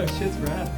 that shit's rad.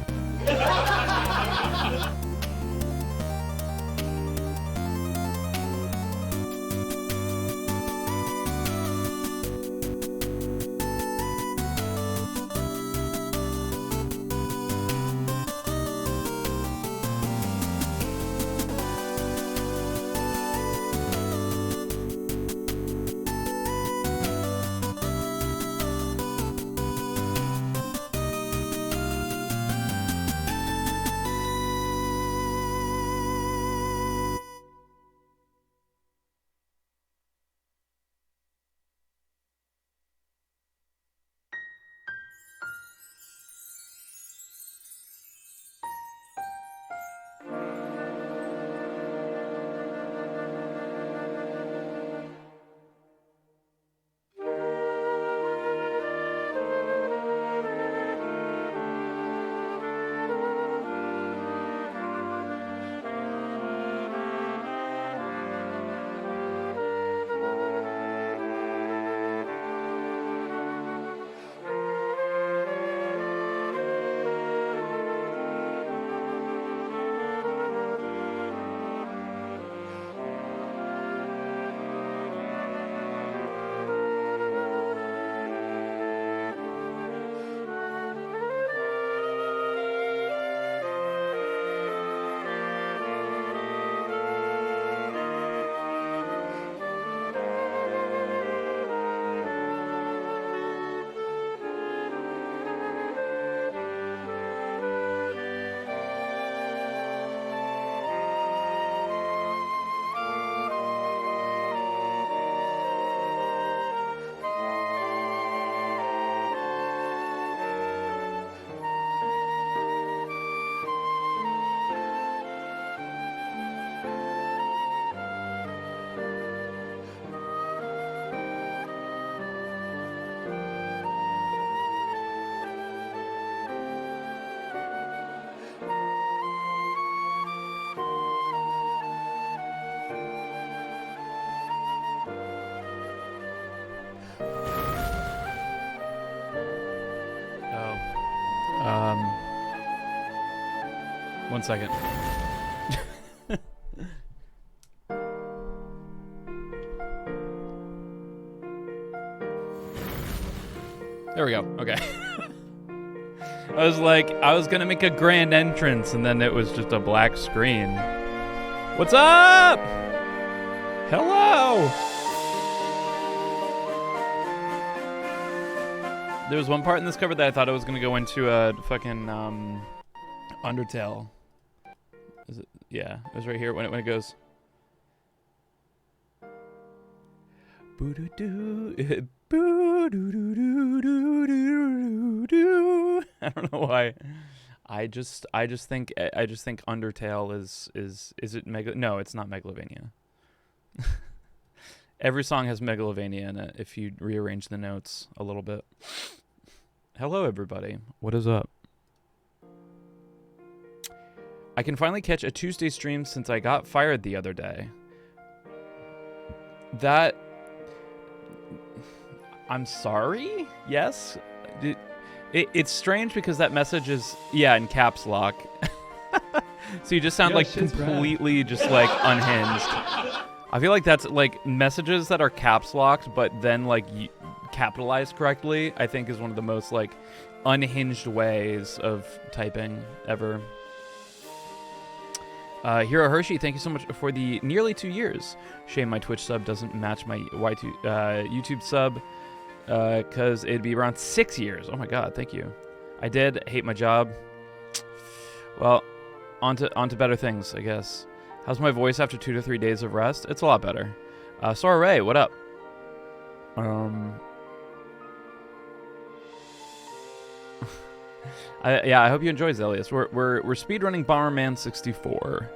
One second. There we go. Okay. I was gonna make a grand entrance, and then it was just a black screen. What's up? Hello. There was one part in this cover that I thought it was gonna go into a fucking Undertale. Is it? Yeah, it was right here when it goes. Boo-doo-doo, boo-doo-doo-doo-doo-doo-doo. I don't know why. I just think Undertale is it Mega? No, it's not Megalovania. Every song has Megalovania in it if you rearrange the notes a little bit. Hello, everybody. What is up? I can finally catch a Tuesday stream since I got fired the other day. That... I'm sorry? Yes? It's strange because that message is, yeah, in caps lock. So you just sound like completely just like unhinged. I feel like that's like messages that are caps locked, but then like capitalized correctly, I think is one of the most like unhinged ways of typing ever. Hero Hershey, thank you so much for the nearly 2 years. Shame my Twitch sub doesn't match my YouTube sub, because it'd be around 6 years. Oh my god, thank you. I did hate my job. Well, on to better things, I guess. How's my voice after 2 to 3 days of rest? It's a lot better. Sora Ray, what up? I hope you enjoy Zelius. We're speedrunning Bomberman 64.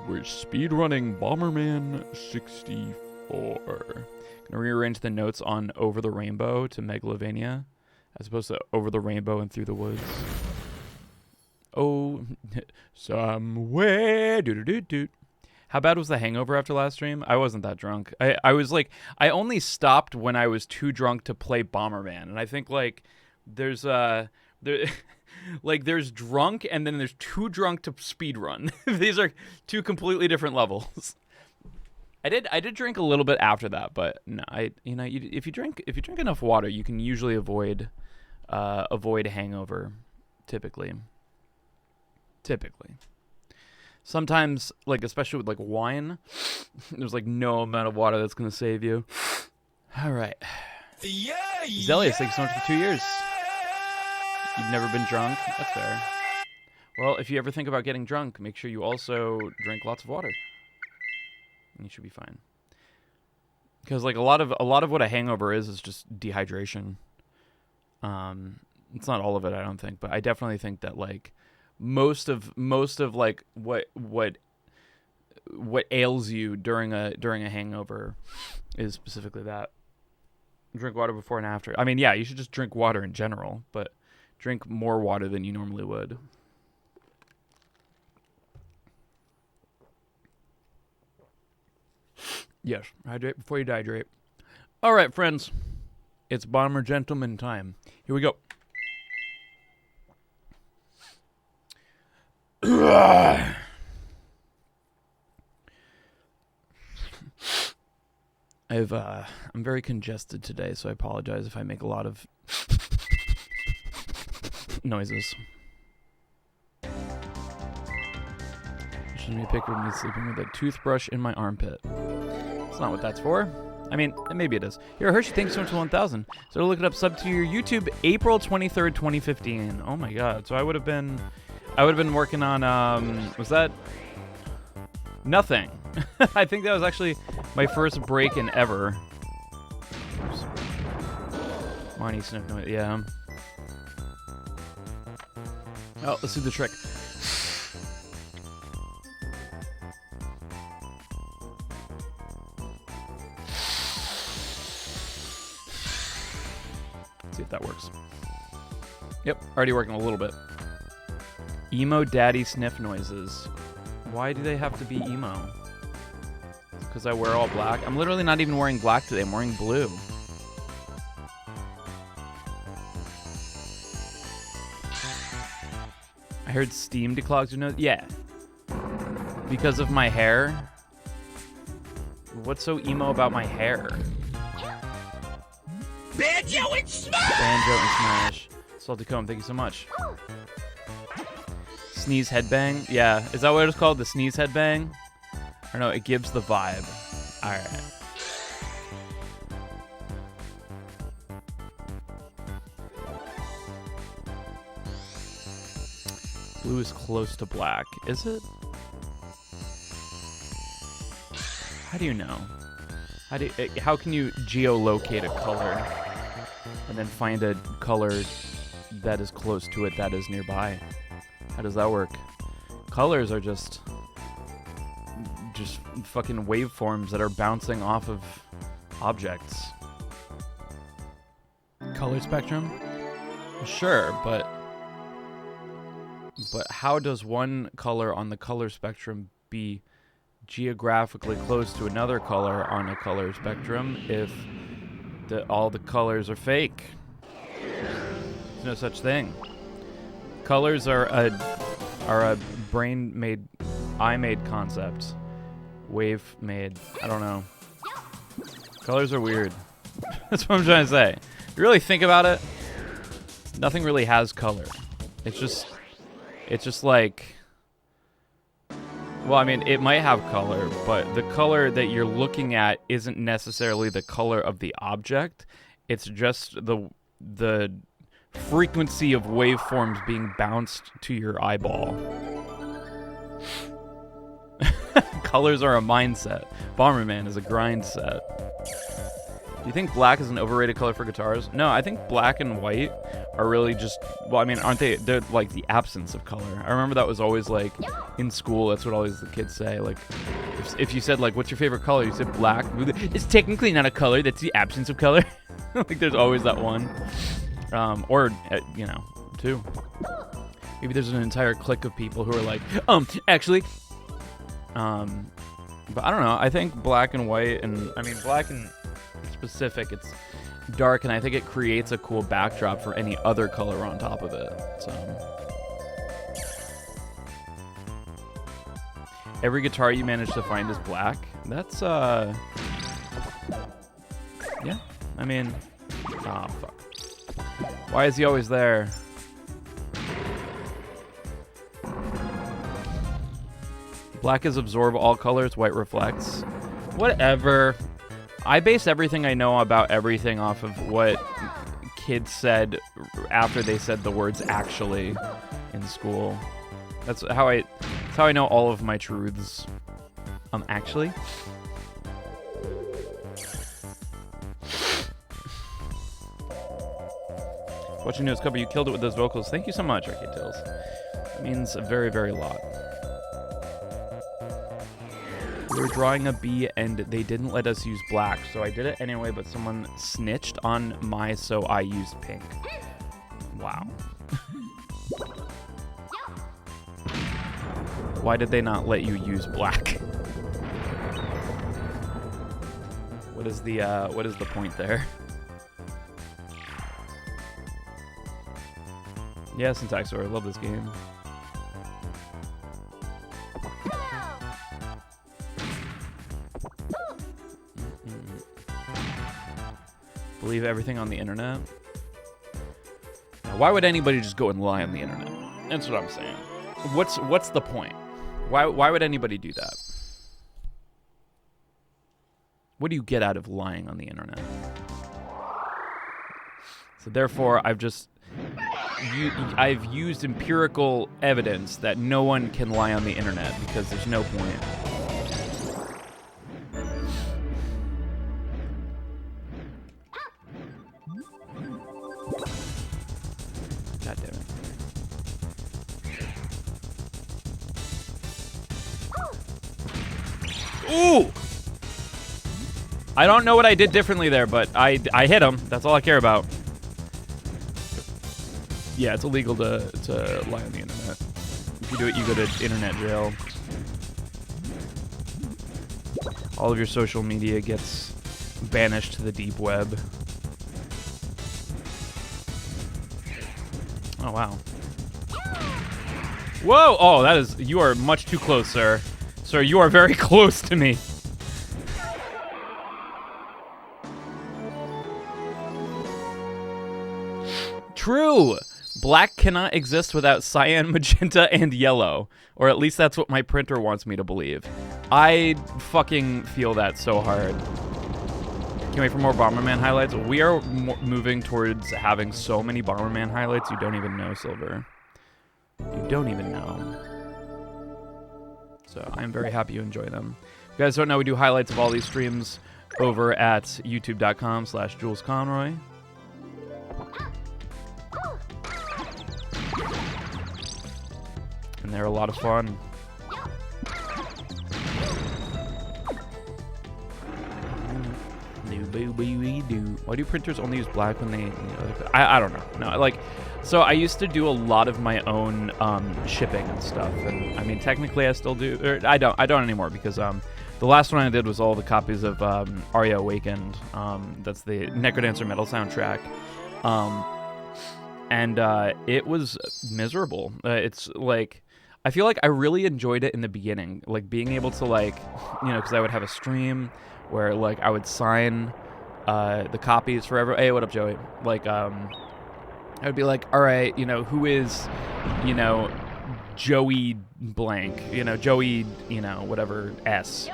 We're speedrunning Bomberman 64. Gonna rearrange the notes on Over the Rainbow to Megalovania, as opposed to Over the Rainbow and Through the Woods. Oh, somewhere. Do. How bad was the hangover after last stream? I wasn't that drunk. I was like, I only stopped when I was too drunk to play Bomberman, and I think like there's Like, there's drunk, and then there's too drunk to speed run. These are two completely different levels. I did drink a little bit after that, but no, if you drink enough water, you can usually avoid hangover, typically. Sometimes, like, especially with, like, wine, there's, like, no amount of water that's going to save you. All right. Zelius, thank you so much for 2 years. You've never been drunk? That's fair. Well, if you ever think about getting drunk, make sure you also drink lots of water. And you should be fine. Because, like, a lot of what a hangover is just dehydration. It's not all of it, I don't think, but I definitely think that, like, most of like what ails you during a hangover is specifically that. Drink water before and after. I mean, yeah, you should just drink water in general, but drink more water than you normally would. Yes, hydrate before you dehydrate. All right, friends, it's Bomber Gentleman time. Here we go. I'm very congested today, so I apologize if I make a lot of noises. Should me a picture of me sleeping with a toothbrush in my armpit. That's not what that's for. I mean, maybe it is. Here, Hershey, thanks so much for 1,000. So look it up, sub to your YouTube, April 23rd, 2015. Oh my God. So I would have been working on, was that? Nothing. I think that was actually my first break-in ever. Oops. Money sniff noise, yeah. Oh, let's do the trick. Let's see if that works. Yep, already working a little bit. Emo daddy sniff noises. Why do they have to be emo? Because I wear all black. I'm literally not even wearing black today. I'm wearing blue. I heard steam declogs your nose. Yeah. Because of my hair. What's so emo about my hair? Banjo and Smash! Banjo and Smash. Salty Comb, thank you so much. Sneeze headbang? Yeah. Is that what it's called? The sneeze headbang? Or no, it gives the vibe. Alright. Blue is close to black. Is it? How do you know? How can you geolocate a color and then find a color that is close to it that is nearby? How does that work? Colors are just fucking waveforms that are bouncing off of objects. Color spectrum? Sure, but how does one color on the color spectrum be geographically close to another color on a color spectrum if all the colors are fake? There's no such thing. Colors are a brain-made, eye-made concept. Wave-made. I don't know. Colors are weird. That's what I'm trying to say. You really think about it, nothing really has color. It's just like, well, I mean, it might have color, but the color that you're looking at isn't necessarily the color of the object. It's just the frequency of waveforms being bounced to your eyeball. Colors are a mindset. Bomberman is a grind set. Do you think black is an overrated color for guitars? No, I think black and white are really just, well, I mean, aren't they? They're like the absence of color. I remember that was always like in school. That's what always the kids say. Like, if you said like, "What's your favorite color?" You said black. It's technically not a color. That's the absence of color. Like, there's always that one. Or you know, two. Maybe there's an entire clique of people who are like, actually. But I don't know. I think black and white, and I mean black and specific. dark, and I think it creates a cool backdrop for any other color on top of it. So every guitar you manage to find is black. That's yeah. I mean, oh fuck. Why is he always there? Black is absorb all colors, white reflects. Whatever. I base everything I know about everything off of what kids said after they said the words actually in school. That's how I know all of my truths. Actually. Watching News Cover, you killed it with those vocals. Thank you so much, Arcade Tales. It means a very, very lot. We were drawing a bee and they didn't let us use black, so I did it anyway, but someone snitched on my, so I used pink. Wow. Why did they not let you use black? What is the point there? Yeah, Syntaxor, I love this game. Believe everything on the internet? Now, why would anybody just go and lie on the internet? That's what I'm saying. What's the point? Why would anybody do that? What do you get out of lying on the internet? So therefore, I've used empirical evidence that no one can lie on the internet because there's no point. God damn it. Ooh! I don't know what I did differently there, but I hit him. That's all I care about. Yeah, it's illegal to lie on the internet. If you do it, you go to internet jail. All of your social media gets banished to the deep web. Oh, wow. Whoa! Oh, you are much too close, sir. Sir, you are very close to me. True! Black cannot exist without cyan, magenta, and yellow. Or at least that's what my printer wants me to believe. I fucking feel that so hard. Can't wait for more Bomberman highlights. We are moving towards having so many Bomberman highlights you don't even know, Silver. You don't even know. So I'm very happy you enjoy them. If you guys don't know, we do highlights of all these streams over at youtube.com/JulesConroy. And they're a lot of fun. Why do printers only use black when they... I don't know. No, like, so I used to do a lot of my own shipping and stuff, and I mean, technically I still do. Or I don't anymore because the last one I did was all the copies of Aria Awakened. That's the Necrodancer Metal soundtrack. And it was miserable. It's like, I feel like I really enjoyed it in the beginning, like being able to, like, you know, because I would have a stream where like I would sign the copies forever. Hey, what up, Joey? Like, I would be like, all right, you know, who is, you know, Joey blank, you know, Joey, you know, whatever, S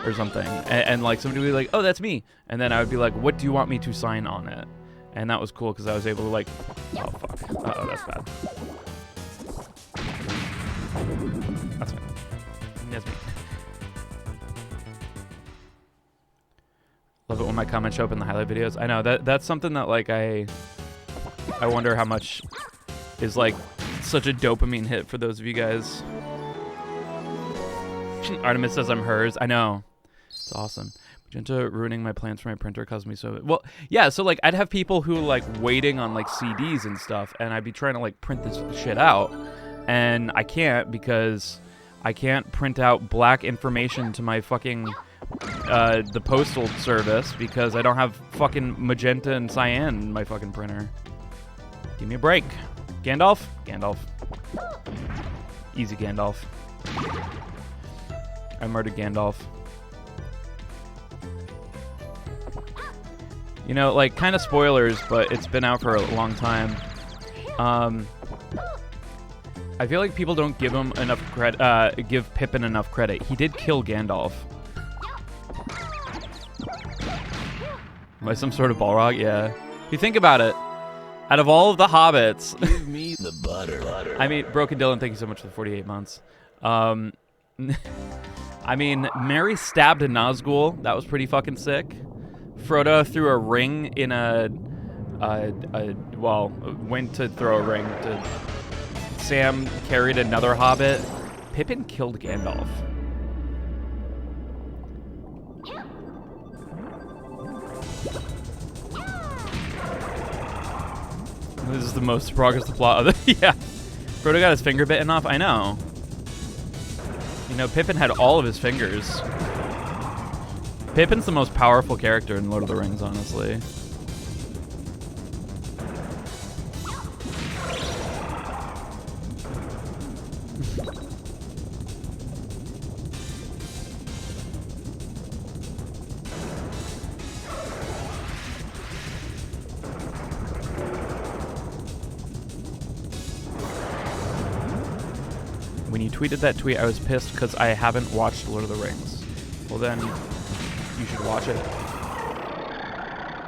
or something, and like somebody would be like, oh, that's me, and then I would be like, what do you want me to sign on it? And that was cool because I was able to, like, oh fuck, uh-oh, that's bad. That's me. That's me. Love it when my comments show up in the highlight videos. I know that's something that, like, I wonder how much is, like, such a dopamine hit for those of you guys. Artemis says I'm hers. I know. It's awesome. Magenta ruining my plans for my printer caused me so... Well, yeah, so, like, I'd have people who, like, waiting on, like, CDs and stuff, and I'd be trying to, like, print this shit out, and I can't because I can't print out black information to my fucking the postal service because I don't have fucking magenta and cyan in my fucking printer. Give me a break. Gandalf? Gandalf. Easy Gandalf. I murdered Gandalf. You know, like, kind of spoilers, but it's been out for a long time. I feel like people don't give him enough credit, give Pippin enough credit. He did kill Gandalf. By some sort of Balrog? Yeah. If you think about it, out of all of the hobbits... Give me the butter. I mean, Broken Dylan, thank you so much for the 48 months. I mean, Merry stabbed a Nazgul. That was pretty fucking sick. Frodo threw a ring in well, went to throw a ring. Sam carried another hobbit. Pippin killed Gandalf. This is the most progress the plot of the... Yeah. Frodo got his finger bitten off? I know. You know, Pippin had all of his fingers. Pippin's the most powerful character in Lord of the Rings, honestly. When you tweeted that tweet, I was pissed because I haven't watched Lord of the Rings. Well then, you should watch it.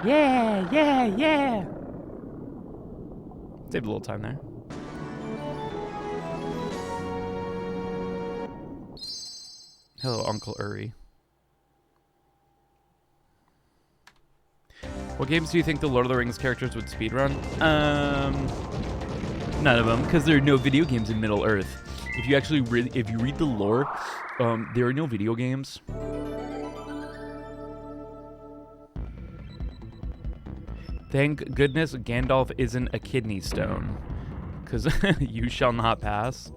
Yeah, yeah, yeah! Saved a little time there. Hello, Uncle Uri. What games do you think the Lord of the Rings characters would speedrun? None of them, because there are no video games in Middle Earth. If you actually if you read the lore, there are no video games. Thank goodness Gandalf isn't a kidney stone, because you shall not pass.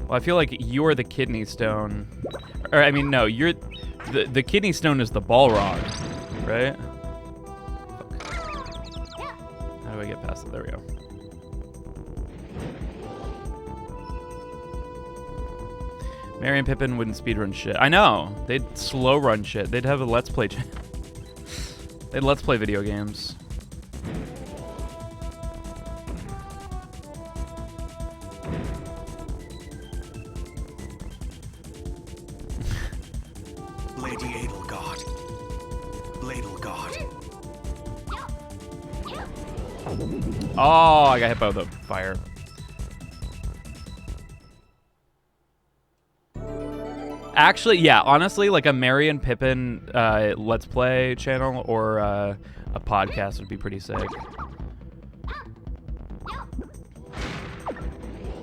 Well, I feel like you're the kidney stone, or I mean, no, you're the kidney stone is the Balrog, right? Fuck. How do I get past it? There we go. Merry and Pippin wouldn't speedrun shit. I know. They'd slow run shit. They'd have a Let's Play channel. They'd Let's Play video games. Lady Edelgard. Ladelgard. Oh, I got hit by the fire. Actually, yeah, honestly, like a Merry and Pippin Let's Play channel or a podcast would be pretty sick.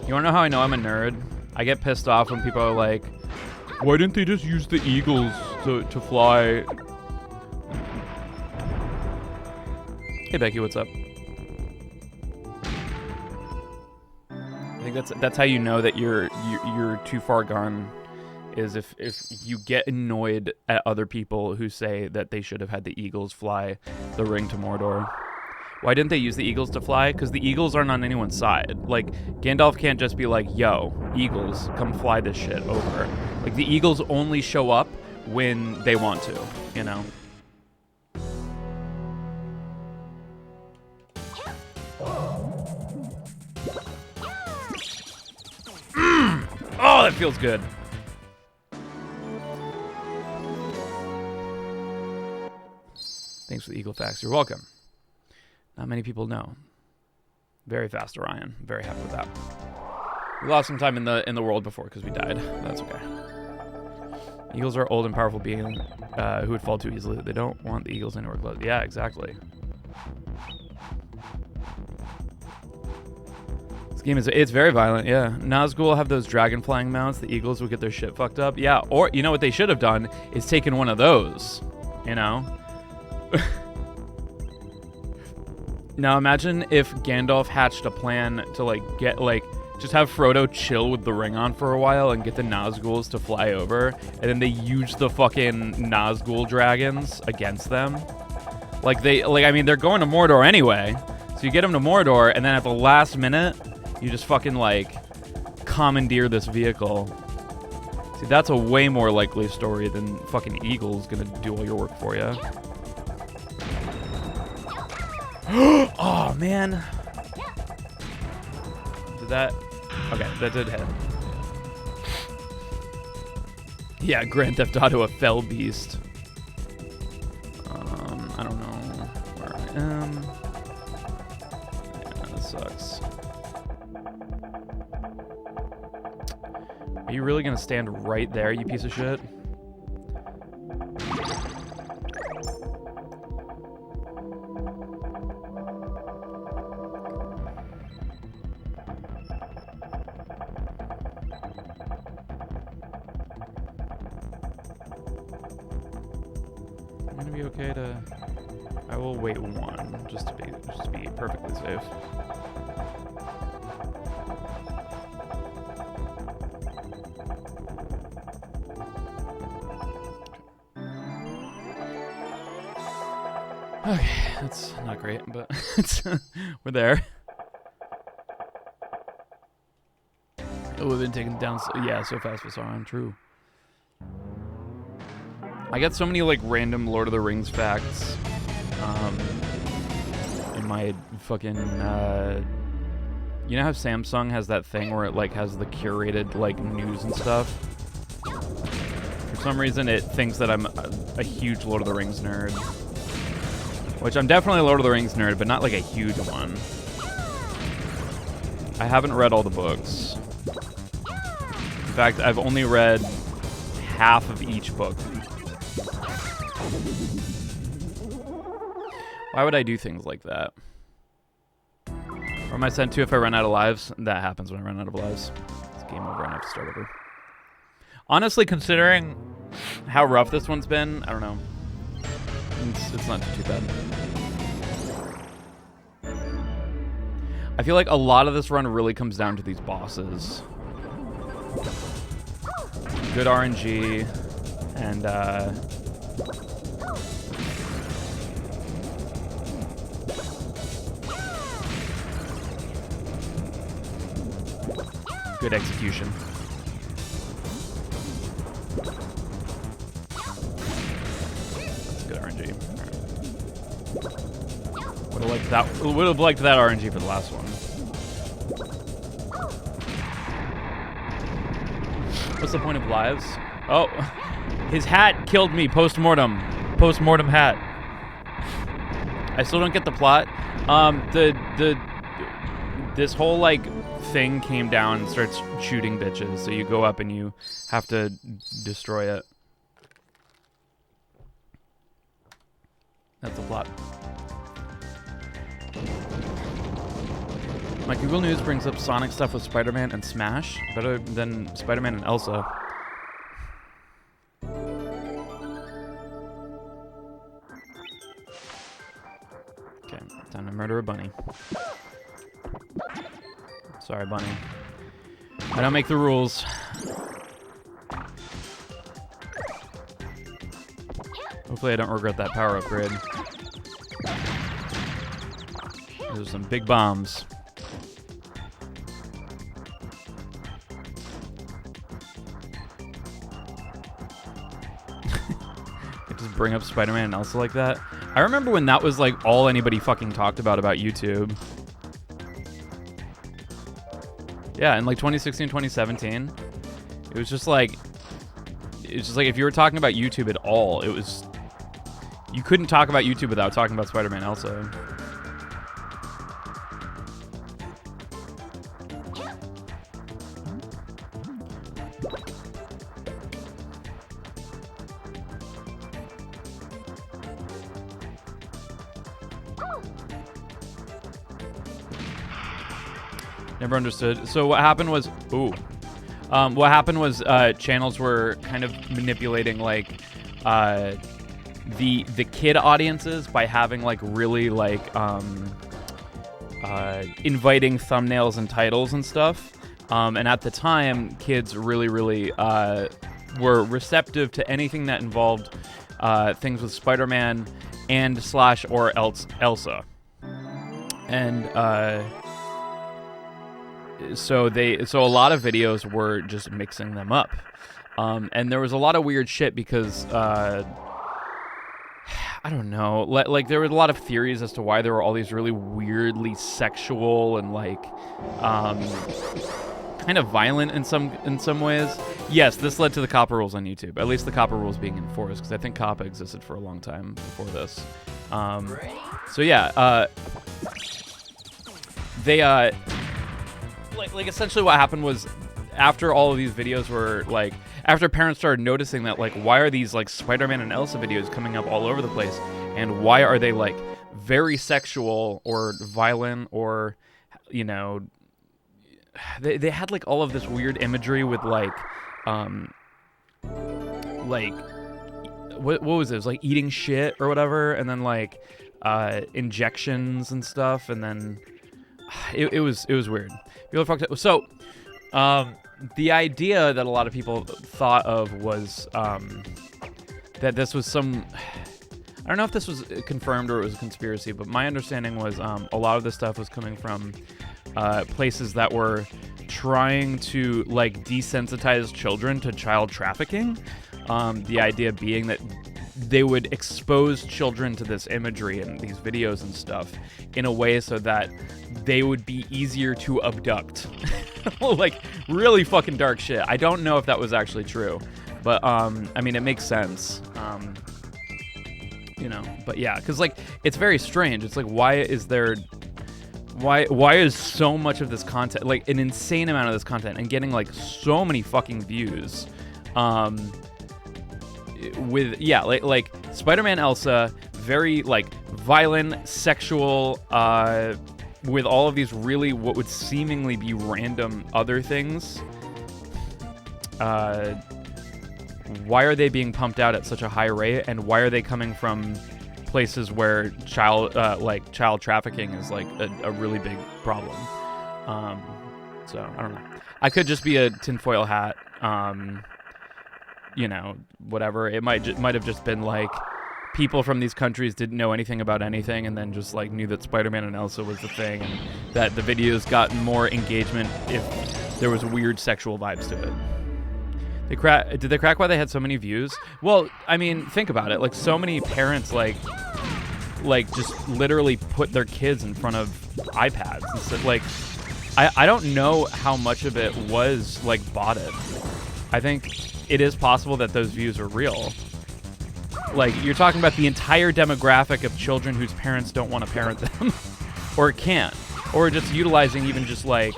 You wanna know how I know I'm a nerd? I get pissed off when people are like, why didn't they just use the eagles to fly? Hey Becky, what's up? I think that's how you know that you're too far gone. Is if you get annoyed at other people who say that they should have had the eagles fly the ring to Mordor. Why didn't they use the eagles to fly? Because the eagles aren't on anyone's side. Like, Gandalf can't just be like, yo, eagles, come fly this shit over. Like, the eagles only show up when they want to, you know? Oh, that feels good. Thanks for the Eagle Facts. You're welcome. Not many people know. Very fast, Orion. Very happy with that. We lost some time in the world before because we died. That's okay. Eagles are old and powerful beings who would fall too easily. They don't want the eagles anywhere close. Yeah, exactly. This game it's very violent. Yeah, Nazgul have those dragon flying mounts. The eagles would get their shit fucked up. Yeah, or you know what they should have done is taken one of those. You know. Now imagine if Gandalf hatched a plan to like get like Just have Frodo chill with the ring on for a while and get the Nazguls to fly over, and then they use the fucking Nazgul dragons against them. I mean, they're going to Mordor anyway, so you get them to Mordor, and then at the last minute, you just fucking, like, commandeer this vehicle. See, that's a way more likely story than fucking Eagle's gonna do all your work for you. Oh, man. Did that... Okay, that did hit. Yeah, Grand Theft Auto, a fell beast. I don't know where I am. Yeah, this sucks. Are you really gonna stand right there, you piece of shit? Okay to... I will wait one just to be perfectly safe. Okay, that's not great, but we're there. It would have been taken down so fast with Sauron, true. I got so many, like, random Lord of the Rings facts in my fucking, you know how Samsung has that thing where it, like, has the curated, like, news and stuff? For some reason, it thinks that I'm a huge Lord of the Rings nerd. Which, I'm definitely a Lord of the Rings nerd, but not, like, a huge one. I haven't read all the books. In fact, I've only read half of each book. Why would I do things like that? Or am I sent to if I run out of lives? That happens when I run out of lives. It's game over and I have to start over. Honestly, considering how rough this one's been, I don't know. It's not too bad. I feel like a lot of this run really comes down to these bosses. Good RNG and good execution. That's good RNG. Right. Would have liked that RNG for the last one. What's the point of lives? Oh, his hat killed me post-mortem. Post-mortem hat. I still don't get the plot. This whole, like, thing came down and starts shooting bitches, so you go up and you have to destroy it. That's the plot. My Google News brings up Sonic stuff with Spider-Man and Smash, better than Spider-Man and Elsa. Okay, time to murder a bunny. Sorry, bunny. I don't make the rules. Hopefully I don't regret that power upgrade. Those are some big bombs. Just bring up Spider-Man and Elsa like that. I remember when that was like all anybody fucking talked about YouTube. Yeah, in like 2016, 2017, it was just like if you were talking about YouTube at all, you couldn't talk about YouTube without talking about Spider-Man and Elsa. Never understood. So what happened was, channels were kind of manipulating like the kid audiences by having like really like inviting thumbnails and titles and stuff. And at the time, kids really were receptive to anything that involved things with Spider-Man and slash or Elsa. And so a lot of videos were just mixing them up. And there was a lot of weird shit because I don't know, like there were a lot of theories as to why there were all these really weirdly sexual and like kind of violent in some ways. Yes, this led to the COPPA rules on YouTube. At least the COPPA rules being enforced, because I think COPPA existed for a long time before this. So yeah, they like essentially what happened was, after all of these videos were like, after parents started noticing that, like, why are these like Spider-Man and Elsa videos coming up all over the place, and why are they like very sexual or violent, or you know, they had like all of this weird imagery with like what was it? It was like eating shit or whatever, and then like injections and stuff, and then it was weird. People fucked up. So the idea that a lot of people thought of was that this was some, I don't know if this was confirmed or it was a conspiracy, but my understanding was a lot of this stuff was coming from places that were trying to like desensitize children to child trafficking. The idea being that they would expose children to this imagery and these videos and stuff in a way so that they would be easier to abduct. Like really fucking dark shit. I don't know if that was actually true, but I mean, it makes sense. You know, but yeah, because like it's very strange. It's like, why is so much of this content, like an insane amount of this content, and getting like so many fucking views? With like Spider-Man Elsa, very like violent, sexual, with all of these really what would seemingly be random other things. Why are they being pumped out at such a high rate, and why are they coming from places where child trafficking is like a really big problem? So I don't know. I could just be a tinfoil hat. You know, whatever. It might have just been like people from these countries didn't know anything about anything, and then just like knew that Spider-Man and Elsa was the thing, and that the videos got more engagement if there was weird sexual vibes to it. Did they crack why they had so many views? Well, I mean, think about it. Like, so many parents like just literally put their kids in front of iPads and said, like, I don't know how much of it was like botted. I think it is possible that those views are real. Like, you're talking about the entire demographic of children whose parents don't want to parent them, or can't, or just utilizing even just like,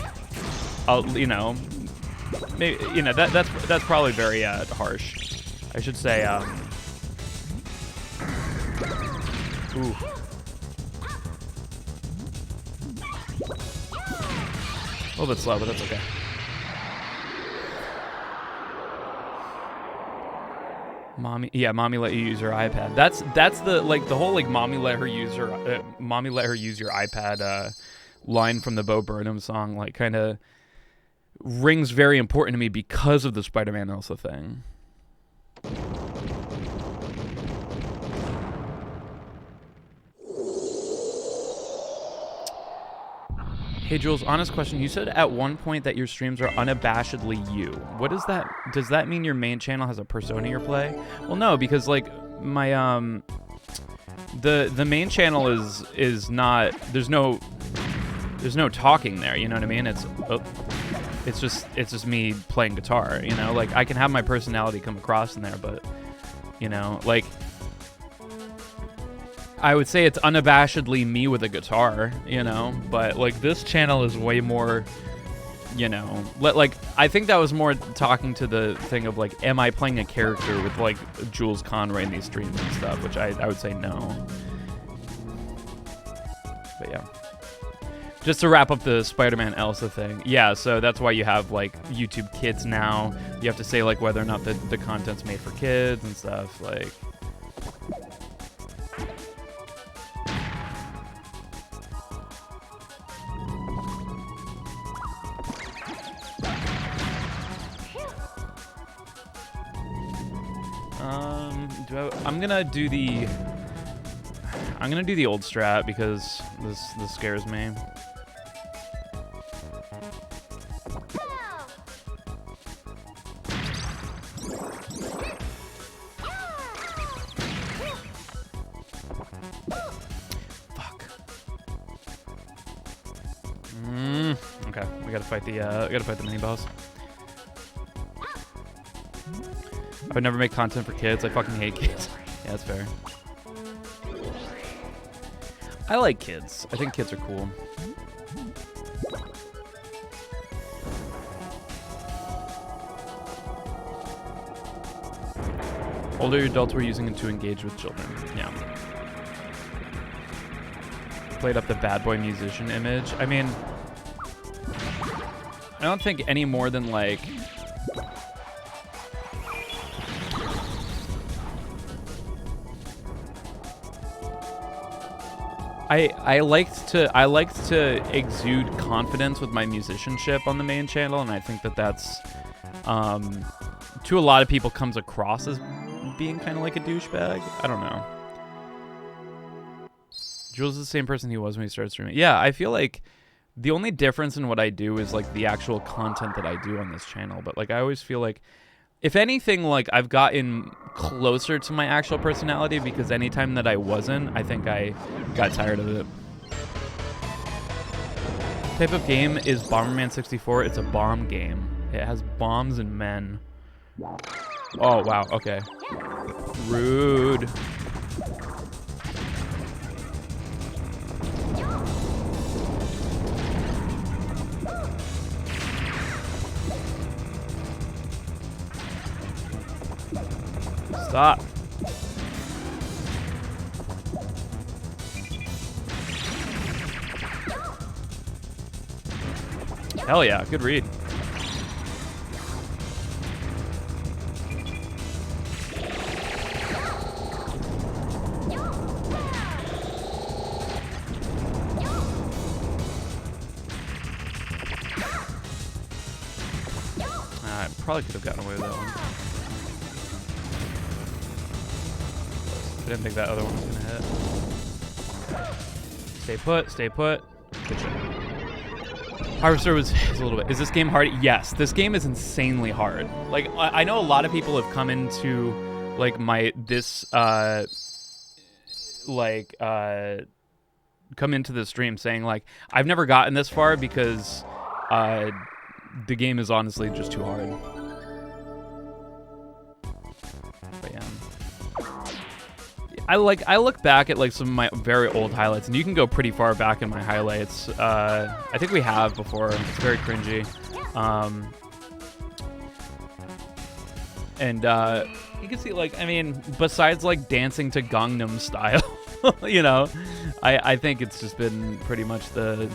you know, maybe, you know, that's probably very harsh. I should say, ooh. A little bit slow, but that's okay. Mommy let you use her iPad. That's the like the whole like mommy let her use your iPad line from the Bo Burnham song, like kind of rings very important to me because of the Spider-Man Elsa thing. Hey Jules, honest question. You said at one point that your streams are unabashedly you. What is that? Does that mean your main channel has a persona you play? Well, no, because like my the main channel is not, there's no talking there, you know what I mean? It's just me playing guitar, you know? Like, I can have my personality come across in there, but you know, like, I would say it's unabashedly me with a guitar, you know, but like this channel is way more, you know, like I think that was more talking to the thing of like, am I playing a character with like Jules Conroy in these streams and stuff, which I would say no. But yeah. Just to wrap up the Spider-Man Elsa thing. Yeah, so that's why you have like YouTube Kids now. You have to say like whether or not the content's made for kids and stuff, like. I'm gonna do the old strat because this scares me. Fuck. Okay, we gotta fight the mini boss. I would never make content for kids. I fucking hate kids. Yeah, that's fair. I like kids. I think kids are cool. Older adults were using it to engage with children. Yeah. Played up the bad boy musician image. I mean, I don't think any more than like I liked to exude confidence with my musicianship on the main channel, and I think that's to a lot of people comes across as being kind of like a douchebag. I don't know. Jules is the same person he was when he started streaming. Yeah, I feel like the only difference in what I do is like the actual content that I do on this channel. But like I always feel like, if anything, like I've gotten closer to my actual personality, because anytime that I wasn't, I think I got tired of it. Type of game is Bomberman 64. It's a bomb game. It has bombs and men. Oh, wow. Okay. Rude. Stop. Hell yeah, good read. I probably could have gotten away with that one. I didn't think that other one was gonna hit. Stay put, stay put. Good shot. Harvester is a little bit. Is this game hard? Yes, this game is insanely hard. Like, I know a lot of people have come into like come into the stream saying like, I've never gotten this far because the game is honestly just too hard. But yeah. I look back at like some of my very old highlights, and you can go pretty far back in my highlights. I think we have before. It's very cringy. And you can see, like, I mean, besides like dancing to Gangnam Style, you know, I think it's just been pretty much the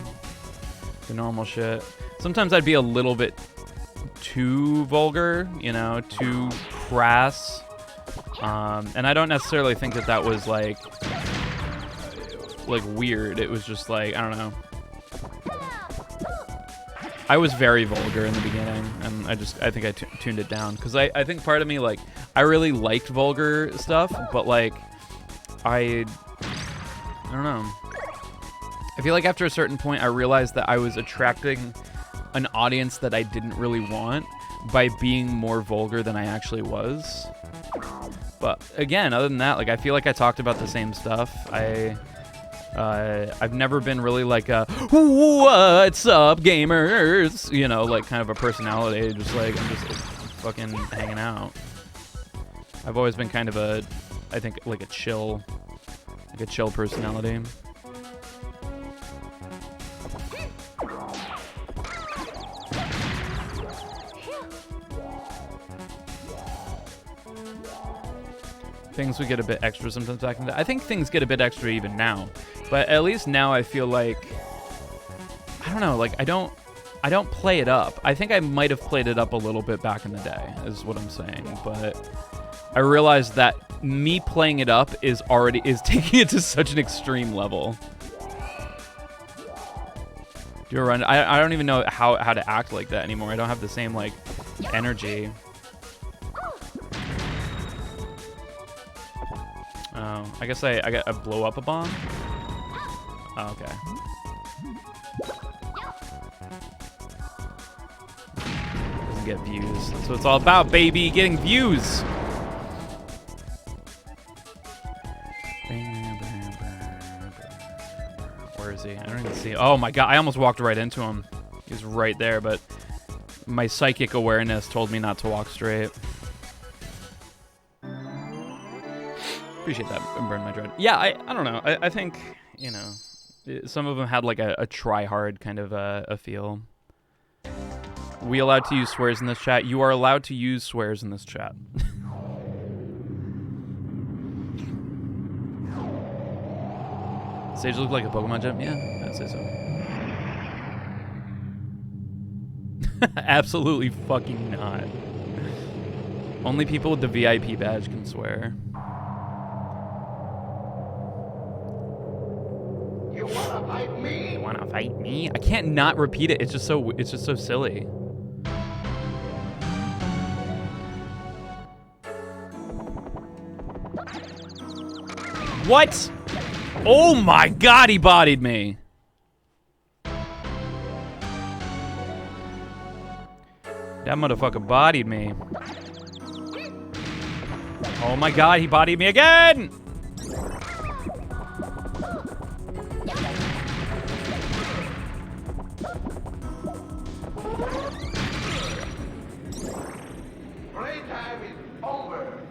normal shit. Sometimes I'd be a little bit too vulgar, you know, too crass. And I don't necessarily think that was like weird. It was just like, I don't know. I was very vulgar in the beginning, and I think I tuned it down, because I think part of me, like, I really liked vulgar stuff, but like I don't know. I feel like after a certain point I realized that I was attracting an audience that I didn't really want by being more vulgar than I actually was. But again, other than that, like, I feel like I talked about the same stuff. I've never been really like a "What's up, gamers?" you know, like kind of a personality. Just like, I'm just like, fucking hanging out. I've always been kind of I think like a chill personality. Things would get a bit extra sometimes back in the day. I think things get a bit extra even now, but at least now I feel like, I don't know, like I don't play it up. I think I might have played it up a little bit back in the day, is what I'm saying, but I realized that me playing it up is taking it to such an extreme level. Do a run. I don't even know how to act like that anymore. I don't have the same like energy. Oh, I guess I blow up a bomb? Oh, okay. Doesn't get views. That's what it's all about, baby. Getting views. Where is he? I don't even see. Oh my god, I almost walked right into him. He's right there, but my psychic awareness told me not to walk straight. Appreciate that, Burn My Dread. Yeah, I don't know. I think, you know, some of them had like a try-hard kind of a feel. We allowed to use swears in this chat? You are allowed to use swears in this chat. Sage look like a Pokemon gym? Yeah, I'd say so. Absolutely fucking not. Only people with the VIP badge can swear. You wanna fight me? You wanna fight me? I can't not repeat it. It's just so silly. What? Oh my god, he bodied me. That motherfucker bodied me. Oh my god, he bodied me again! Playtime is over.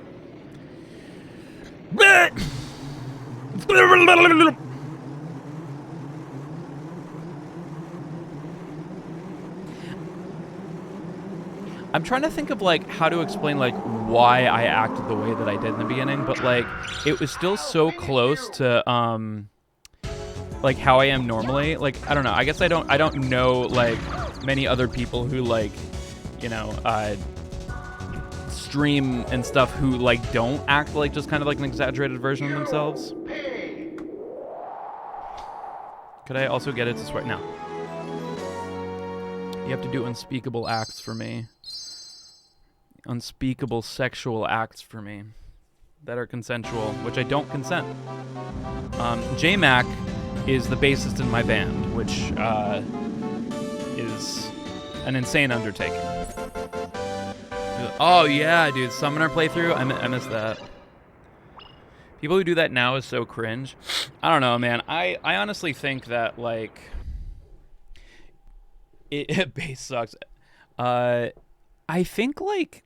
I'm trying to think of like how to explain like why I acted the way that I did in the beginning, but like it was still so close to like how I am normally. Like I don't know. I guess I don't know like many other people who like, you know, stream and stuff who like don't act like just kind of like an exaggerated version of themselves. Could I also get it to swear? No. You have to do unspeakable acts for me. Unspeakable sexual acts for me that are consensual, which I don't consent. J-Mac is the bassist in my band, which is an insane undertaking. Oh yeah, dude, Summoner playthrough, I miss that. People who do that now is so cringe. I don't know, man. I honestly think that like bass sucks. I think like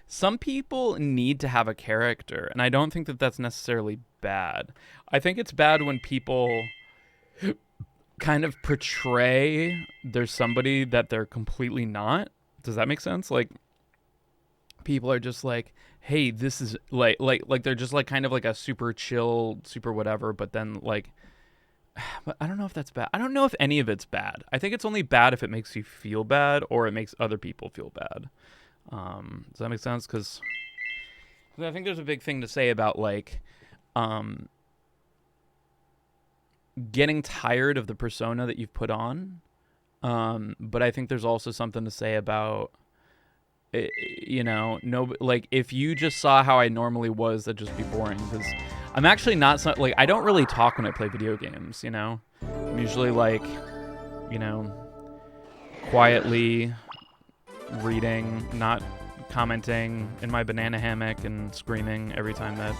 some people need to have a character, and I don't think that that's necessarily bad. I think it's bad when people kind of portray there's somebody that they're completely not. Does that make sense? Like, people are just like, hey, this is like they're just like kind of like a super chill, super whatever, but then like, but I don't know if that's bad. I don't know if any of it's bad. I think it's only bad if it makes you feel bad or it makes other people feel bad. Does that make sense? Because I think there's a big thing to say about like getting tired of the persona that you've put on. But I think there's also something to say about, you know, no, like if you just saw how I normally was, that'd just be boring. Because I'm actually not like, I don't really talk when I play video games. You know, I'm usually like, you know, quietly reading, not commenting in my banana hammock and screaming every time that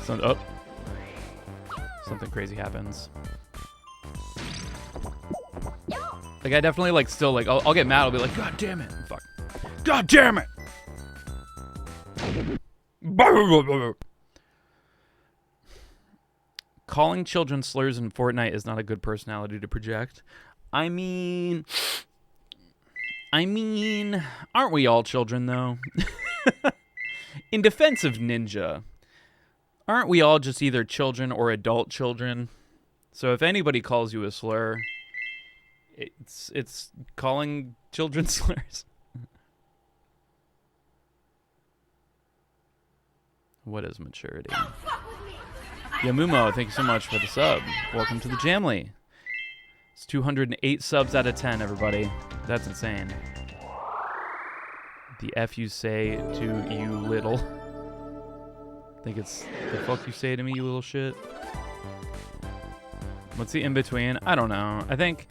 something crazy happens. Like I definitely like still like I'll get mad. I'll be like, God damn it, fuck, God damn it. Calling children slurs in Fortnite is not a good personality to project. I mean, aren't we all children, though? In defense of Ninja, aren't we all just either children or adult children? So if anybody calls you a slur, it's calling children slurs. What is maturity? Yamumo, thank you so much for the sub. Welcome to the Jamly. It's 208 subs out of 10, everybody. That's insane. The F you say to you little. think it's the fuck you say to me, you little shit. What's the in-between? I don't know. I think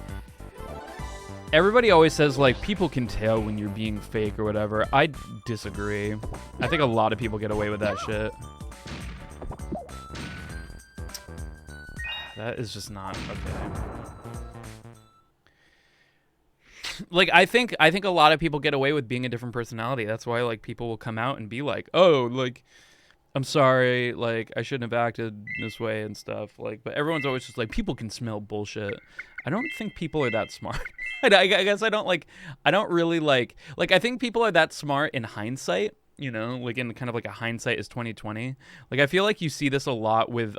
everybody always says, like, people can tell when you're being fake or whatever. I disagree. I think a lot of people get away with that shit. That is just not okay. Like, I think a lot of people get away with being a different personality. That's why, like, people will come out and be like, oh, like, I'm sorry, like, I shouldn't have acted this way and stuff. Like, but everyone's always just like, people can smell bullshit. I don't think people are that smart. I guess I don't really like, I think people are that smart in hindsight, you know, like in kind of like a hindsight is 2020. Like, I feel like you see this a lot with,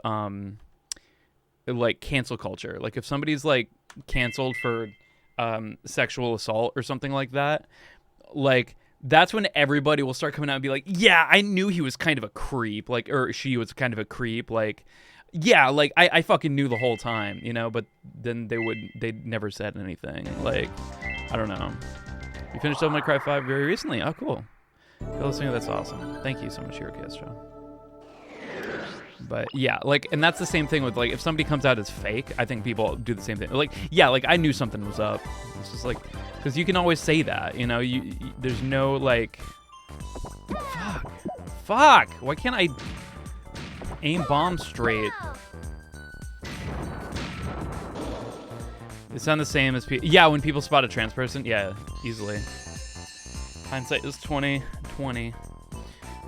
like, cancel culture. Like, if somebody's, like, canceled for sexual assault or something like that, like, that's when everybody will start coming out and be like, yeah, I knew he was kind of a creep, like, or she was kind of a creep, like, yeah, like, I fucking knew the whole time, you know, but then they never said anything. Like, I don't know. You finished Devil May Cry 5 very recently? Oh, cool. You're listening, that's awesome. Thank you so much, Eurocastro. But yeah, like, and that's the same thing with, like, if somebody comes out as fake, I think people do the same thing. Like, yeah, like, I knew something was up. It's just like, because you can always say that, you know, you there's no, like, fuck, why can't I aim bombs straight? It's not the same as people. Yeah, when people spot a trans person, yeah, easily. Hindsight is 2020,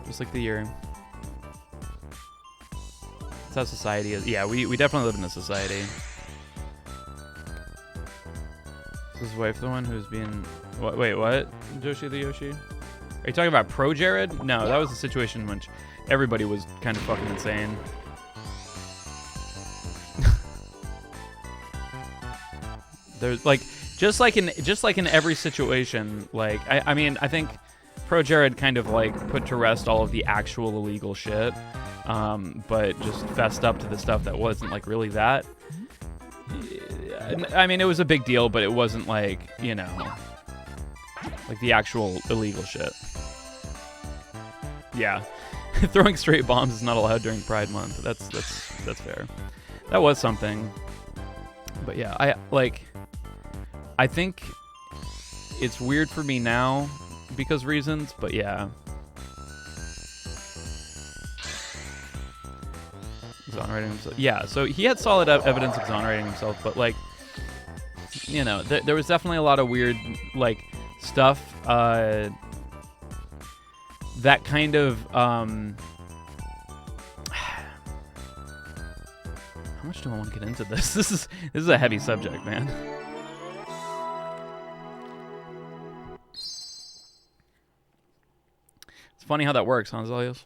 just like the year. That's how society is. Yeah, we definitely live in a society. Is his wife the one who's being... Wait, what? Joshi the Yoshi? Are you talking about Pro Jared? No, that was a situation in which everybody was kind of fucking insane. There's, like, just like in every situation, like, I mean, I think Pro Jared kind of, like, put to rest all of the actual illegal shit. But just fessed up to the stuff that wasn't, like, really that. I mean, it was a big deal, but it wasn't, like, you know, like the actual illegal shit. Yeah. Throwing straight bombs is not allowed during Pride Month. That's fair. That was something. But yeah, I think it's weird for me now because reasons, but yeah. Exonerating himself. Yeah, so he had solid evidence exonerating himself, but, like, you know, there was definitely a lot of weird, like, stuff that kind of how much do I want to get into this? This is a heavy subject, man. It's funny how that works, huh, Zalios?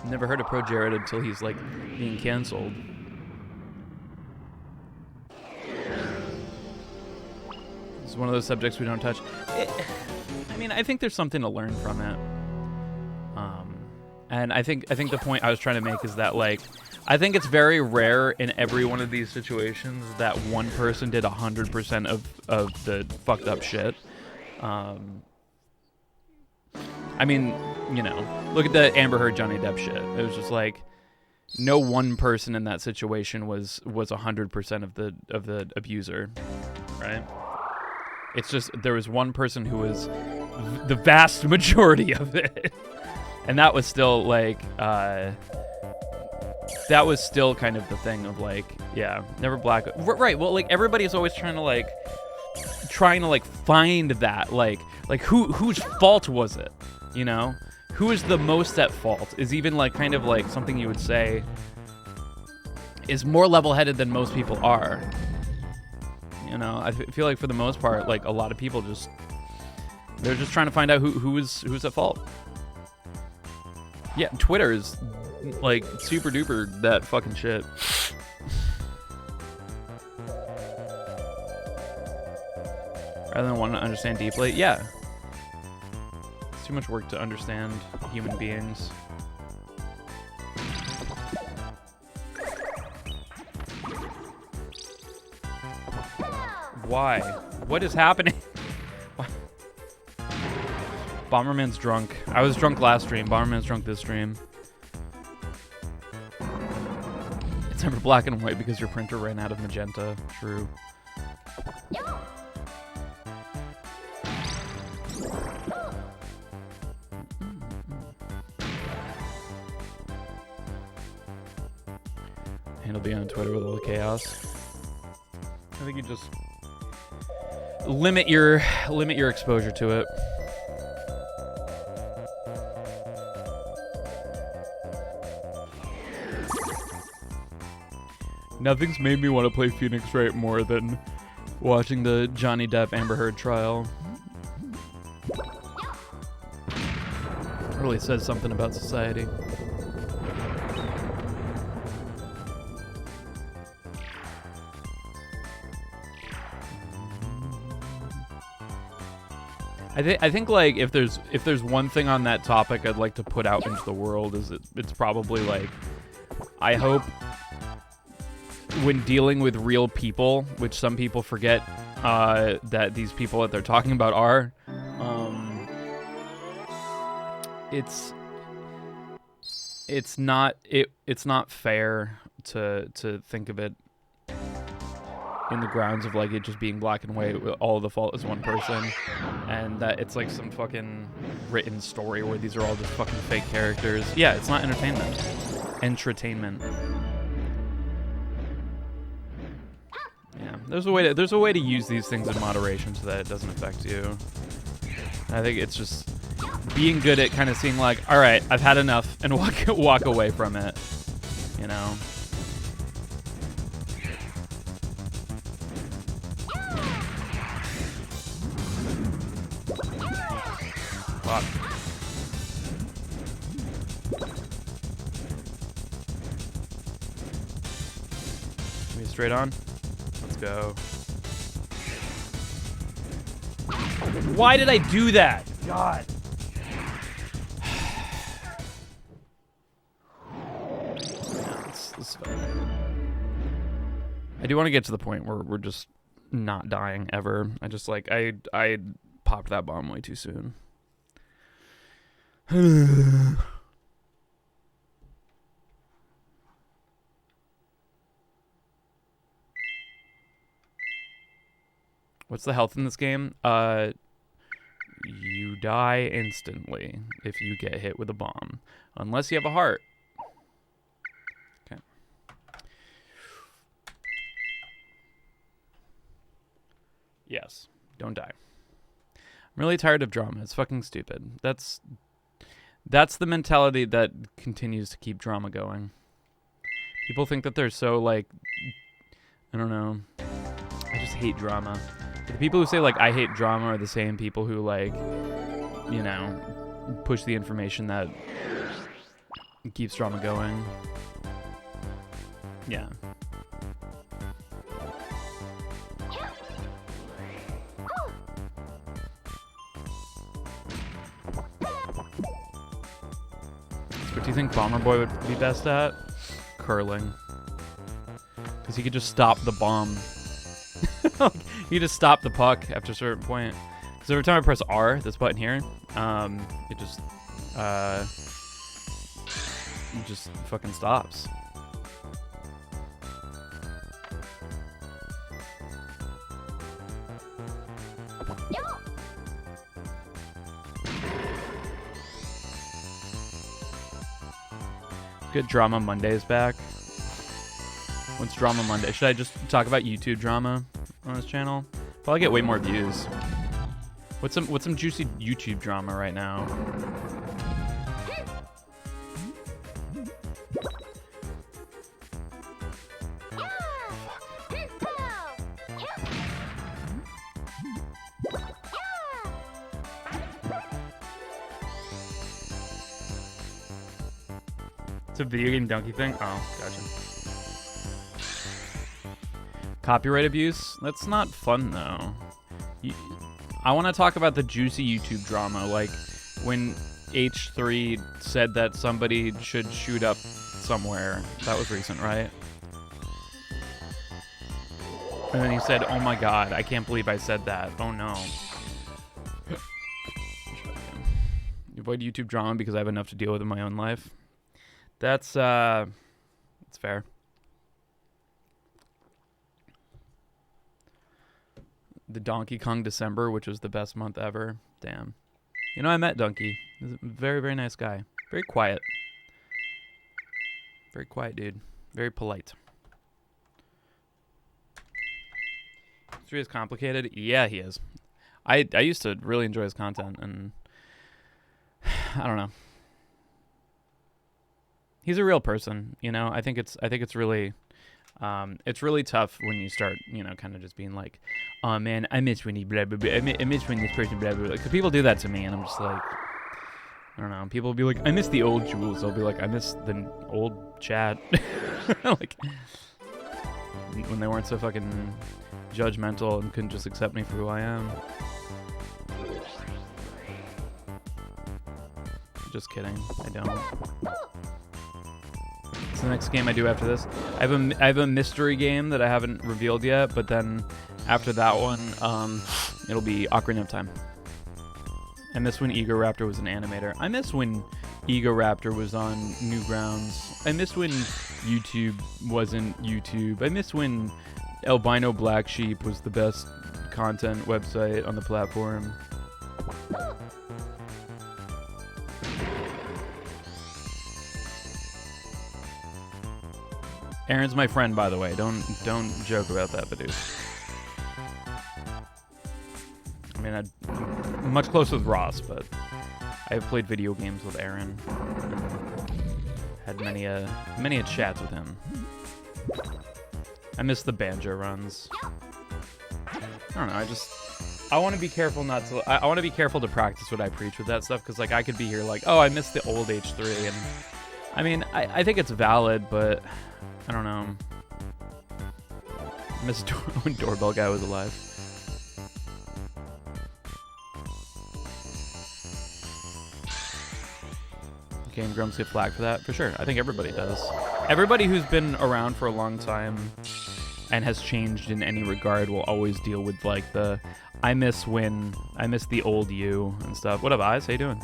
Never heard of Pro Jared until he's, like, being canceled. It's one of those subjects we don't touch. I mean, I think there's something to learn from it. And I think the point I was trying to make is that, like, I think it's very rare in every one of these situations that one person did 100% of the fucked up shit. I mean, you know, look at the Amber Heard Johnny Depp shit. It was just like no one person in that situation was 100% of the abuser, right? It's just there was one person who was the vast majority of it, and that was still like that was still kind of the thing of, like, yeah, never black, right? Well, like, everybody's always trying to find that, like whose fault was it? You know, who is the most at fault is even, like, kind of like something you would say is more level-headed than most people are. You know, I feel like for the most part, like, a lot of people they're just trying to find out who's at fault. Yeah, Twitter is, like, super duper that fucking shit. Rather than want to understand deeply, yeah. Too much work to understand human beings. Why? What is happening? Bomberman's drunk. I was drunk last stream. Bomberman's drunk this stream. It's never black and white because your printer ran out of magenta. True. He'll be on Twitter with all the chaos. I think you just limit your exposure to it. Nothing's made me want to play Phoenix Wright more than watching the Johnny Depp Amber Heard trial. It really says something about society. I think like if there's one thing on that topic I'd like to put out into the world is it's probably like, I hope when dealing with real people, which some people forget that these people that they're talking about are, it's not fair to think of it in the grounds of like it just being black and white, all the fault is one person, and that it's like some fucking written story where these are all just fucking fake characters. Yeah, it's not entertainment. Entertainment. Yeah, there's a way to use these things in moderation so that it doesn't affect you. I think it's just being good at kind of seeing like, all right, I've had enough, and walk away from it. You know. Fuck. Give me straight on. Let's go. Why did I do that? God. It's fine. I do want to get to the point where we're just not dying ever. I just like I popped that bomb way too soon. What's the health in this game? You die instantly if you get hit with a bomb. Unless you have a heart. Okay. Yes. Don't die. I'm really tired of drama. It's fucking stupid. That's the mentality that continues to keep drama going. People think that they're so, like, I don't know. I just hate drama. The people who say, like, I hate drama are the same people who, like, you know, push the information that keeps drama going. Yeah. What do you think Bomber Boy would be best at? Curling. Because he could just stop the bomb. You just stop the puck after a certain point. Because every time I press R, this button here, it just fucking stops. Good Drama Mondays back. What's Drama Monday? Should I just talk about YouTube drama on this channel? Probably get way more views. What's some juicy YouTube drama right now? It's a video game donkey thing? Oh, gotcha. Copyright abuse? That's not fun, though. I want to talk about the juicy YouTube drama, like when H3 said that somebody should shoot up somewhere. That was recent, right? And then he said, oh my god, I can't believe I said that. Oh no. Avoid YouTube drama because I have enough to deal with in my own life. That's fair. the Donkey Kong December, which was the best month ever. Damn. You know, I met Donkey. He's a very, very nice guy. Very quiet. Very quiet, dude. Very polite. History is complicated. Yeah, he is. I used to really enjoy his content, and I don't know. He's a real person, you know. I think it's really tough when you start, you know, kind of just being like, oh man, I miss when he blah blah blah. I miss when this person blah blah blah. Because people do that to me, and I'm just like, I don't know. People will be like, I miss the old Jules. I'll be like, I miss the old chat. Like when they weren't so fucking judgmental and couldn't just accept me for who I am. Just kidding. I don't. It's the next game I do after this. I have a mystery game that I haven't revealed yet, but then after that one, it'll be Ocarina of Time. I miss when Egoraptor was an animator. I miss when Egoraptor was on Newgrounds. I miss when YouTube wasn't YouTube. I miss when Albino Black Sheep was the best content website on the platform. Aaron's my friend, by the way. Don't joke about that, Badoo. I mean, I'm much closer with Ross, but I have played video games with Aaron. Had many a chats with him. I miss the banjo runs. I don't know. I want to be careful not to. I want to be careful to practice what I preach with that stuff, because like I could be here like, oh, I miss the old H3, and I mean, I think it's valid, but I don't know. I miss when Doorbell Guy was alive. Game Grumps get flagged for that? For sure. I think everybody does. Everybody who's been around for a long time and has changed in any regard will always deal with like the I miss the old you and stuff. What up, Eyes? How you doing?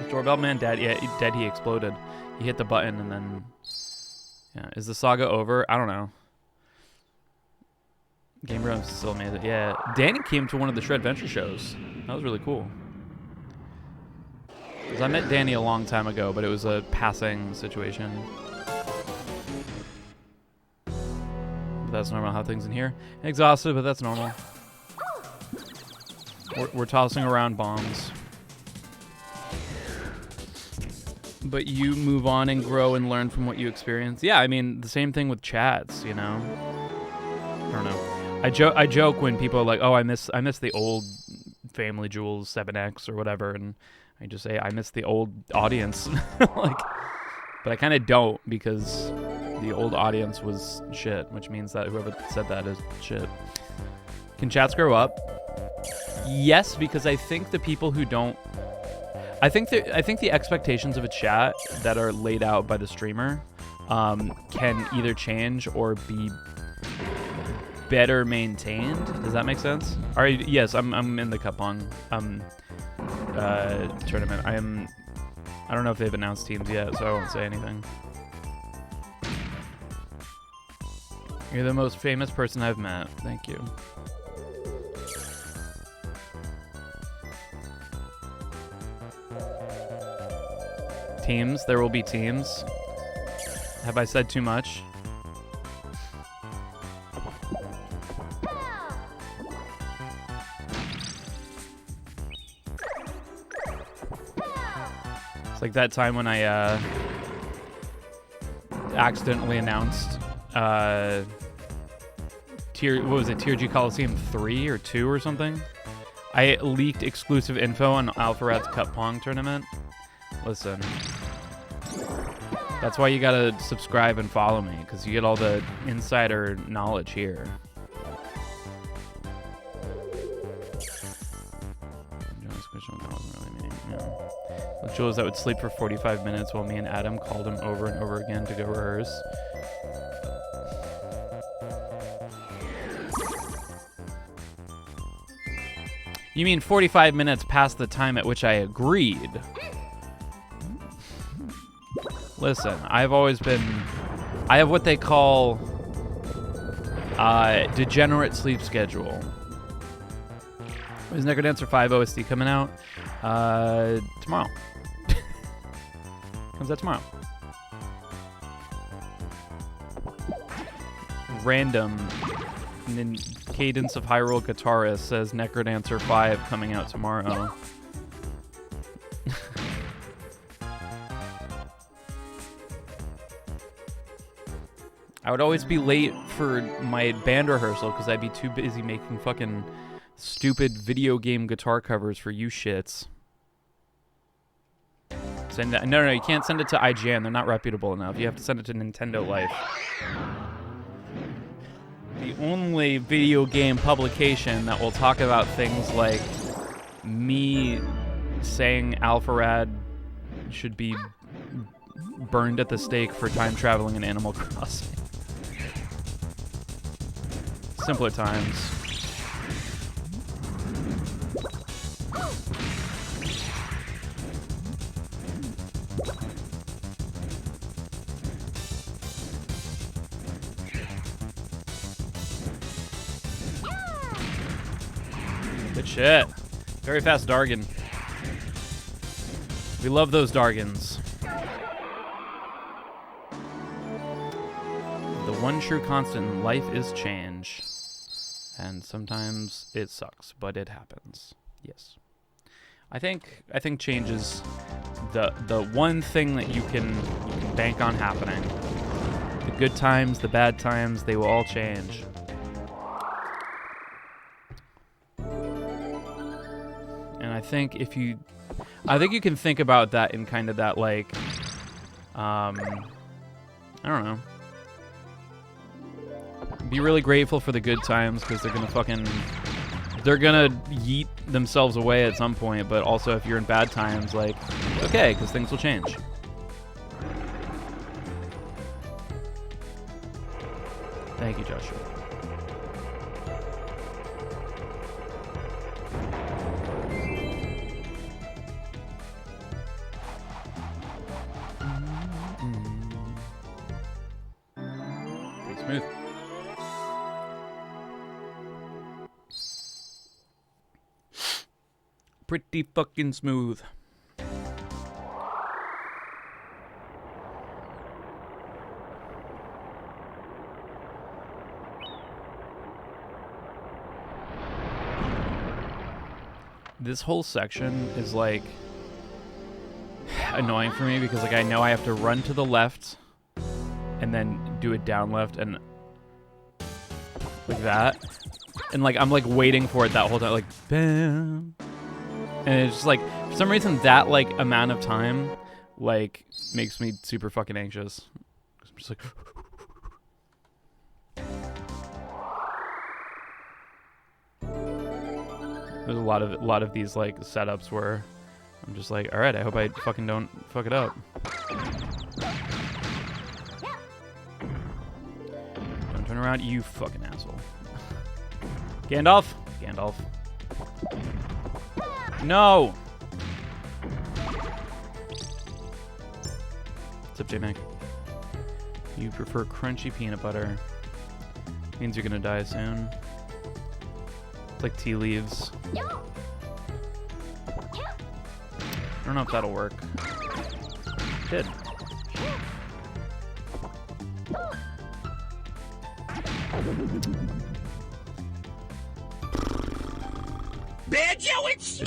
Doorbell Man dead. Yeah, dead. He exploded. He hit the button and then. Yeah, is the saga over? I don't know. Game Grumps still amazing. Yeah, Danny came to one of the Shred Venture shows. That was really cool. Because I met Danny a long time ago, but it was a passing situation. But that's normal how things in here. Exhausted, but that's normal. We're tossing around bombs. But you move on and grow and learn from what you experience. Yeah, I mean, the same thing with chats, you know? I don't know. I joke when people are like, oh, I miss the old Family Jewels 7X or whatever, and I just say I miss the old audience. Like, but I kind of don't, because the old audience was shit, which means that whoever said that is shit. Can chats grow up? Yes, because I think the people who don't, I think the expectations of a chat that are laid out by the streamer can either change or be better maintained. Does that make sense? All right. Yes, I'm in the Cupong tournament. I don't know if they've announced teams yet, so I won't say anything. You're the most famous person I've met. Thank you. Teams. There will be teams. Have I said too much? It's like that time when I accidentally announced Tier G Coliseum 3 or 2 or something? I leaked exclusive info on Alpharat's Cup Pong tournament. Listen. That's why you gotta subscribe and follow me, because you get all the insider knowledge here. The Jules that would sleep for 45 minutes while me and Adam called him over and over again to go rehearse. You mean 45 minutes past the time at which I agreed? Listen, I've always been... I have what they call degenerate sleep schedule. Is Necrodancer 5 OSD coming out? Tomorrow. Comes out tomorrow. Random. And then Cadence of Hyrule Guitarist says Necrodancer 5 coming out tomorrow. I would always be late for my band rehearsal because I'd be too busy making fucking stupid video game guitar covers for you shits. Send that. No, you can't send it to IGN. They're not reputable enough. You have to send it to Nintendo Life. The only video game publication that will talk about things like me saying Alpharad should be burned at the stake for time traveling in Animal Crossing. Simpler times. Good shit. Very fast Dargon. We love those Dargons. The one true constant in life is change. And sometimes it sucks, but it happens. Yes. I think change is the one thing that you can bank on happening. The good times, the bad times, they will all change. And I think you can think about that in kind of that like, I don't know. Be really grateful for the good times because they're gonna yeet themselves away at some point. But also, if you're in bad times, like, okay, because things will change. Thank you, Joshua. Pretty smooth. Pretty fucking smooth. This whole section is like annoying for me because like I know I have to run to the left and then do a down left and like that. And like I'm like waiting for it that whole time, like bam. And it's just like, for some reason, that like amount of time, like, makes me super fucking anxious. I'm just like, there's a lot of these like setups where I'm just like, all right, I hope I fucking don't fuck it up. Don't turn around, you fucking asshole. Gandalf. No! What's up, J-Mac? You prefer crunchy peanut butter. Means you're gonna die soon. It's like tea leaves. I don't know if that'll work. It did.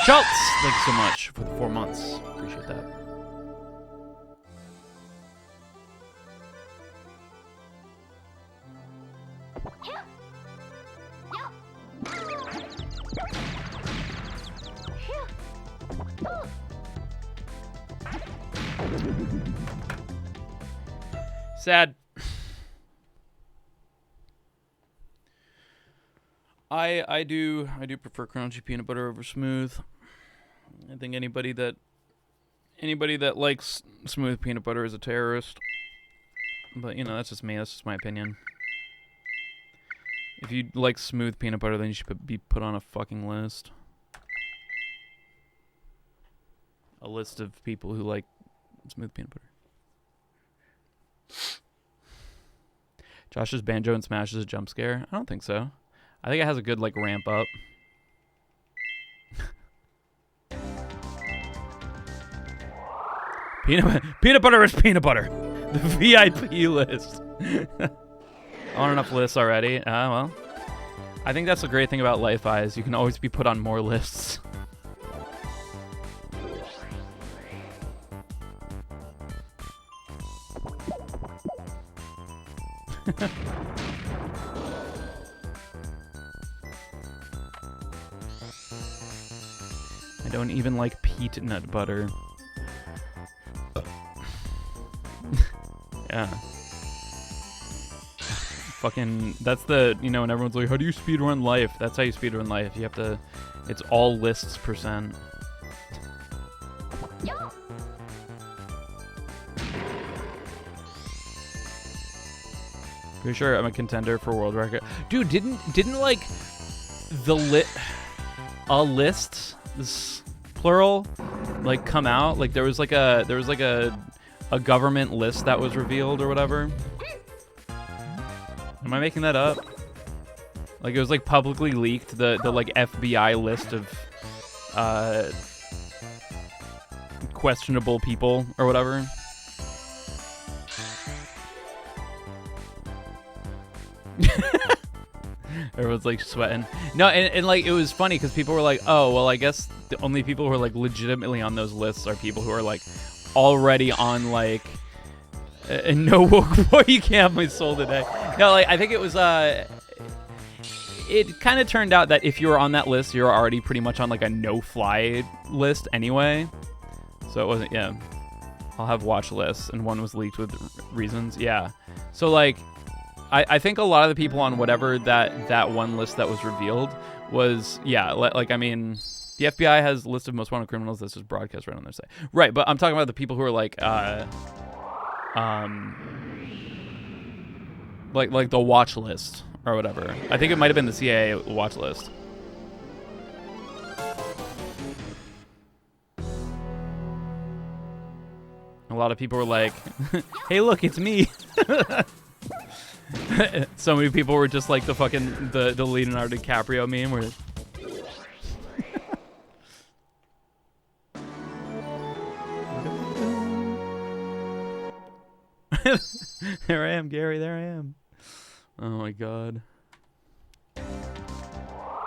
Schultz, thanks so much for the 4 months. Appreciate that. Sad. I do prefer crunchy peanut butter over smooth. I think anybody that likes smooth peanut butter is a terrorist. But you know, that's just me. That's just my opinion. If you like smooth peanut butter, then you should be put on a fucking list. A list of people who like smooth peanut butter. Josh's banjo and Smash is a jump scare. I don't think so. I think it has a good like ramp up. Peanut butter is peanut butter. The VIP list. On enough lists already. Well, I think that's the great thing about Life Eyes. You can always be put on more lists. I don't even like peanut butter. Yeah. Fucking, that's the, you know, when everyone's like, how do you speedrun life? That's how you speedrun life. You have to, it's all lists %. Pretty sure I'm a contender for world record. Dude, didn't like the list, this plural, like come out? Like there was like a government list that was revealed or whatever. Am I making that up? Like it was like publicly leaked, the like FBI list of questionable people or whatever. Everyone's like sweating. No, and like it was funny because people were like, oh well, I guess the only people who are like legitimately on those lists are people who are like already on like no woke boy, you can't have my soul today. No, like I think it was it kind of turned out that if you were on that list, you're already pretty much on like a no-fly list anyway. So it wasn't, yeah. I'll have watch lists, and one was leaked with reasons. Yeah. So like I think a lot of the people on whatever that one list that was revealed was, yeah, like I mean, the FBI has a list of most wanted criminals. This is broadcast right on their site. Right, but I'm talking about the people who are like the watch list or whatever. I think it might have been the CIA watch list. A lot of people were like, "Hey, look, it's me." So many people were just like the fucking the Leonardo DiCaprio meme where there I am, Gary, there I am. Oh my god.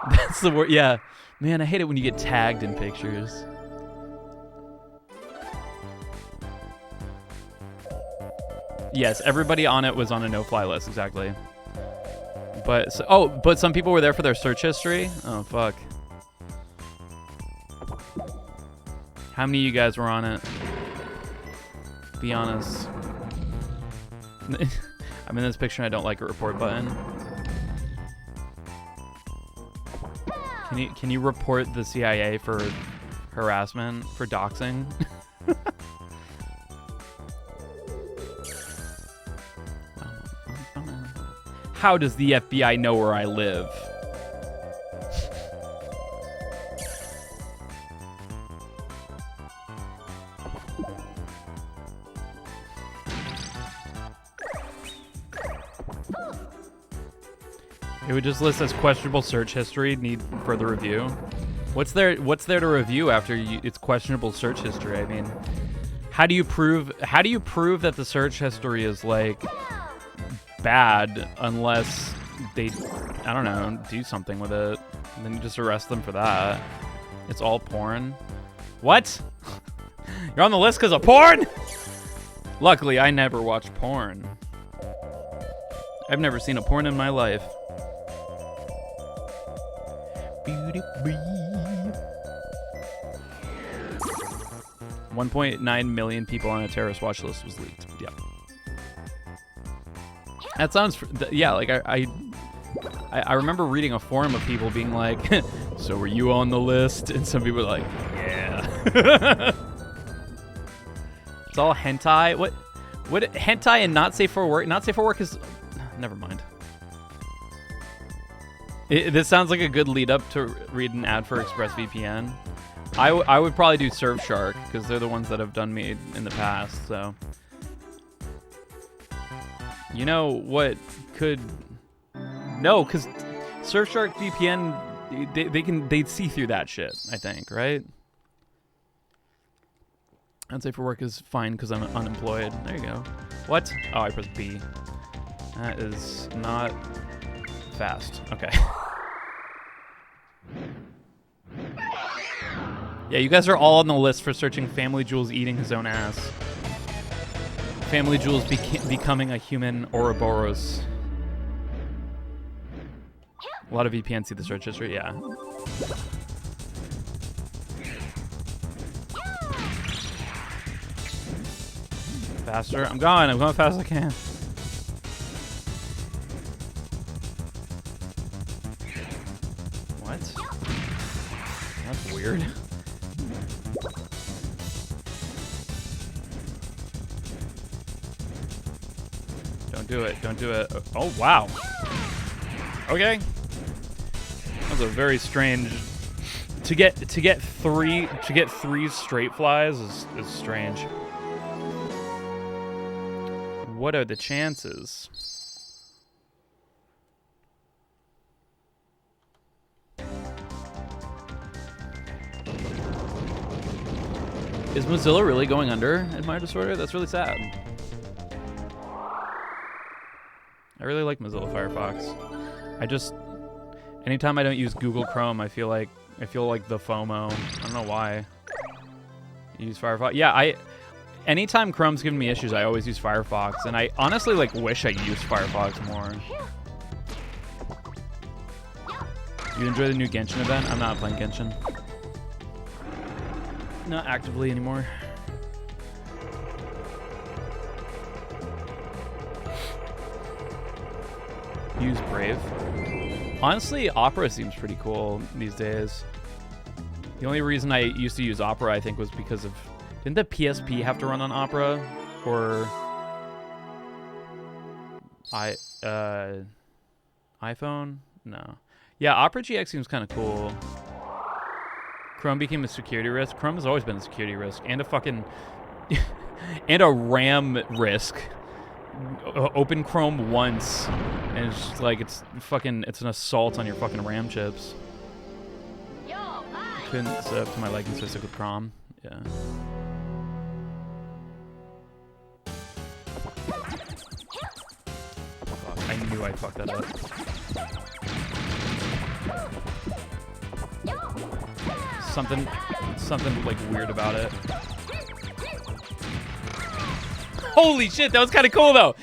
That's the word. Yeah. Man, I hate it when you get tagged in pictures. Yes, everybody on it was on a no-fly list, exactly. But but some people were there for their search history. Oh fuck. How many of you guys were on it? Be honest. I'm in this picture and I don't like a report button. Can you report the CIA for harassment, for doxing? How does the FBI know where I live? It would just list as questionable search history, need further review. What's there to review after it's questionable search history? I mean, how do you prove that the search history is like bad unless they, I don't know, do something with it? And then you just arrest them for that. It's all porn. What? You're on the list because of porn? Luckily, I never watch porn. I've never seen a porn in my life. 1.9 million people on a terrorist watch list was leaked. Yeah. That sounds, yeah, like I remember reading a forum of people being like, so were you on the list? And some people were like, yeah. It's all hentai. What hentai and not safe for work? Not safe for work is, never mind. This sounds like a good lead up to read an ad for ExpressVPN. I would probably do Surfshark because they're the ones that have done me in the past. So You know what could... No, because Surfshark VPN, they'd see through that shit, I think, right? I'd say for work is fine because I'm unemployed. There you go. What? Oh, I pressed B. That is not fast. Okay. Yeah, you guys are all on the list for searching Family Jewels eating his own ass. Family Jewels becoming a human Ouroboros. A lot of VPNs see the search history, yeah. Faster. I'm going fast as I can. What? That's weird. Don't do it. Don't do it. Oh, wow. Okay. That was a very strange... To get three straight flies is strange. What are the chances? Is Mozilla really going under in my disorder? That's really sad. I really like Mozilla Firefox. Anytime I don't use Google Chrome, I feel like the FOMO. I don't know why. You use Firefox? Yeah, anytime Chrome's giving me issues, I always use Firefox, and I honestly wish I used Firefox more. You enjoy the new Genshin event? I'm not playing Genshin. Not actively anymore. Use Brave. Honestly, Opera seems pretty cool these days. The only reason I used to use Opera, I think, was because of... Didn't the PSP have to run on Opera? Or... iPhone? No. Yeah, Opera GX seems kind of cool. Chrome became a security risk. Chrome has always been a security risk. And a fucking... and a RAM risk. Open Chrome once, and it's just like, it's an assault on your fucking RAM chips. Couldn't set up to my liking, so I stick with Chrome. Yeah. Fuck, I knew I fucked that up. Something like weird about it. Holy shit, that was kind of cool though.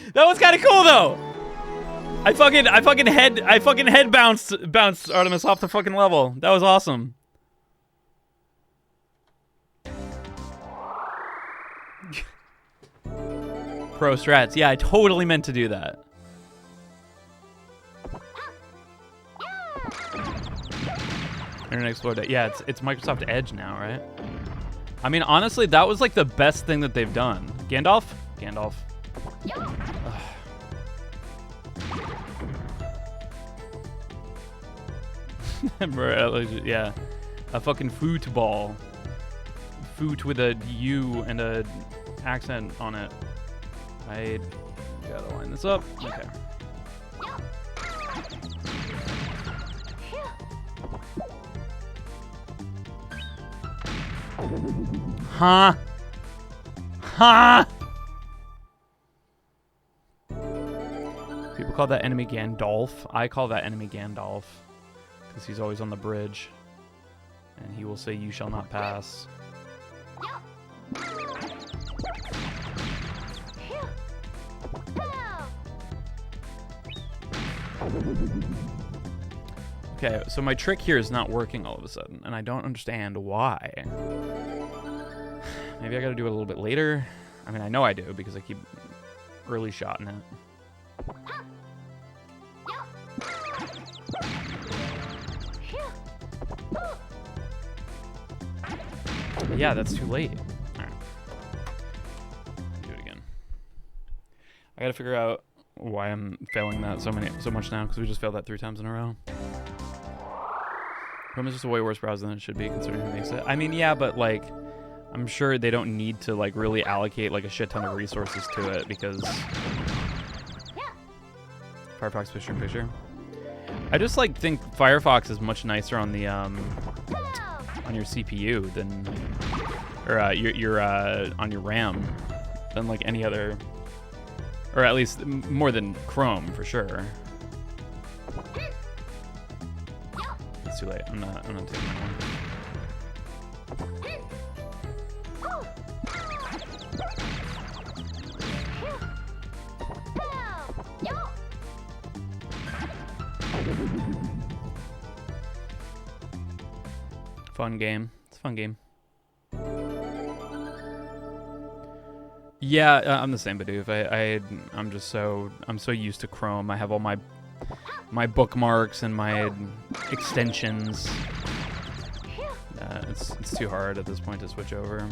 I fucking head bounced Artemis off the fucking level. That was awesome. Pro strats. Yeah, I totally meant to do that. Internet Explorer. Yeah, it's Microsoft Edge now, right? I mean, honestly, that was like the best thing that they've done. Gandalf. Yeah, a fucking football. Foot with a U and a accent on it. I gotta line this up. Okay. Huh? People call that enemy Gandalf. I call that enemy Gandalf because he's always on the bridge and he will say, "You shall not pass." Okay, so my trick here is not working all of a sudden, and I don't understand why. Maybe I gotta do it a little bit later. I mean, I know I do because I keep early shotting it. Yeah, that's too late. All right. Do it again. I gotta figure out why I'm failing that so much now, because we just failed that 3 times in a row. Chrome is just a way worse browser than it should be, considering who makes it. I mean, yeah, but like, I'm sure they don't need to like really allocate like a shit ton of resources to it, because Firefox picture-in-picture. I just like think Firefox is much nicer on the on your CPU than, or your on your RAM than like any other, or at least more than Chrome for sure. It's too late. I'm not taking that one. Fun game. It's a fun game. Yeah, I'm the same, Bidoof. I'm so used to Chrome. I have all my bookmarks and my extensions. It's too hard at this point to switch over.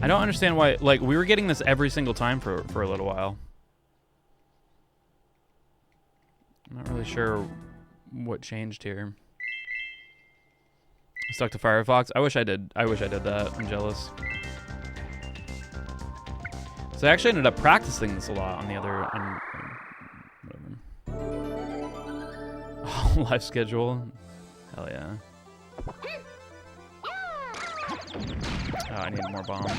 I don't understand why, like, we were getting this every single time for a little while. I'm not really sure what changed here. Stuck to Firefox. I wish I did that. I'm jealous. So I actually ended up practicing this a lot on the other, whatever. Oh, live schedule. Hell yeah. Oh, I need more bombs.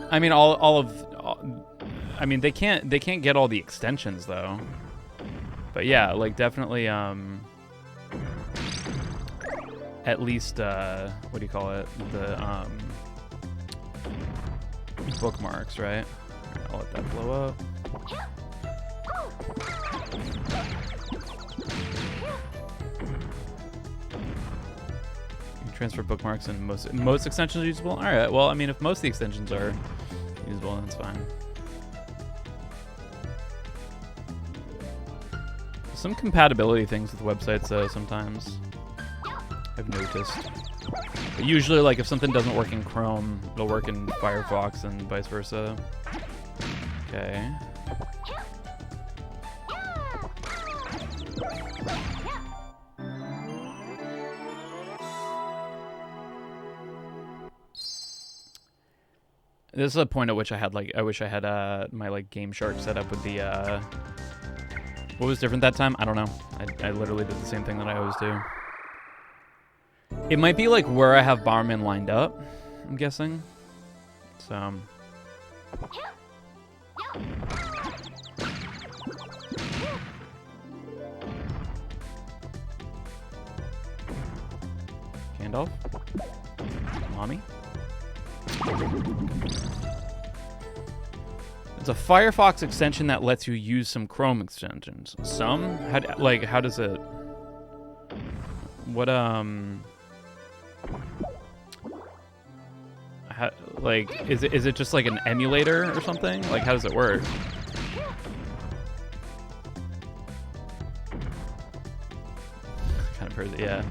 I mean, I mean, they can't get all the extensions though. But yeah, like definitely at least what do you call it? The bookmarks, right? Alright, I'll let that blow up. You can transfer bookmarks and most extensions are usable. All right. Well, I mean, if most of the extensions are usable, then it's fine. Some compatibility things with websites, though. Sometimes I've noticed. But usually, like if something doesn't work in Chrome, it'll work in Firefox and vice versa. Okay. This is a point at which I wish I had my like Game Shark set up with the what was different that time? I don't know. I literally did the same thing that I always do. It might be like where I have Bomberman lined up, I'm guessing. So Gandalf? Mommy? It's a Firefox extension that lets you use some Chrome extensions. Some? How does it... What, is it just like an emulator or something? Like, how does it work? Kind of crazy, yeah.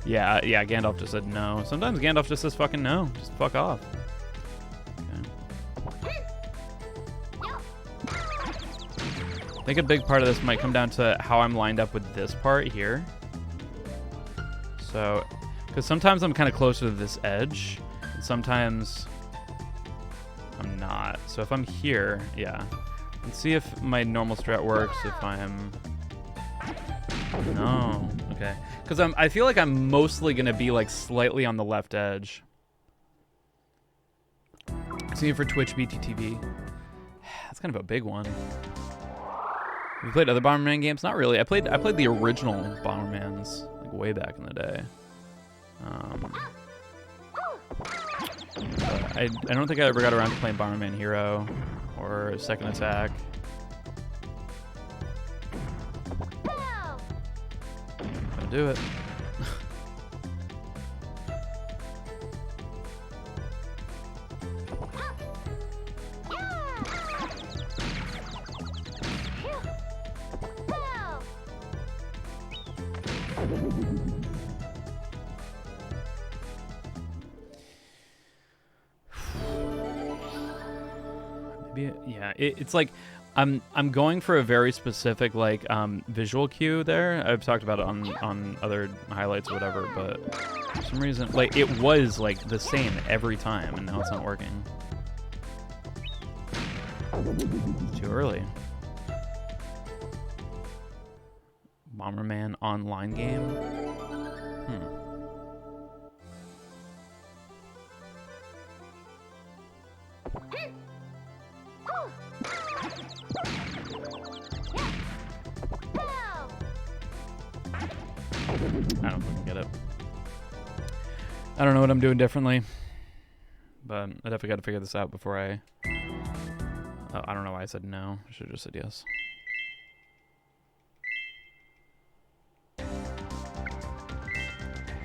Yeah, Gandalf just said no. Sometimes Gandalf just says fucking no. Just fuck off. Okay. I think a big part of this might come down to how I'm lined up with this part here. So, because sometimes I'm kind of closer to this edge, and sometimes I'm not. So if I'm here, yeah. Let's see if my normal strat works if I'm... No, okay. Because I feel like I'm mostly going to be like slightly on the left edge. See for Twitch BTTV. That's kind of a big one. Have you played other Bomberman games? Not really. I played the original Bombermans like way back in the day. I don't think I ever got around to playing Bomberman Hero or Second Attack. Don't do it. Maybe, yeah, it's like I'm going for a very specific like visual cue there. I've talked about it on other highlights or whatever, but for some reason like it was like the same every time, and now it's not working. Too early. Bomberman online game. I don't fucking get it. I don't know what I'm doing differently, but I definitely got to figure this out before I... Oh, I don't know why I said no. I should have just said yes.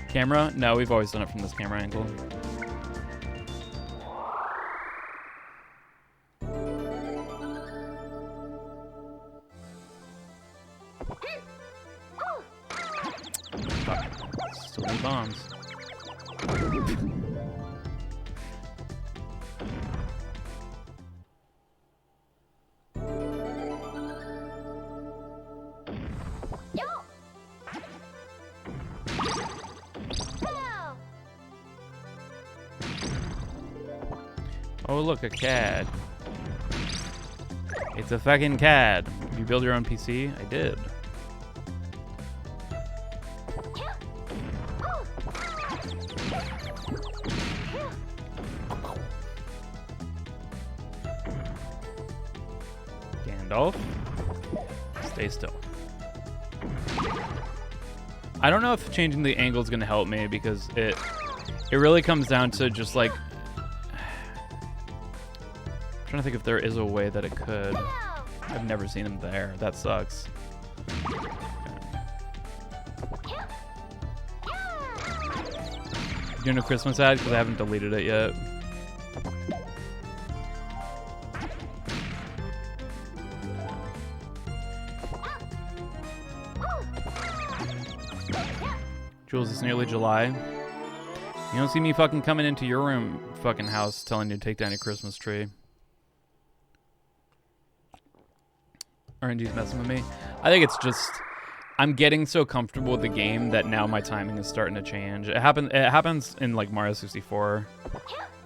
Camera? No, we've always done it from this camera angle. Fuck. Still need bombs. Oh, look, a CAD. It's a fucking CAD. You build your own PC? I did. Gandalf, stay still. I don't know if changing the angle is going to help me, because it really comes down to just like... I'm trying to think if there is a way that it could. I've never seen him there. That sucks. Doing a Christmas ad because I haven't deleted it yet. Jules, it's nearly July. You don't see me fucking coming into your room, fucking house, telling you to take down your Christmas tree. RNG's messing with me. I think it's just I'm getting so comfortable with the game that now my timing is starting to change. It happens in like Mario 64.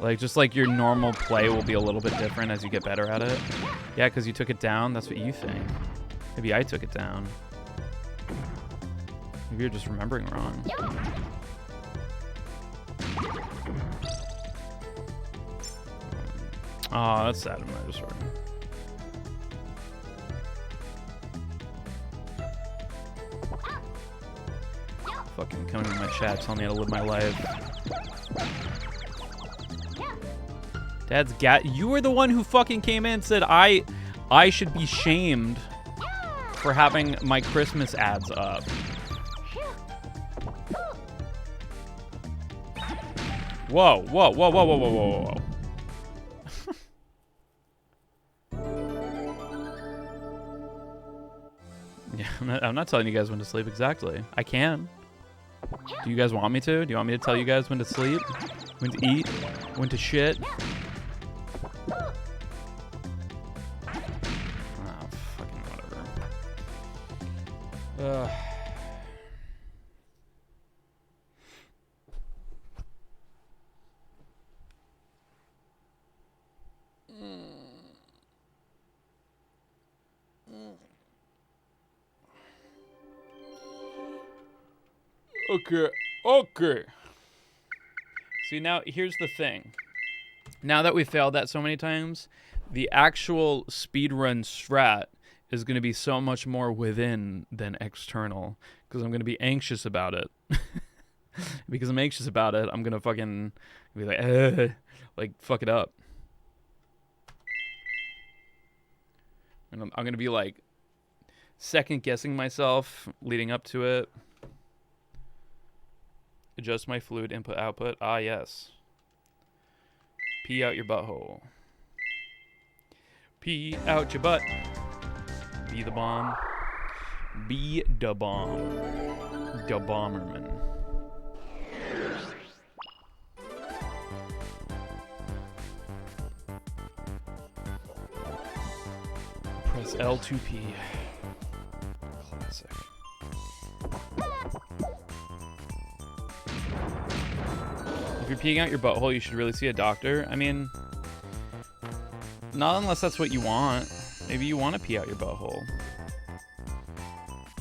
Like just like your normal play will be a little bit different as you get better at it. Yeah, because you took it down. That's what you think. Maybe I took it down. Maybe you're just remembering wrong. Oh, that's sad. I'm just sorry. Fucking coming in my chat telling me how to live my life. Dad's you were the one who fucking came in and said I should be shamed for having my Christmas ads up. Whoa, whoa, whoa, whoa, whoa, whoa, whoa, whoa. Yeah, I'm not telling you guys when to sleep exactly. I can. Do you guys want me to? Do you want me to tell you guys when to sleep? When to eat? When to shit? Oh, fucking whatever. Okay. See, now here's the thing. Now that we failed that so many times, the actual speedrun strat is going to be so much more within than external, because I'm going to be anxious about it. Because I'm anxious about it, I'm going to fucking be like fuck it up. And I'm going to be like second guessing myself leading up to it. Adjust my fluid input output. Ah, yes. Pee out your butthole. Pee out your butt. Be the bomb. Be the bomb. Der Bomberman. Press L2P. Classic. If you're peeing out your butthole, you should really see a doctor. I mean, not unless that's what you want. Maybe you want to pee out your butthole.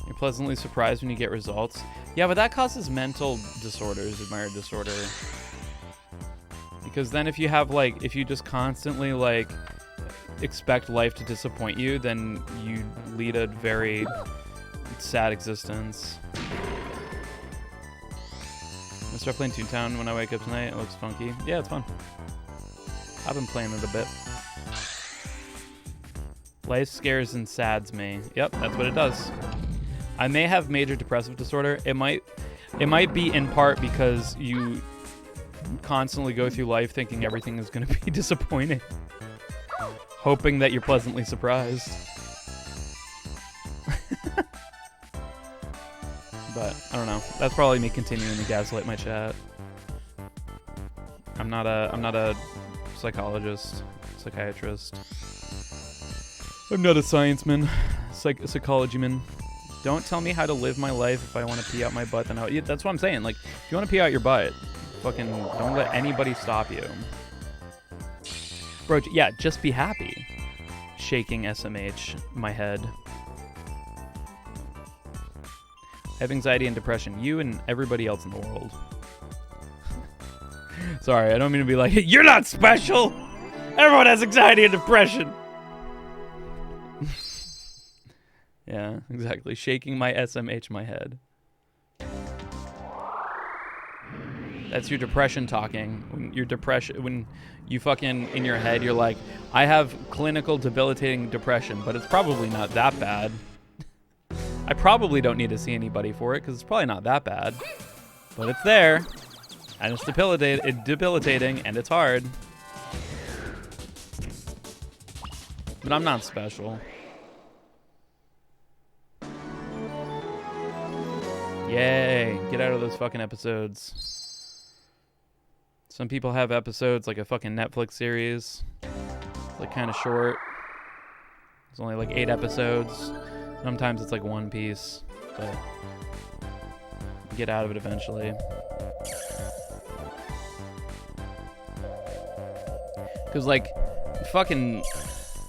You're pleasantly surprised when you get results. Yeah, but that causes mental disorders, admired disorder. Because then if you have, like, if you just constantly, like, expect life to disappoint you, then you lead a very sad existence. I start playing Toontown when I wake up tonight. It looks funky. Yeah, it's fun. I've been playing it a bit. Life scares and sads me. Yep, that's what it does. I may have major depressive disorder. It might be in part because you constantly go through life thinking everything is going to be disappointing, hoping that you're pleasantly surprised. But I don't know. That's probably me continuing to gaslight my chat. I'm not a psychologist, psychiatrist. I'm not a science-man, psychology man. Don't tell me how to live my life. If I want to pee out my butt, then yeah, that's what I'm saying. Like, if you want to pee out your butt, fucking don't let anybody stop you. Bro, yeah, just be happy. Shaking SMH, my head. I have anxiety and depression. You and everybody else in the world. Sorry, I don't mean to be like, you're not special! Everyone has anxiety and depression! Yeah, exactly. Shaking my SMH, my head. That's your depression talking. When your depression, when you fucking, in your head, you're like, I have clinical debilitating depression, but it's probably not that bad. I probably don't need to see anybody for it, because it's probably not that bad. But it's there, and it's debilitating, and it's hard. But I'm not special. Yay, get out of those fucking episodes. Some people have episodes like a fucking Netflix series. It's like kind of short. It's only like 8 episodes. Sometimes it's like one piece, but you get out of it eventually. Because like fucking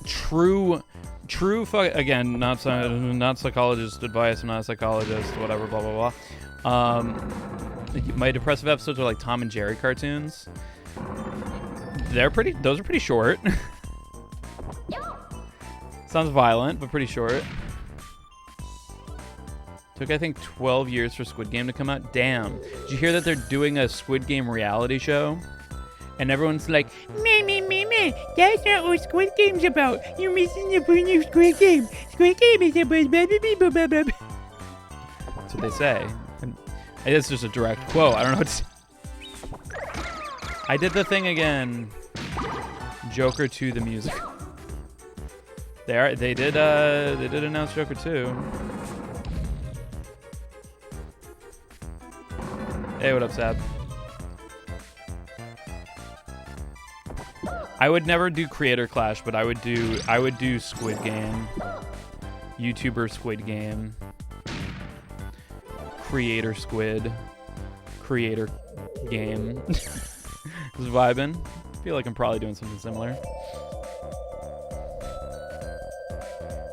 true again, not psychologist advice. I'm not a psychologist. Whatever. Blah blah blah. My depressive episodes are like Tom and Jerry cartoons. Those are pretty short. Sounds violent, but pretty short. Took, I think, 12 years for Squid Game to come out. Damn. Did you hear that they're doing a Squid Game reality show? And everyone's like, meh, that's not what Squid Game's about. You're missing the point of Squid Game. Squid Game is about blah, blah, blah, blah, blah. That's what they say. And it's just a direct quote. I don't know what to say. I did the thing again. Joker 2 the musical. They did announce Joker 2. Hey, what up, Sab? I would never do Creator Clash, but I would do Squid Game. YouTuber Squid Game. Creator Squid. Creator Game. Just vibing. I feel like I'm probably doing something similar.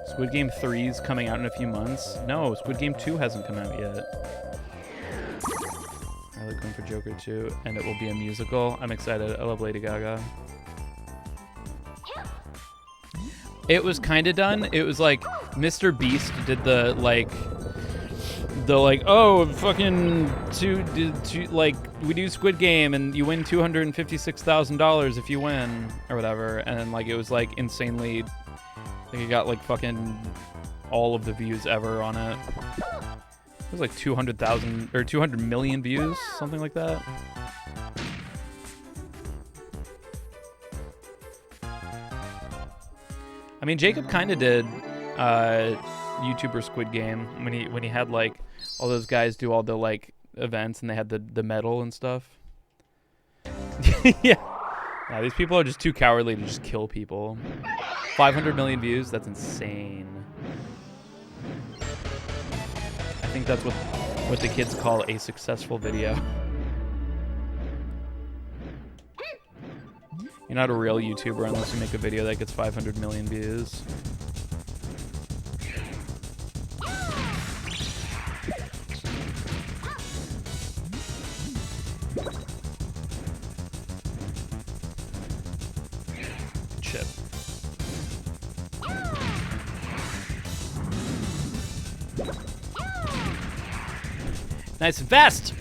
Squid Game 3's coming out in a few months. No, Squid Game 2 hasn't come out yet. I look going for Joker 2, and it will be a musical. I'm excited. I love Lady Gaga. It was kind of done. It was like Mr. Beast did the oh fucking like we do Squid Game and you win $256,000 if you win or whatever, and then like it was like insanely. I think it got like fucking all of the views ever on it. It was like 200,000 or 200 million views, something like that. I mean, Jacob kind of did YouTuber Squid Game when he had like all those guys do all the like events, and they had the medal and stuff. Yeah. Nah, these people are just too cowardly to just kill people. 500 million views? That's insane. I think that's what the kids call a successful video. You're not a real YouTuber unless you make a video that gets 500 million views. Chip. Nice vest!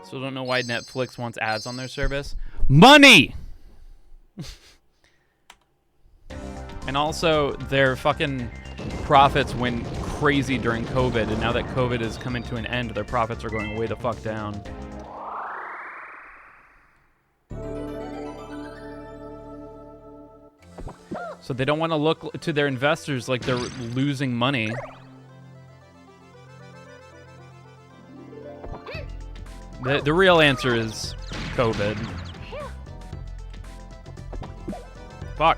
Still don't know why Netflix wants ads on their service. Money! And also, their fucking profits went crazy during COVID, and now that COVID is coming to an end, their profits are going way the fuck down. So they don't want to look to their investors like they're losing money. The real answer is COVID. Fuck.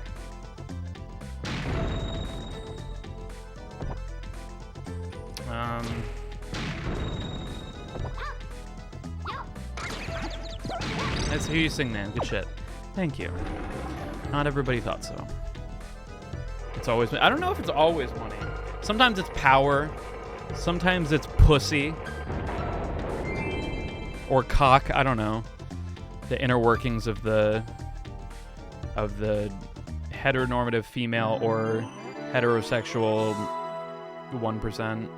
Let's hear you sing, man. Good shit. Thank you. Not everybody thought so. It's always... I don't know if it's always money. Sometimes it's power. Sometimes it's pussy. Or cock. I don't know. The inner workings of the heteronormative female or heterosexual 1%.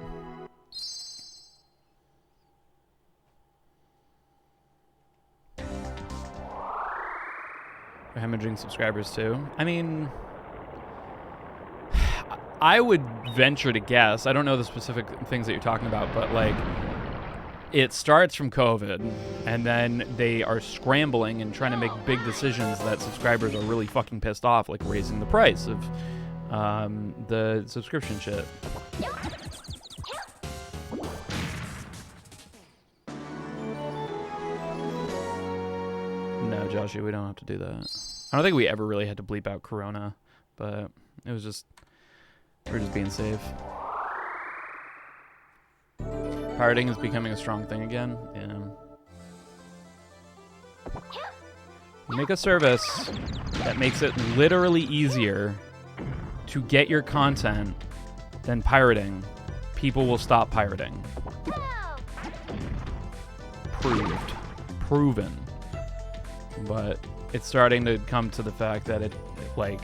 They're hemorrhaging subscribers too. I mean, I would venture to guess. I don't know the specific things that you're talking about, but like, it starts from COVID, and then they are scrambling and trying to make big decisions that subscribers are really fucking pissed off, like raising the price of the subscription shit. No, Joshua, we don't have to do that. I don't think we ever really had to bleep out Corona, but it was just, we're just being safe. Pirating is becoming a strong thing again. Yeah. You make a service that makes it literally easier to get your content than pirating. People will stop pirating. Proved. Proven. But it's starting to come to the fact that it like,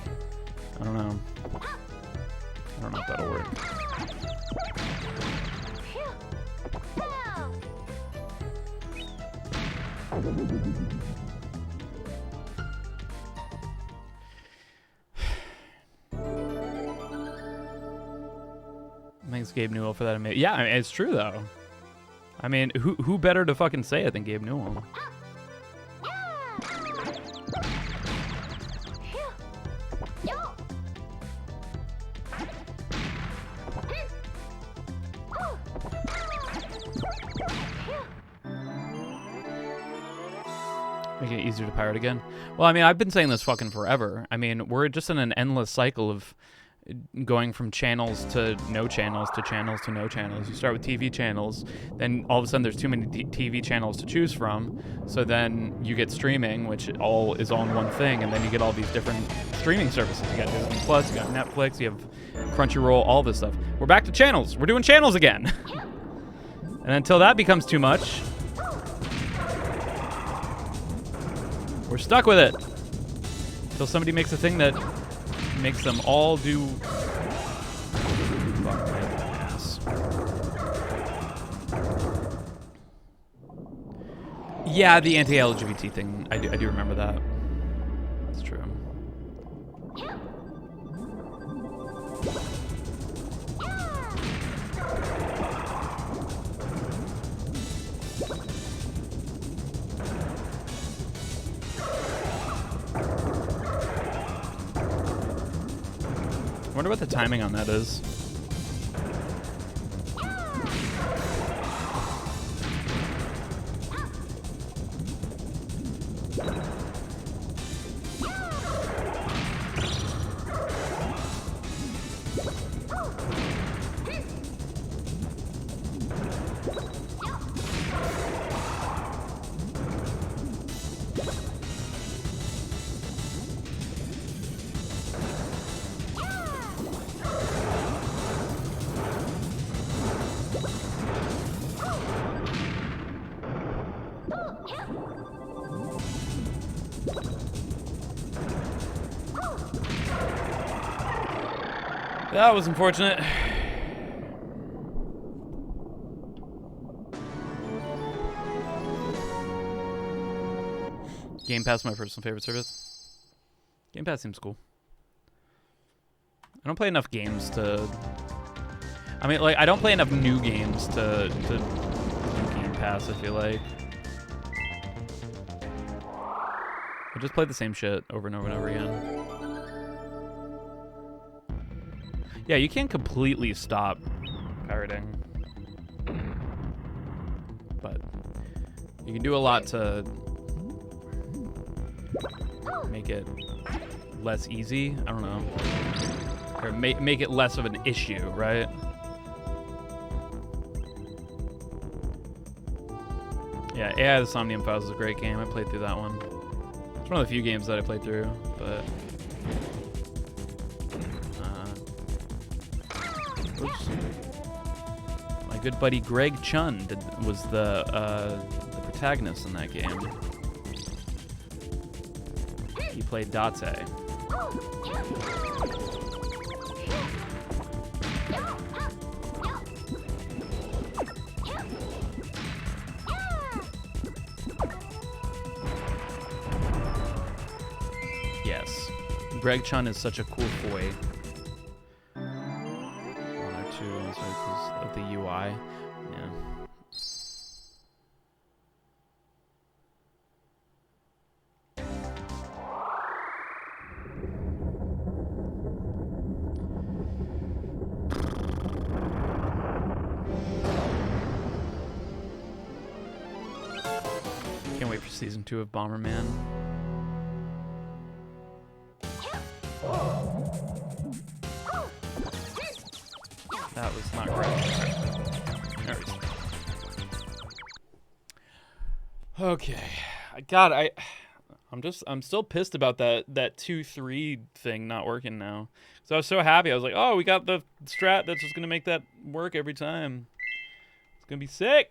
I don't know. I don't know if that'll work. Thanks, Gabe Newell, for that amazing. Yeah, I mean, it's true though. I mean, who better to fucking say it than Gabe Newell? Make it easier to pirate again. Well, I mean, I've been saying this fucking forever. I mean, we're just in an endless cycle of going from channels to no channels to channels to no channels. You start with TV channels, then all of a sudden there's too many TV channels to choose from. So then you get streaming, which all is all in one thing, and then you get all these different streaming services. You got Disney Plus, you got Netflix, you have Crunchyroll, all this stuff. We're back to channels. We're doing channels again. And until that becomes too much, we're stuck with it. Until somebody makes a thing that makes them all do... Fuck my ass. Yeah, the anti-LGBT thing. I do remember that. It's true. I wonder what the timing on that is. That was unfortunate. Game Pass, my personal favorite service. Game Pass seems cool. I don't play enough games to... I mean, like, I don't play enough new games to do Game Pass, I feel like. I just play the same shit over and over and over again. Yeah, you can't completely stop pirating. But you can do a lot to make it less easy. I don't know. Or make it less of an issue, right? Yeah, AI the Somnium Files is a great game. I played through that one. It's one of the few games that I played through, but... oops. My good buddy Greg Chun was the protagonist in that game. He played Date. Yes. Greg Chun is such a cool boy. Of the UI. Yeah. Can't wait for season 2 of Bomberman. That was not great. Okay. God, I'm still pissed about that 2-3 thing not working now. So I was so happy. I was like, oh, we got the strat that's just gonna make that work every time. It's gonna be sick.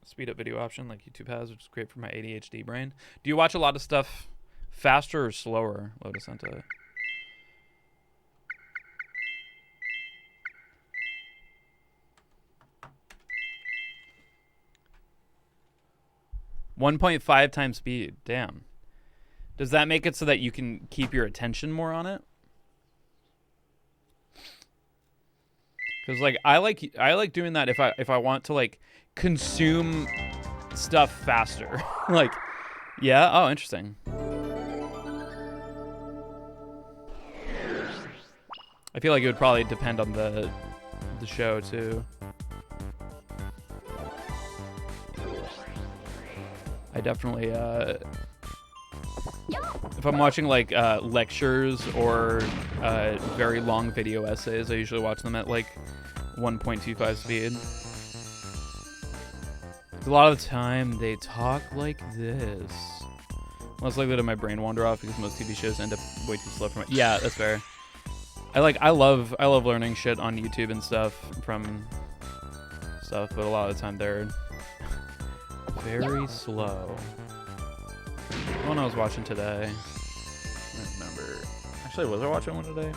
Speed up video option like YouTube has, which is great for my ADHD brain. Do you watch a lot of stuff faster or slower, Lotus Santa? .5 times speed. Damn. Does that make it so that you can keep your attention more on it? Because like I like doing that if I want to like consume stuff faster. Like, yeah. Oh, interesting. I feel like it would probably depend on the show too. I definitely if I'm watching like lectures or very long video essays, I usually watch them at like 1.25 speed. A lot of the time they talk like this. Less likely to my brain wander off because most TV shows end up way too slow for my... Yeah, that's fair. I love learning shit on YouTube and stuff from stuff, but a lot of the time they're very slow. The one I was watching today. I don't remember. Actually, was I watching one today?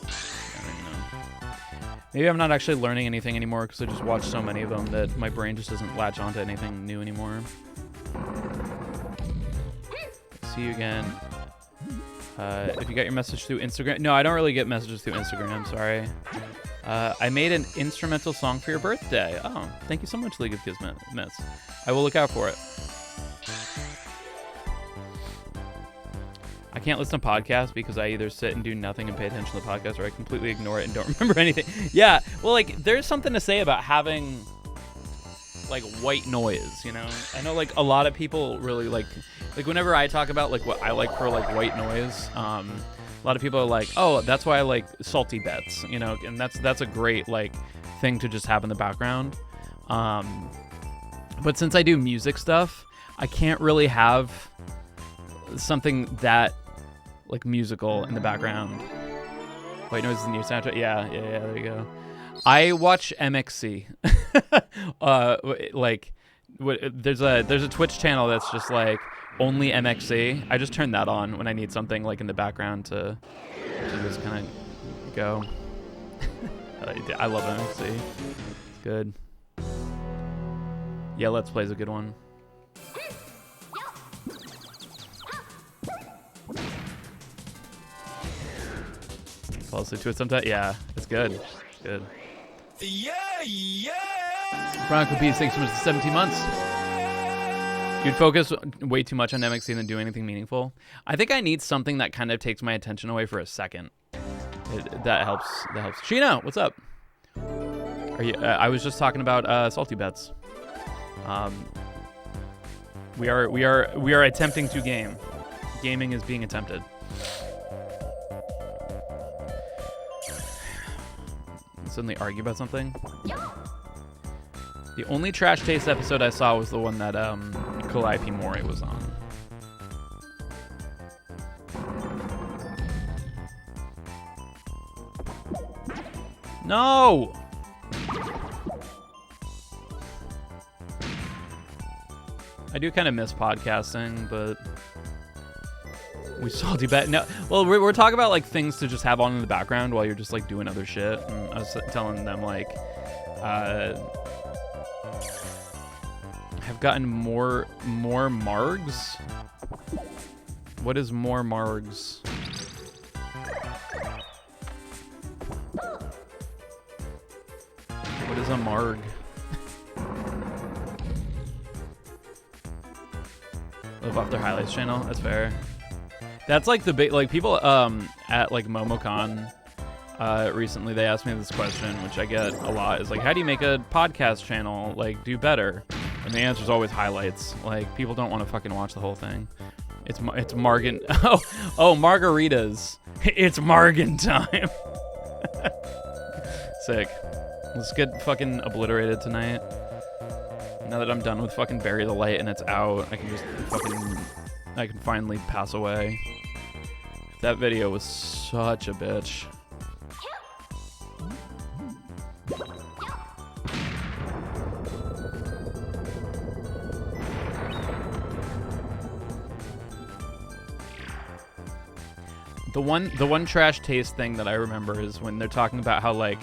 I don't even know. Maybe I'm not actually learning anything anymore because I just watch so many of them that my brain just doesn't latch onto anything new anymore. See you again. If you got your message through Instagram. No, I don't really get messages through Instagram, sorry. I made an instrumental song for your birthday. Oh, thank you so much, League of Gizmets. I will look out for it. I can't listen to podcasts because I either sit and do nothing and pay attention to the podcast, or I completely ignore it and don't remember anything. Yeah, well, like, there's something to say about having, like, white noise, you know? I know, like, a lot of people really, like, whenever I talk about, like, what I like for, like, white noise, a lot of people are like, oh, that's why I like salty bets, you know? And that's a great, like, thing to just have in the background. But since I do music stuff, I can't really have something that, like, musical in the background. White noise is the new soundtrack. Yeah, there you go. I watch MXC. There's a Twitch channel that's just like only MXC. I just turn that on when I need something like in the background to just kind of go. I love MXC. It's good. Yeah, Let's Play is a good one. Fall asleep to it sometimes. Yeah, it's good. It's good. Yeah. Bronco Beats, thanks so much for 17 months. You'd focus way too much on MXC and then do anything meaningful. I think I need something that kind of takes my attention away for a second. That helps. Sheena, what's up? Are you? I was just talking about salty bets. We are attempting to game. Gaming is being attempted. Suddenly argue about something. The only Trash Taste episode I saw was the one that Calliope Mori was on. No! I do kind of miss podcasting, but we salty bet. No, well, we're talking about like things to just have on in the background while you're just like doing other shit. And I was telling them like, have gotten more margs. What is more margs? What is a marg? Live off their highlights channel. That's fair. That's like the big, like people at like MomoCon recently, they asked me this question, which I get a lot, is like, how do you make a podcast channel like do better? And the answer is always highlights. Like, people don't want to fucking watch the whole thing. It's Margan. Oh, margaritas. It's Margan time. Sick. Let's get fucking obliterated tonight. Now that I'm done with fucking Bury the Light and it's out, I can just fucking, I can finally pass away. That video was such a bitch. The one Trash Taste thing that I remember is when they're talking about how, like,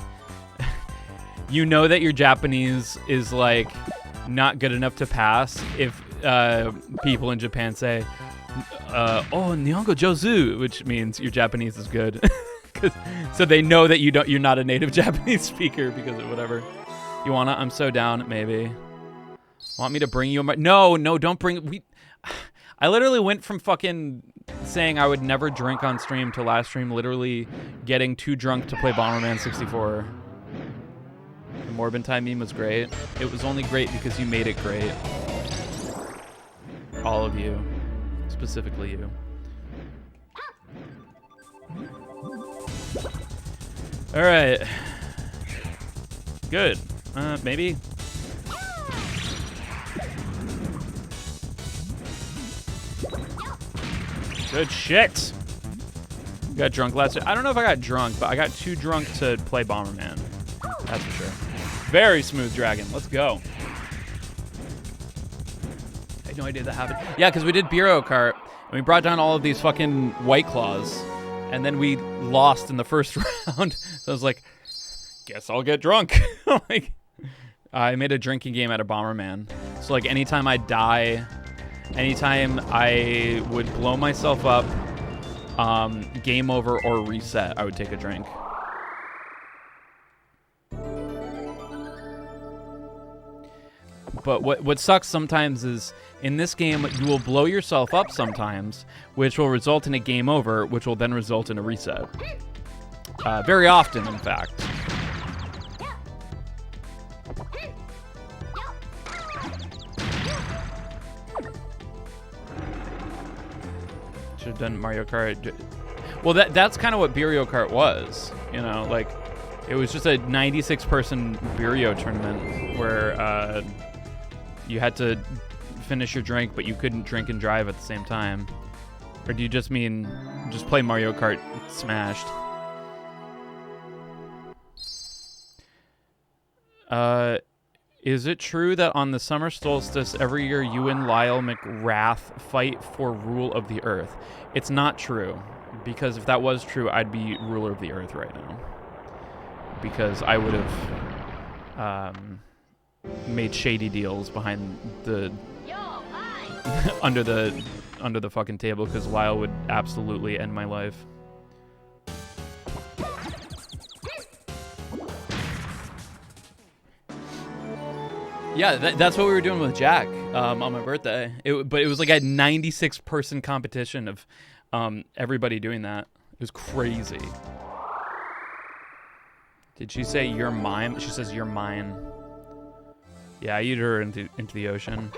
you know that your Japanese is like not good enough to pass if people in Japan say, "Oh, Nihongo Jozu," which means your Japanese is good. So they know that you're not a native Japanese speaker because of whatever. You wanna? I'm so down. Maybe. Want me to bring you a? No, don't bring. I literally went from fucking saying I would never drink on stream to last stream literally getting too drunk to play Bomberman 64. The Morbin Time meme was great. It was only great because you made it great. All of you. Specifically you. Alright. Good. Maybe. Good shit. Got drunk last night. I don't know if I got drunk, but I got too drunk to play Bomberman. That's for sure. Very smooth dragon. Let's go. I had no idea that happened. Yeah, because we did Bureau Kart, and we brought down all of these fucking White Claws, and then we lost in the first round. So I was like, guess I'll get drunk. Like, I made a drinking game out of Bomberman. So like anytime I die, anytime I would blow myself up, game over or reset, I would take a drink. But what sucks sometimes is in this game you will blow yourself up sometimes, which will result in a game over, which will then result in a reset. Very often, in fact. Should have done Mario Kart. Well, that's kind of what Mario Kart was, you know, like it was just a 96-person Burio tournament where you had to finish your drink, but you couldn't drink and drive at the same time. Or do you just mean just play Mario Kart Smashed? Is it true that on the summer solstice every year you and Lyle McWrath fight for rule of the earth? It's not true, because if that was true, I'd be ruler of the earth right now. Because I would have made shady deals behind the under the fucking table, because Lyle would absolutely end my life. Yeah, that's what we were doing with Jack on my birthday. But it was like a 96-person competition of everybody doing that. It was crazy. Did she say you're mine? She says you're mine. Yeah, I eat her into the ocean.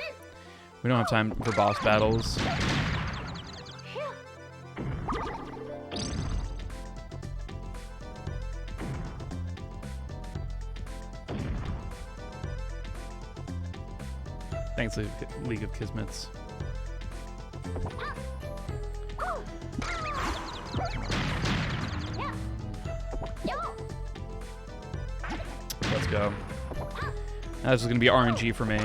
We don't have time for boss battles. Thanks, League of Kismets. Let's go. This is gonna be RNG for me.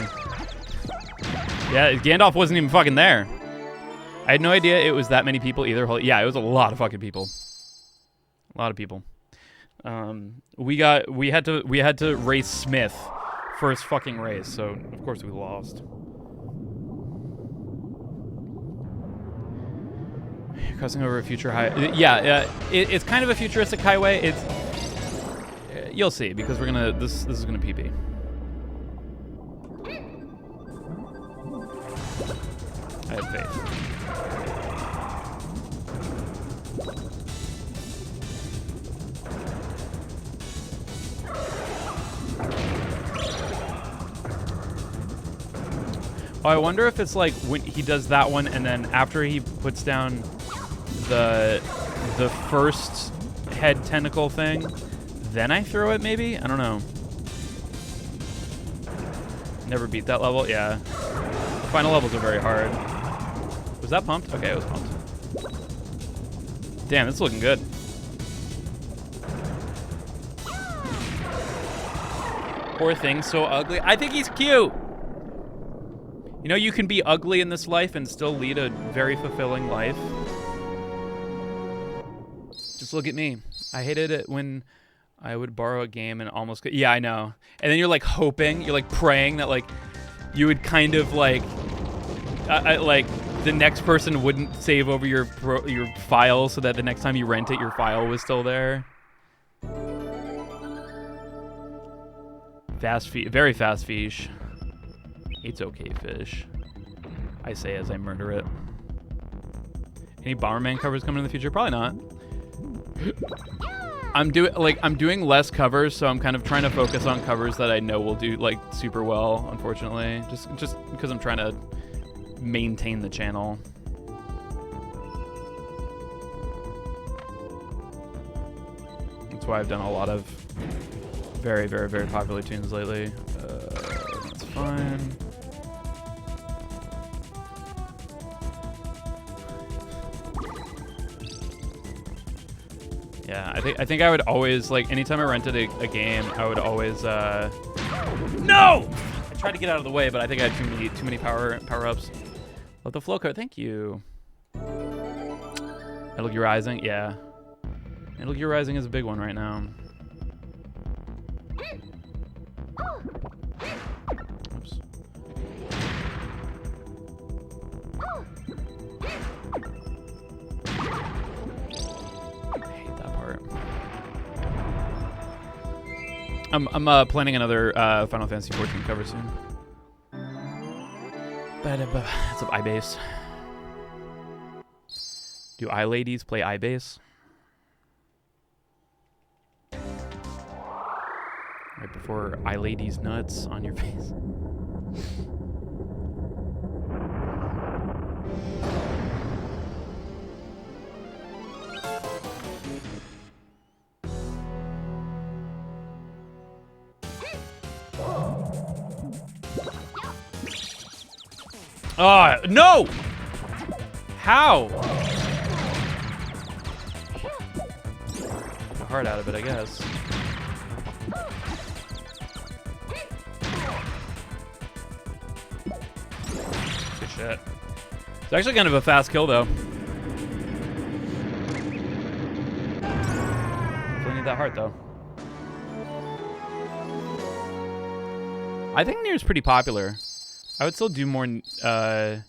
Yeah, Gandalf wasn't even fucking there. I had no idea it was that many people either. Yeah, it was a lot of fucking people. A lot of people. We had to race Smith first fucking race, so of course we lost. Crossing over a future highway. Yeah, it's kind of a futuristic highway. It's you'll see, because we're gonna this is gonna PB. I have faith. Oh, I wonder if it's like when he does that one, and then after he puts down the first head tentacle thing, then I throw it, maybe? I don't know. Never beat that level? Yeah. The final levels are very hard. Was that pumped? Okay, it was pumped. Damn, this is looking good. Poor thing, so ugly. I think he's cute! You know, you can be ugly in this life and still lead a very fulfilling life. Just look at me. I hated it when I would borrow a game and almost... Yeah, I know. And then you're, like, hoping, you're, like, praying that, like, you would kind of, like... like, the next person wouldn't save over your file so that the next time you rent it, your file was still there. Very fast fish. It's okay, fish. I say as I murder it. Any Bomberman covers coming in the future? Probably not. I'm doing less covers, so I'm kind of trying to focus on covers that I know will do like super well, unfortunately. Just because I'm trying to maintain the channel. That's why I've done a lot of very, very, very popular tunes lately. That's fine. Yeah, I think I would always, like, anytime I rented a game, I would always, No! I tried to get out of the way, but I think I had too many power-ups. Love the flow card, thank you. Metal Gear Rising, yeah. Metal Gear Rising is a big one right now. Oops. I'm planning another Final Fantasy 14 cover soon. It's up iBase. Do iLadies play iBase? Right before iLadies nuts on your face. Oh, no! How? The heart out of it, I guess. Good shit. It's actually kind of a fast kill, though. Definitely need that heart, though. I think Nier's pretty popular. I would still do more. I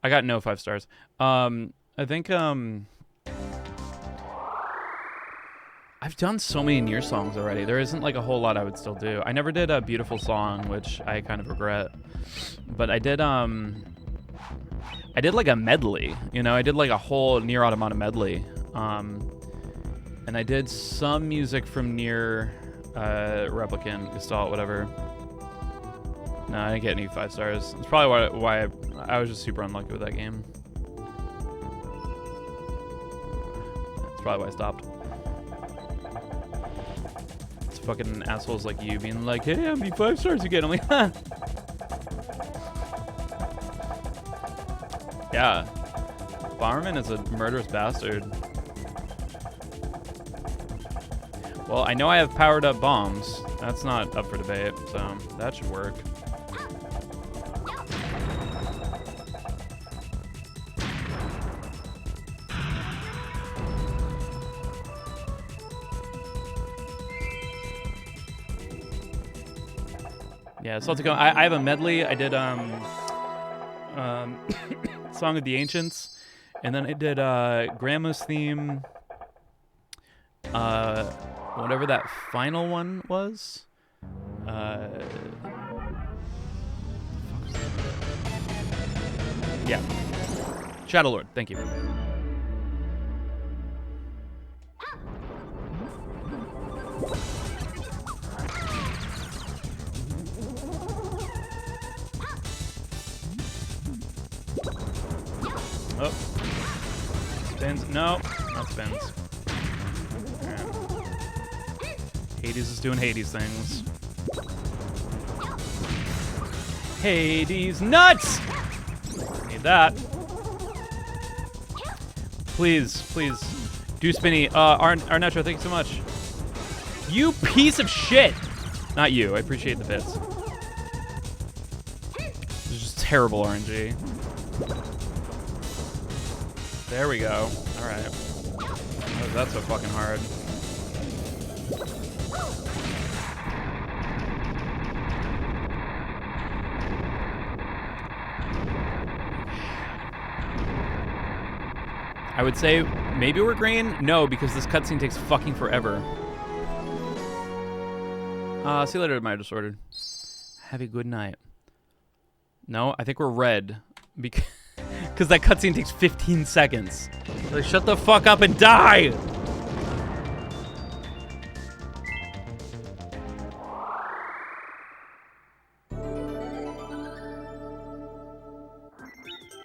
got no 5 stars. I think I've done so many Nier songs already. There isn't like a whole lot I would still do. I never did a beautiful song, which I kind of regret. But I did like a medley. You know, I did like a whole Nier Automata medley. And I did some music from Nier Replicant, Gestalt, whatever. No, I didn't get any 5 stars. It's probably why I was just super unlucky with that game. That's probably why I stopped. It's fucking assholes like you being like, hey, how many 5 stars you get? I'm like, huh. Yeah. Bomberman is a murderous bastard. Well, I know I have powered up bombs. That's not up for debate, so that should work. Yeah, so I have a medley. I did Song of the Ancients, and then I did Grandma's Theme, whatever that final one was. Yeah, Shadow Lord. Thank you. Oh. Spins. No, not spins. Right. Hades is doing Hades things. Hades nuts! Need that. Please, please. Do spinny. Arnetro, thank you so much. You piece of shit! Not you, I appreciate the bits. This is just terrible RNG. There we go. Alright. Oh, that's so fucking hard. I would say maybe we're green. No, because this cutscene takes fucking forever. See you later, my disordered. Have a good night. No, I think we're red. Because that cutscene takes 15 seconds. Like, shut the fuck up and die!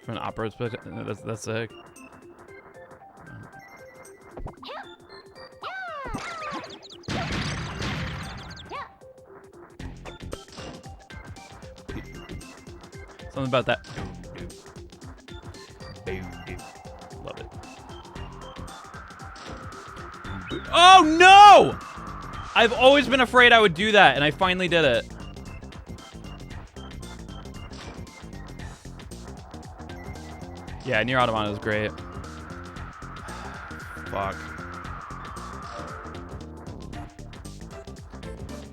From an opera perspective, that's sick. Something about that. Love it. Oh no! I've always been afraid I would do that, and I finally did it. Yeah, Nier Automata is great. Fuck.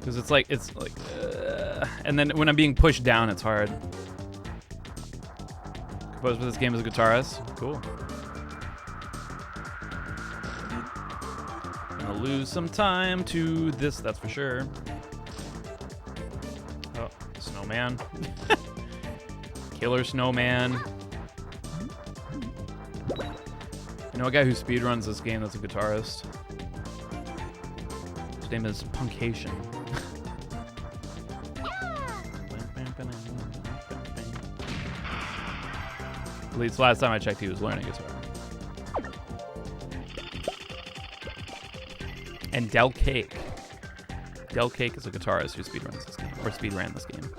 Because it's like, and then when I'm being pushed down, it's hard. Composed with this game as a guitarist. Cool. Gonna lose some time to this, that's for sure. Oh, snowman. Killer Snowman. You know a guy who speedruns this game that's a guitarist? His name is Punkation. At least last time I checked, he was learning guitar. And Del Cake. Del Cake is a guitarist who speedruns this game, or speedran this game.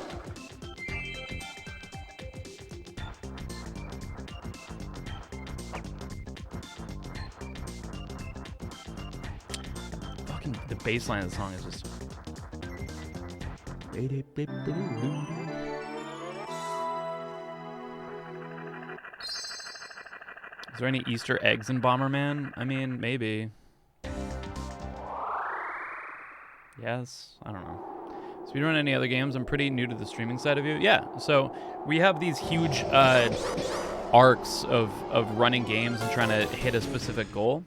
Fucking the bass line of the song is just. Is there any Easter eggs in Bomberman? I mean, maybe. Yes, I don't know. Speedrun any other games? I'm pretty new to the streaming side of you. Yeah, so we have these huge arcs of running games and trying to hit a specific goal.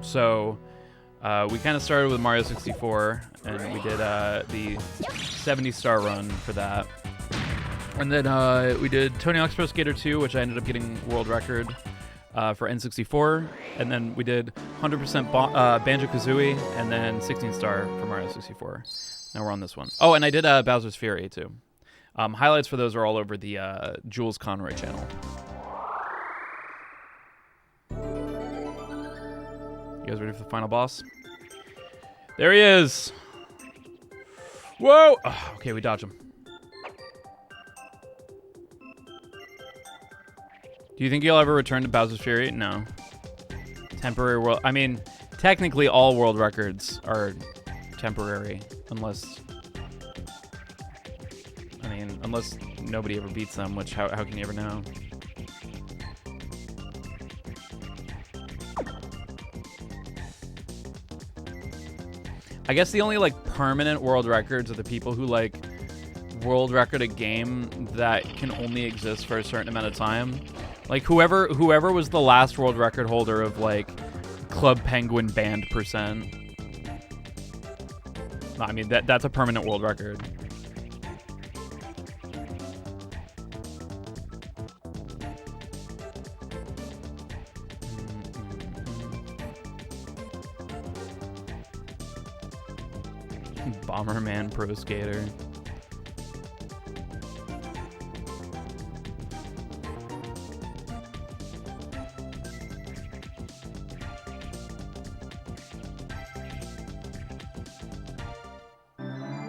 So we kind of started with Mario 64, and we did the 70-star run for that. And then we did Tony Hawk's Pro Skater 2, which I ended up getting world record for N64. And then we did 100% Banjo-Kazooie, and then 16-star for Mario 64. Now we're on this one. Oh, and I did Bowser's Fury, too. Highlights for those are all over the Jules Conroy channel. You guys ready for the final boss? There he is! Whoa! Oh, okay, we dodge him. Do you think you'll ever return to Bowser's Fury? No. Temporary world... I mean, technically all world records are temporary, unless... I mean, unless nobody ever beats them, which how can you ever know? I guess the only, like, permanent world records are the people who, like, world record a game that can only exist for a certain amount of time. Like, whoever was the last world record holder of, like, Club Penguin band percent. I mean, that's a permanent world record. Bomberman Pro Skater.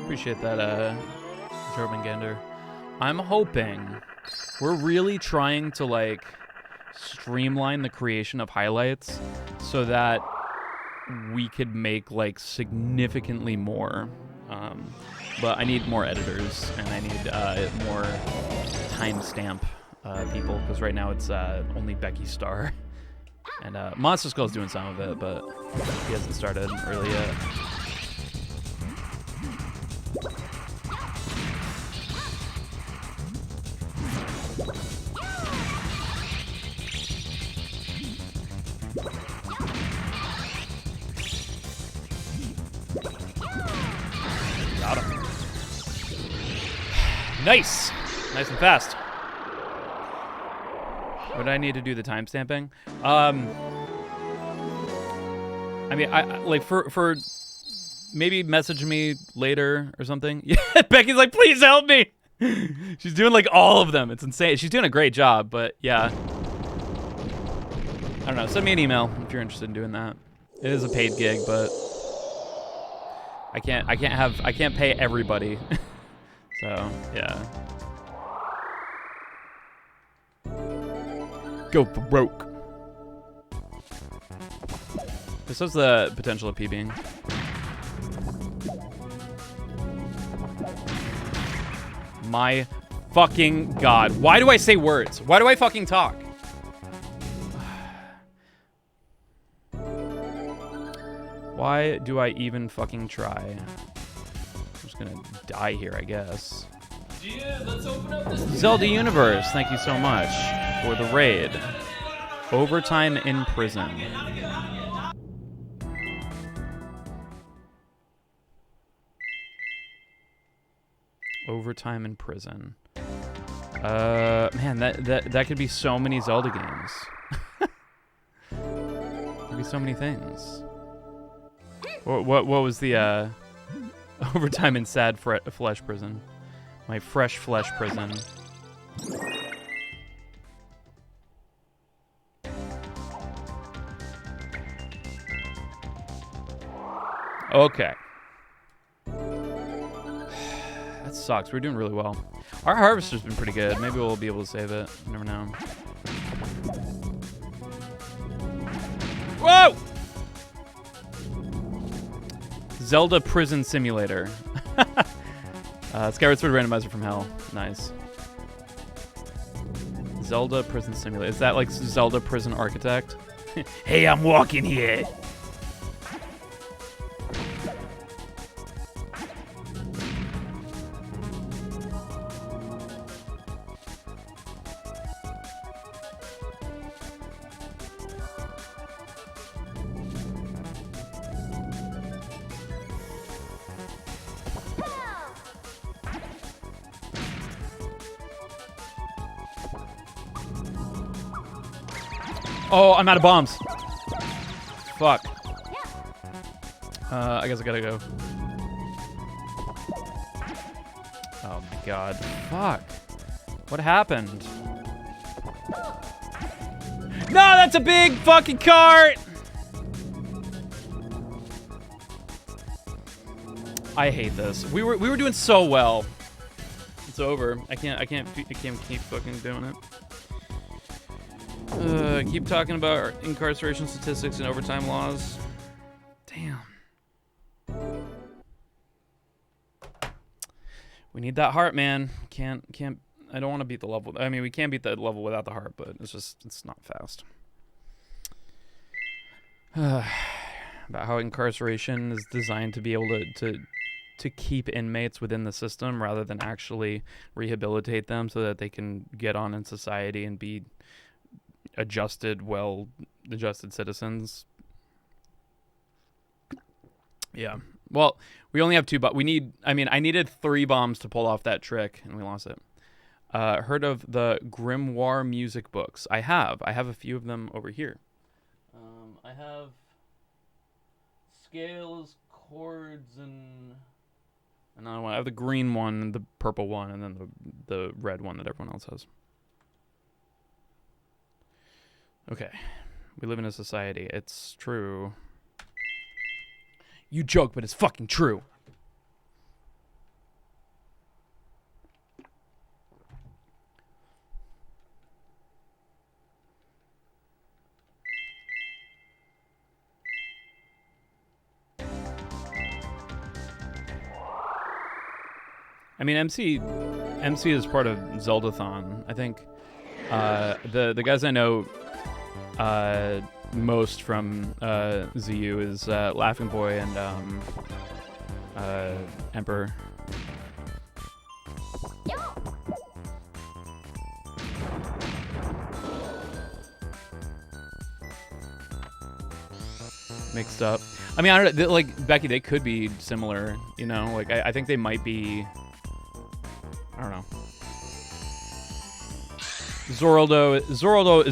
Appreciate that, Jorbengander. I'm hoping we're really trying to, like, streamline the creation of highlights so that we could make, like, significantly more. But I need more editors, and I need more timestamp people, because right now it's only Becky Starr. And Monster Skull's doing some of it, but he hasn't started early yet. Got him. Nice! Nice and fast. What do I need to do the timestamping? I mean, I like for maybe message me later or something. Yeah, Becky's like, please help me. She's doing like all of them. It's insane. She's doing a great job, but yeah. I don't know. Send me an email if you're interested in doing that. It is a paid gig, but I can't pay everybody. So yeah. Go broke. This has the potential of PBing. My fucking god. Why do I say words? Why do I fucking talk? Why do I even fucking try? I'm just gonna die here, I guess. Dude, let's open up this Zelda Universe, thank you so much for the raid. Overtime in prison. Overtime in prison. Man, that could be so many Zelda games. Could be so many things. What was the overtime in sad flesh prison? My fresh flesh prison. Okay. That sucks. We're doing really well. Our harvester's been pretty good. Maybe we'll be able to save it. You never know. Whoa! Zelda Prison Simulator. Skyward Sword Randomizer from Hell. Nice. Zelda Prison Simulator. Is that like Zelda Prison Architect? Hey, I'm walking here. Oh, I'm out of bombs. Fuck. I guess I gotta go. Oh my god. Fuck. What happened? No, that's a big fucking cart! I hate this. We were doing so well. It's over. I can't keep fucking doing it. Keep talking about incarceration statistics and overtime laws. Damn. We need that heart, man. Can't. I don't want to beat the level. I mean, we can beat the level without the heart, but it's not fast. About how incarceration is designed to be able to keep inmates within the system rather than actually rehabilitate them so that they can get on in society and be well-adjusted citizens. Yeah. Well, we only have 2, but I needed 3 bombs to pull off that trick, and we lost it. Heard of the Grimoire music books? I have a few of them over here. I have scales, chords, and another one. I have the green one, the purple one, and then the red one that everyone else has. Okay, we live in a society. It's true. You joke, but it's fucking true. I mean, MC is part of Zeldathon. I think the guys I know most from ZU is Laughing Boy and Emperor. Mixed up. I mean, I don't know, like, Becky, they could be similar, you know? Like, I think they might be... I don't know. Zoraldo is Zoraldo.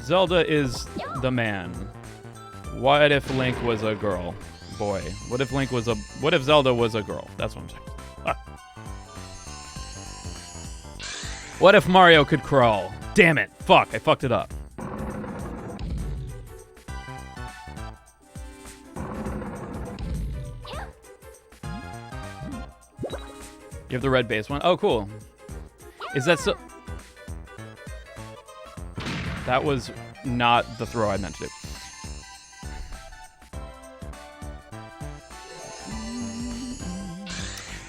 Zelda is the man. What if Link was a girl? Boy. What if Zelda was a girl? That's what I'm saying. Ah. What if Mario could crawl? Damn it. Fuck, I fucked it up. You have the red base one? Oh, cool. Is that so... That was not the throw I meant to do.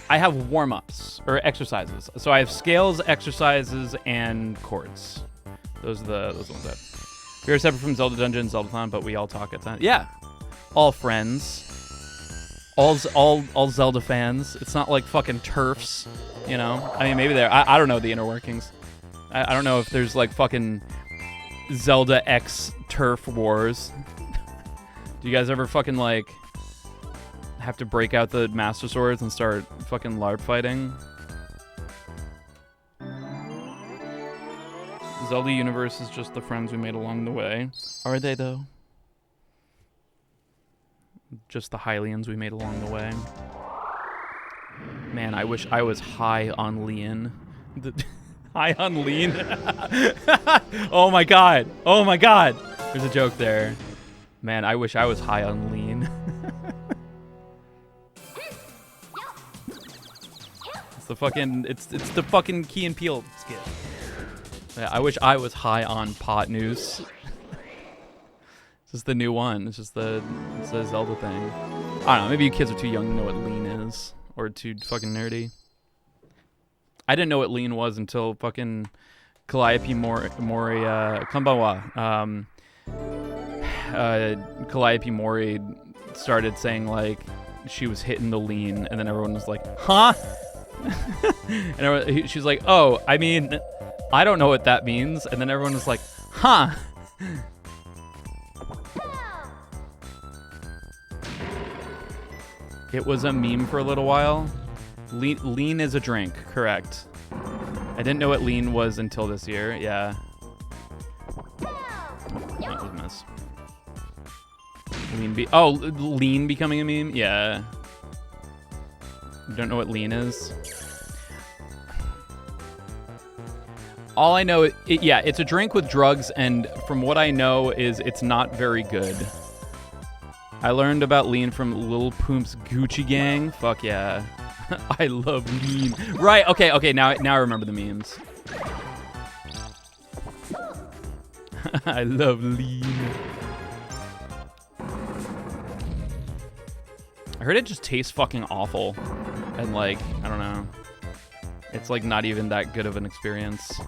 I have warm-ups, or exercises. So I have scales, exercises, and chords. Those are the ones that... We are separate from Zelda Dungeon, Zeldathon, but we all talk at times. Yeah. All friends. All Zelda fans. It's not like fucking TERFs, you know? I mean, maybe they're... I don't know the inner workings. I don't know if there's like fucking Zelda X TERF wars. Do you guys ever fucking like have to break out the Master Swords and start fucking LARP fighting. Zelda universe is just the friends we made along the way. Are they, though? Just the Hylians we made along the way. Man, I wish I was high on lean. High on lean? Oh my god. Oh my god. There's a joke there. Man, I wish I was high on lean. It's the fucking Key and Peele skit. Yeah, I wish I was high on pot noose. This is the new one. It's a Zelda thing. I don't know, maybe you kids are too young to know what lean is. Or too fucking nerdy. I didn't know what lean was until fucking Calliope Mori Kambawa. Calliope Mori started saying like she was hitting the lean, and then everyone was like, huh? And she's like, oh, I mean, I don't know what that means. And then everyone was like, huh? It was a meme for a little while. Lean is a drink, correct. I didn't know what lean was until this year, yeah. That was a miss. Lean becoming a meme? Yeah. You don't know what lean is? All I know, yeah, it's a drink with drugs, and from what I know is it's not very good. I learned about lean from Lil Pump's Gucci Gang. Fuck yeah. I love lean. Right, okay, now I remember the memes. I love lean. I heard it just tastes fucking awful. And like, I don't know. It's like not even that good of an experience.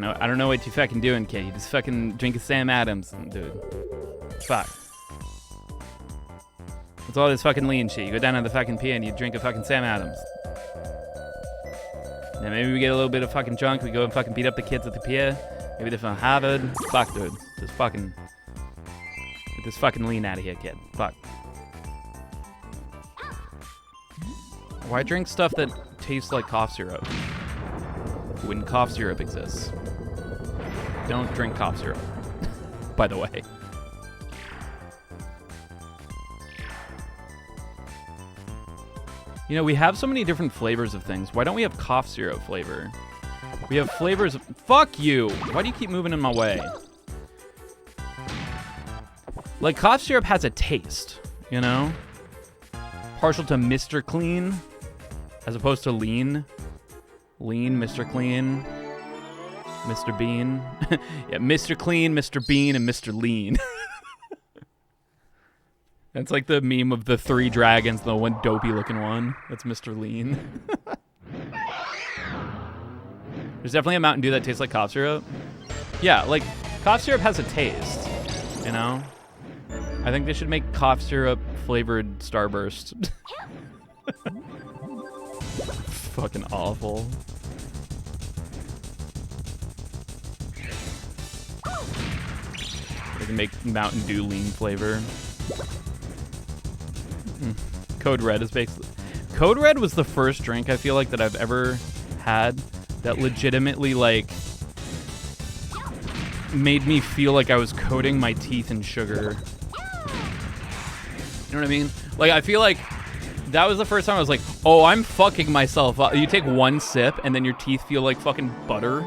I don't know what you fucking doing, kid. You just fucking drink a Sam Adams, dude. Fuck. What's all this fucking lean shit? You go down to the fucking pier and you drink a fucking Sam Adams. Then maybe we get a little bit of fucking drunk. We go and fucking beat up the kids at the pier. Maybe they're from Harvard. Fuck, dude. Just fucking... Get this fucking lean out of here, kid. Fuck. Why drink stuff that tastes like cough syrup when cough syrup exists? Don't drink cough syrup, by the way. You know, we have so many different flavors of things. Why don't we have cough syrup flavor? We have flavors of... Fuck you! Why do you keep moving in my way? Like, cough syrup has a taste, you know? Partial to Mr. Clean, as opposed to lean. Lean, Mr. Clean, Mr. Bean. Yeah, Mr. Clean, Mr. Bean, and Mr. Lean. That's like the meme of the 3 dragons, the one dopey-looking one. That's Mr. Lean. There's definitely a Mountain Dew that tastes like cough syrup. Yeah, like, cough syrup has a taste, you know? I think they should make cough syrup-flavored Starburst. Fucking awful. They can make Mountain Dew lean flavor. Code Red is basically... Code Red was the first drink I feel like that I've ever had that legitimately, like, made me feel like I was coating my teeth in sugar. You know what I mean? Like, I feel like that was the first time I was like, oh, I'm fucking myself up. You take one sip and then your teeth feel like fucking butter.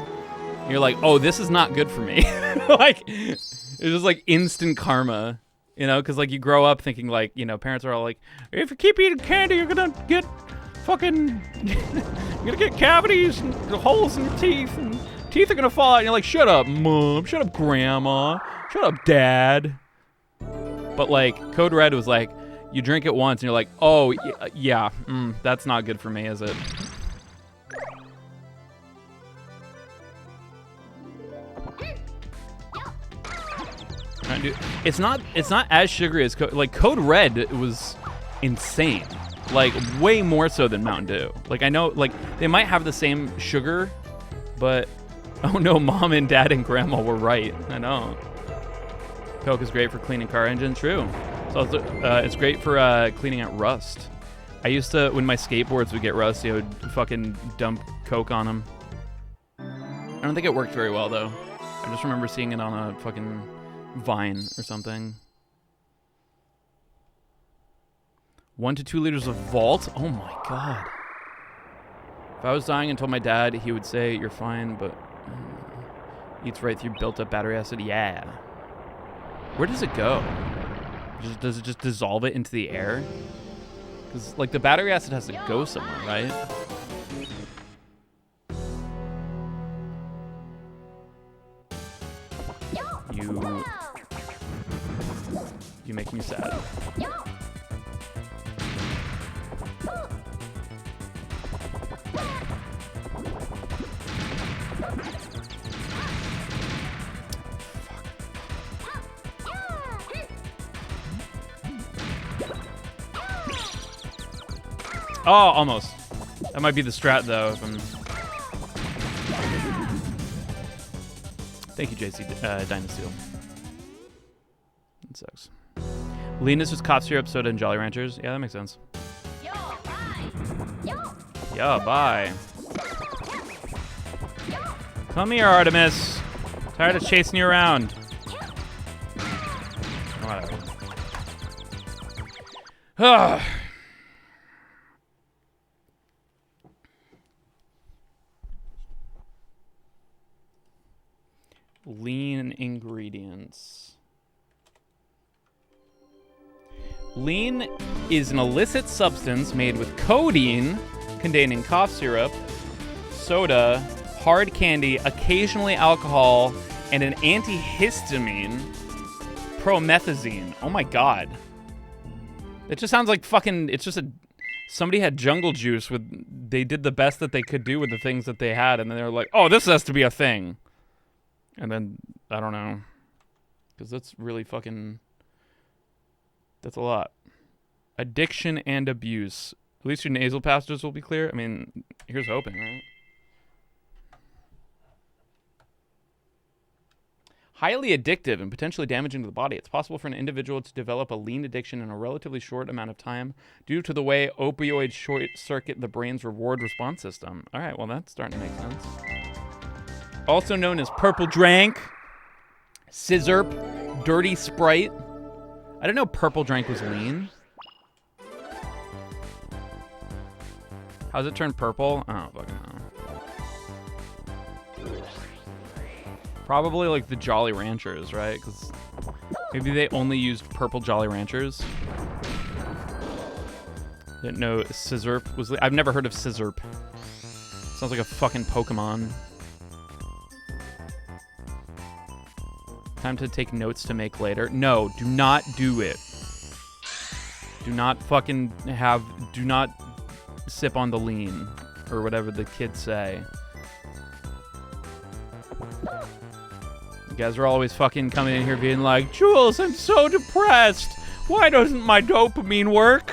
You're like, oh, this is not good for me. Like, it's just like instant karma, you know? Because like you grow up thinking like, you know, parents are all like, if you keep eating candy, you're gonna get fucking, you're gonna get cavities and holes in your teeth and teeth are gonna fall out. And you're like, shut up, mom. Shut up, grandma. Shut up, dad. But like Code Red was like, you drink it once and you're like, oh, yeah, that's not good for me, is it? It's not as sugary as like Code Red was insane, like way more so than Mountain Dew. Like I know like they might have the same sugar, but Oh no, mom and dad and grandma were right. I know. Coke is great for cleaning car engines. True. So it's great for cleaning out rust. I used to, when my skateboards would get rusty, I would fucking dump Coke on them. I don't think it worked very well though. I just remember seeing it on a fucking Vine or something. 1 to 2 liters of Vault? Oh my god. If I was dying and told my dad, he would say, "You're fine," but eats right through built-up battery acid. Yeah. Where does it go? Does it just dissolve it into the air? Because, like, the battery acid has to go somewhere, right? You make me sad. Oh, almost. That might be the strat, though. If I'm... Thank you, JC Dynasty. That sucks. Leanness was cough syrup, soda, and Jolly Ranchers. Yeah, that makes sense. Yeah, bye. Come here, Artemis. Tired of chasing you around. Whatever. Lean ingredients. Lean is an illicit substance made with codeine containing cough syrup, soda, hard candy, occasionally alcohol, and an antihistamine, promethazine. Oh my god. It just sounds like fucking, it's just somebody had jungle juice with, they did the best that they could do with the things that they had, and then they were like, oh, this has to be a thing. And then, I don't know. Because that's really fucking, that's a lot. Addiction and abuse. At least your nasal passages will be clear. I mean, here's hoping, right? Highly addictive and potentially damaging to the body. It's possible for an individual to develop a lean addiction in a relatively short amount of time due to the way opioids short-circuit the brain's reward response system. All right, well, that's starting to make sense. Also known as purple drank, scissorp, dirty Sprite. I didn't know purple drank was lean. How's it turn purple? I don't fucking know. Probably like the Jolly Ranchers, right? Because maybe they only used purple Jolly Ranchers. Didn't know scissorp was. I've never heard of scissorp. Sounds like a fucking Pokemon. Time to take notes to make later. No, do not do it. Do not fucking do not sip on the lean, or whatever the kids say. You guys are always fucking coming in here being like, Jules, I'm so depressed. Why doesn't my dopamine work?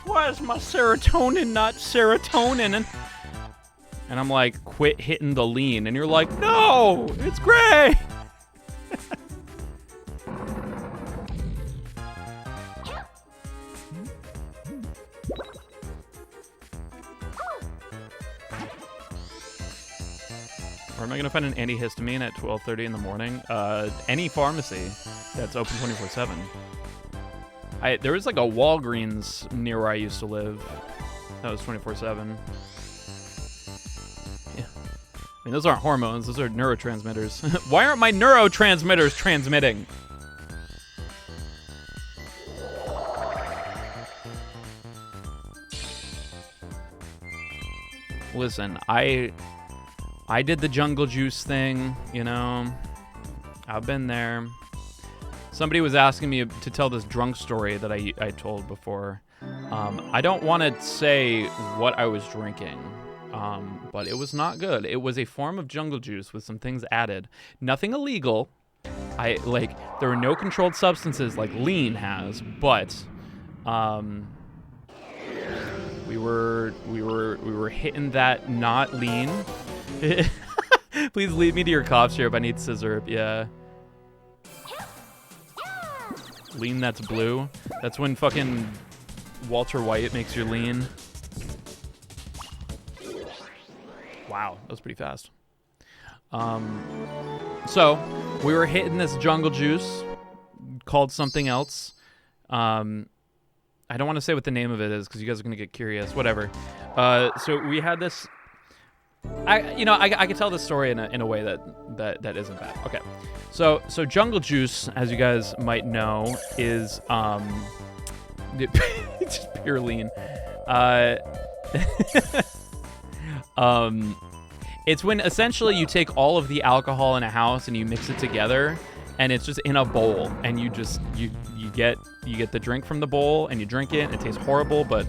Why is my serotonin not serotonin? And I'm like, quit hitting the lean. And you're like, no, it's great. Where am I going to find an antihistamine at 12:30 in the morning? Any pharmacy that's open 24/7. There was like a Walgreens near where I used to live. That was 24/7. Yeah. I mean, those aren't hormones. Those are neurotransmitters. Why aren't my neurotransmitters transmitting? Listen, I did the jungle juice thing, you know. I've been there. Somebody was asking me to tell this drunk story that I told before. I don't want to say what I was drinking, but it was not good. It was a form of jungle juice with some things added. Nothing illegal. There were no controlled substances like lean has, but we were hitting that not lean. Please lead me to your cough syrup. I need scissor. Yeah. Lean that's blue. That's when fucking Walter White makes your lean. Wow, that was pretty fast. So we were hitting this jungle juice called something else. I don't want to say what the name of it is because you guys are gonna get curious. Whatever. So we had this. I could tell this story in a way that isn't bad. Okay, so jungle juice, as you guys might know, is it's just pure lean. It's when essentially you take all of the alcohol in a house and you mix it together, and it's just in a bowl, and you get the drink from the bowl and you drink it. It tastes horrible, but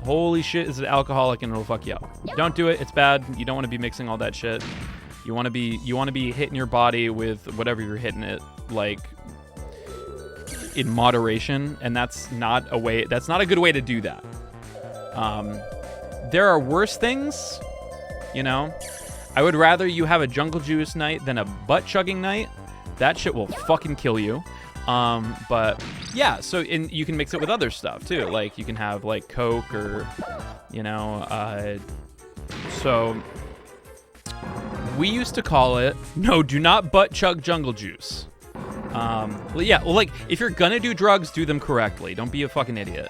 holy shit, is it alcoholic and it'll fuck you up. Don't do it. It's bad. You don't want to be mixing all that shit. You want to be hitting your body with whatever you're hitting it, like, in moderation, and that's not a good way to do that. There are worse things, you know. I would rather you have a jungle juice night than a butt chugging night. That shit will fucking kill you. But yeah, you can mix it with other stuff too. Like you can have like Coke or, you know, so we used to call it, no, do not butt chug jungle juice. Like if you're gonna do drugs, do them correctly. Don't be a fucking idiot.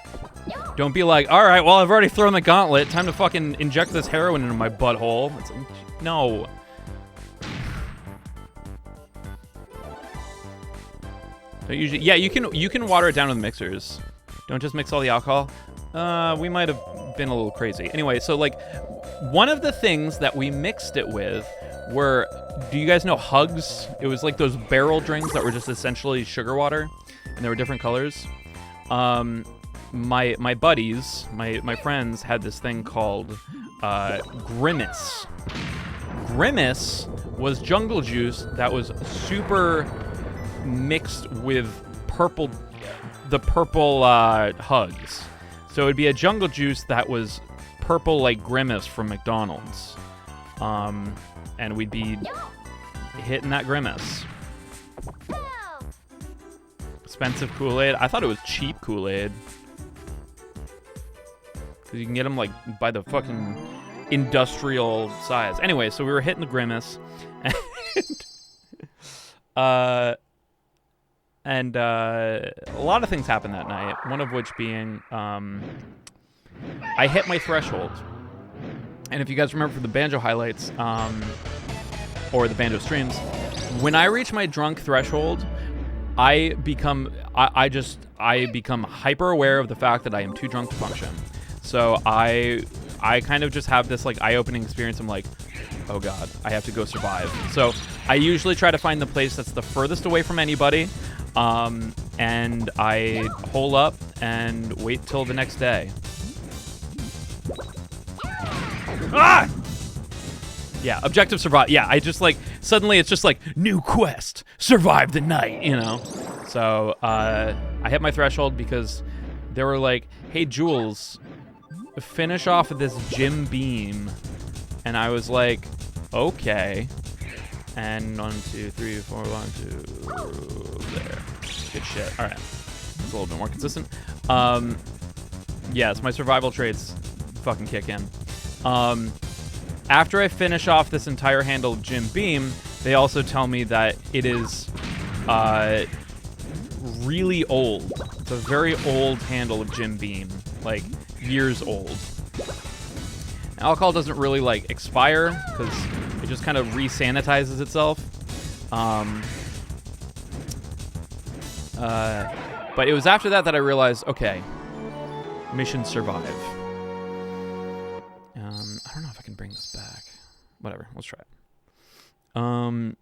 Don't be like, all right, well, I've already thrown the gauntlet. Time to fucking inject this heroin into my butthole. No. Usually, yeah, you can water it down with mixers. Don't just mix all the alcohol. We might have been a little crazy. Anyway, so like one of the things that we mixed it with were, do you guys know Hugs? It was like those barrel drinks that were just essentially sugar water, and they were different colors. My buddies, my friends had this thing called Grimace. Grimace was jungle juice that was super mixed with the purple Hugs. So it'd be a jungle juice that was purple like Grimace from McDonald's. And we'd be hitting that Grimace. Expensive Kool-Aid. I thought it was cheap Kool-Aid. Because you can get them like by the fucking industrial size. Anyway, so we were hitting the Grimace. And a lot of things happened that night, one of which being I hit my threshold. And if you guys remember from the banjo highlights or the banjo streams, when I reach my drunk threshold, I become hyper aware of the fact that I am too drunk to function. So I kind of just have this like eye-opening experience. I'm like, oh god, I have to go survive. So I usually try to find the place that's the furthest away from anybody. And I hole up and wait till the next day. Ah! Yeah, objective survive. Yeah, I just like, suddenly it's just like, new quest, survive the night, you know? So, I hit my threshold because they were like, hey, Jules, finish off this Jim Beam. And I was like, okay. And 1, 2, 3, 4, 1, 2, there. Good shit. All right. It's a little bit more consistent. Yes, my survival traits fucking kick in. After I finish off this entire handle of Jim Beam, they also tell me that it is really old. It's a very old handle of Jim Beam, like years old. Alcohol doesn't really like expire because it just kind of re-sanitizes itself. But it was after that I realized, okay, mission survive. I don't know if I can bring this back. Whatever, let's try it.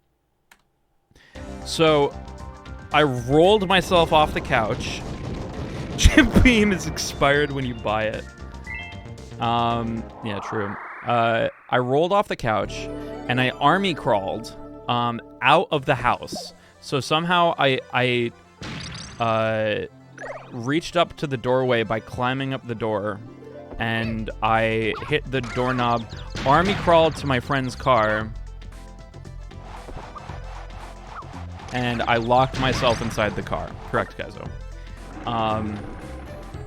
So I rolled myself off the couch. Jim Beam is expired when you buy it. Yeah, true. I rolled off the couch and I army crawled out of the house. So somehow I reached up to the doorway by climbing up the door, and I hit the doorknob, army crawled to my friend's car, and I locked myself inside the car. Correct, Kaizo.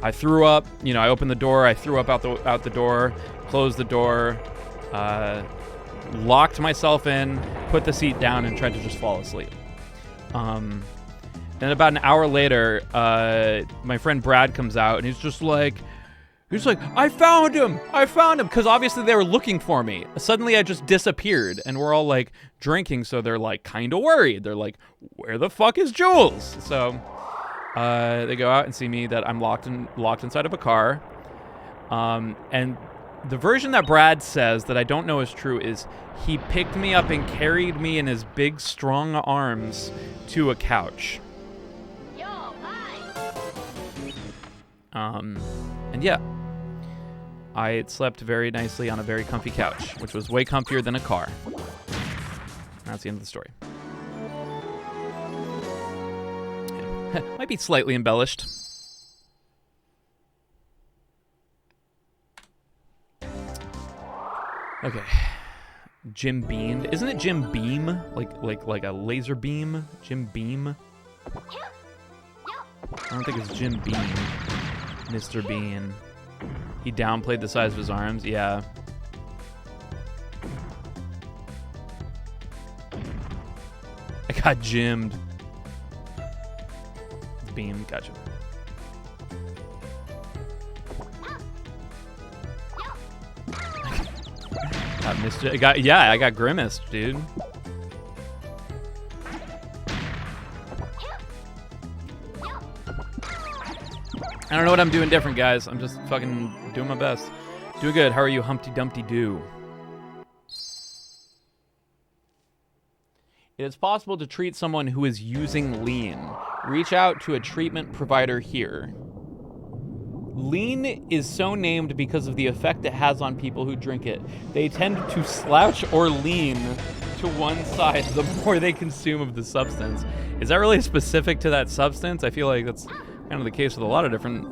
I threw up. I opened the door. I threw up out the door. Closed the door. Locked myself in. Put the seat down and tried to just fall asleep. Then about an hour later, my friend Brad comes out and he's like, I found him, because obviously they were looking for me. Suddenly I just disappeared, and we're all like drinking, so they're like kind of worried. They're like, where the fuck is Jules? So they go out and see me that I'm locked inside of a car. And the version that Brad says that I don't know is true is he picked me up and carried me in his big, strong arms to a couch. And yeah, I slept very nicely on a very comfy couch, which was way comfier than a car. That's the end of the story. Yeah. Might be slightly embellished. Okay. Jim Beam. Isn't it Jim Beam? Like a laser beam? Jim Beam? I don't think it's Jim Beam. Mr. Bean. He downplayed the size of his arms. Yeah. I got gymmed. Beam. Gotcha. I got grimaced, dude. I don't know what I'm doing different, guys. I'm just fucking doing my best. Doing good. How are you, Humpty Dumpty Doo? It is possible to treat someone who is using lean. Reach out to a treatment provider here. Lean is so named because of the effect it has on people who drink it. They tend to slouch or lean to one side the more they consume of the substance. Is that really specific to that substance? I feel like that's kind of the case with a lot of different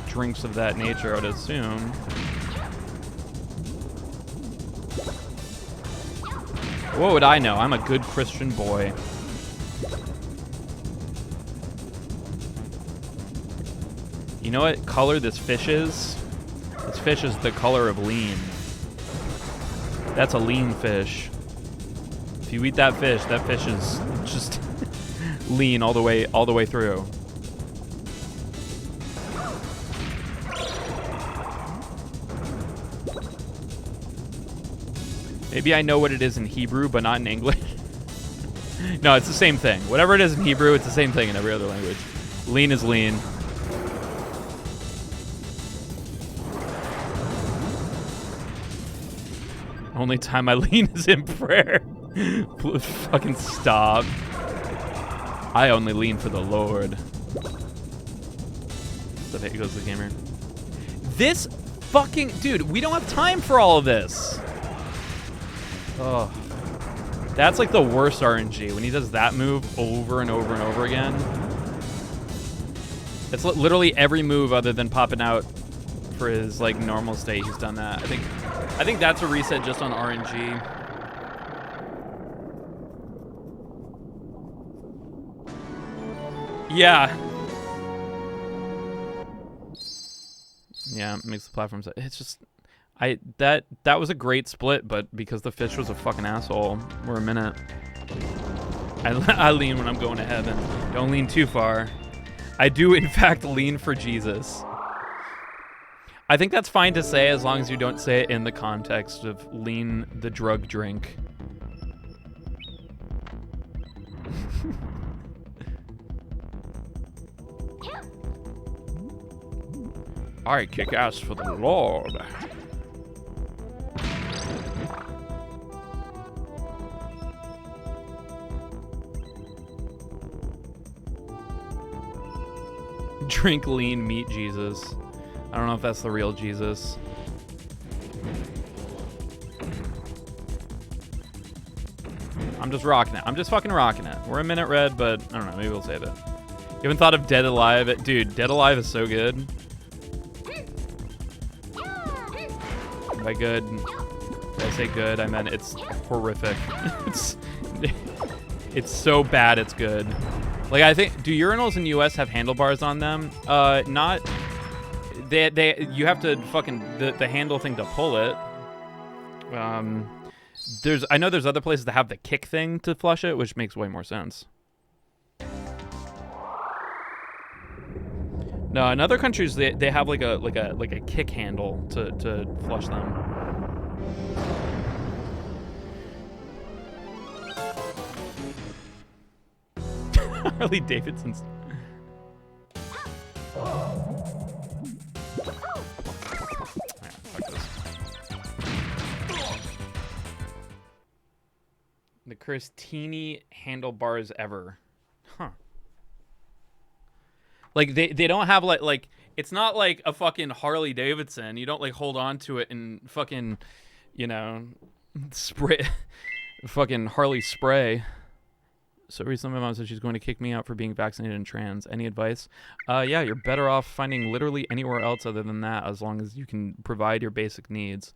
drinks of that nature, I would assume. What would I know? I'm a good Christian boy. You know what color this fish is? This fish is the color of lean. That's a lean fish. If you eat that fish is just lean all the way through. Maybe I know what it is in Hebrew, but not in English. No, it's the same thing. Whatever it is in Hebrew, it's the same thing in every other language. Lean is lean. Only time I lean is in prayer. Fucking stop. I only lean for the Lord. So there goes the gamer. This fucking... Dude, we don't have time for all of this. Oh. That's like the worst RNG, when he does that move over and over and over again. It's literally every move other than popping out for his like normal state, he's done that. I think that's a reset just on RNG. Yeah. Yeah, it makes the platform set. It's just that was a great split, but because the fish was a fucking asshole, we're a minute. I lean when I'm going to heaven. Don't lean too far. I do in fact lean for Jesus. I think that's fine to say as long as you don't say it in the context of lean the drug drink. I kick ass for the Lord. Drink lean, meet Jesus. I don't know if that's the real Jesus. I'm just rocking it. I'm just fucking rocking it. We're a minute red, but I don't know. Maybe we'll save it. You haven't thought of Dead Alive? Dude, Dead Alive is so good. By good, when I say good, I meant it's horrific. It's so bad it's good. Like, I think, do urinals in the U.S. have handlebars on them? Not. You have to fucking the handle thing to pull it. I know there's other places that have the kick thing to flush it, which makes way more sense. No, in other countries they have like a kick handle to flush them. Harley Davidson's. The cursed handlebars ever. Huh. Like they don't have like it's not like a fucking Harley Davidson. You don't like hold on to it and fucking, spray fucking Harley spray. So recently my mom said she's going to kick me out for being vaccinated and trans. Any advice? Yeah, you're better off finding literally anywhere else other than that, as long as you can provide your basic needs.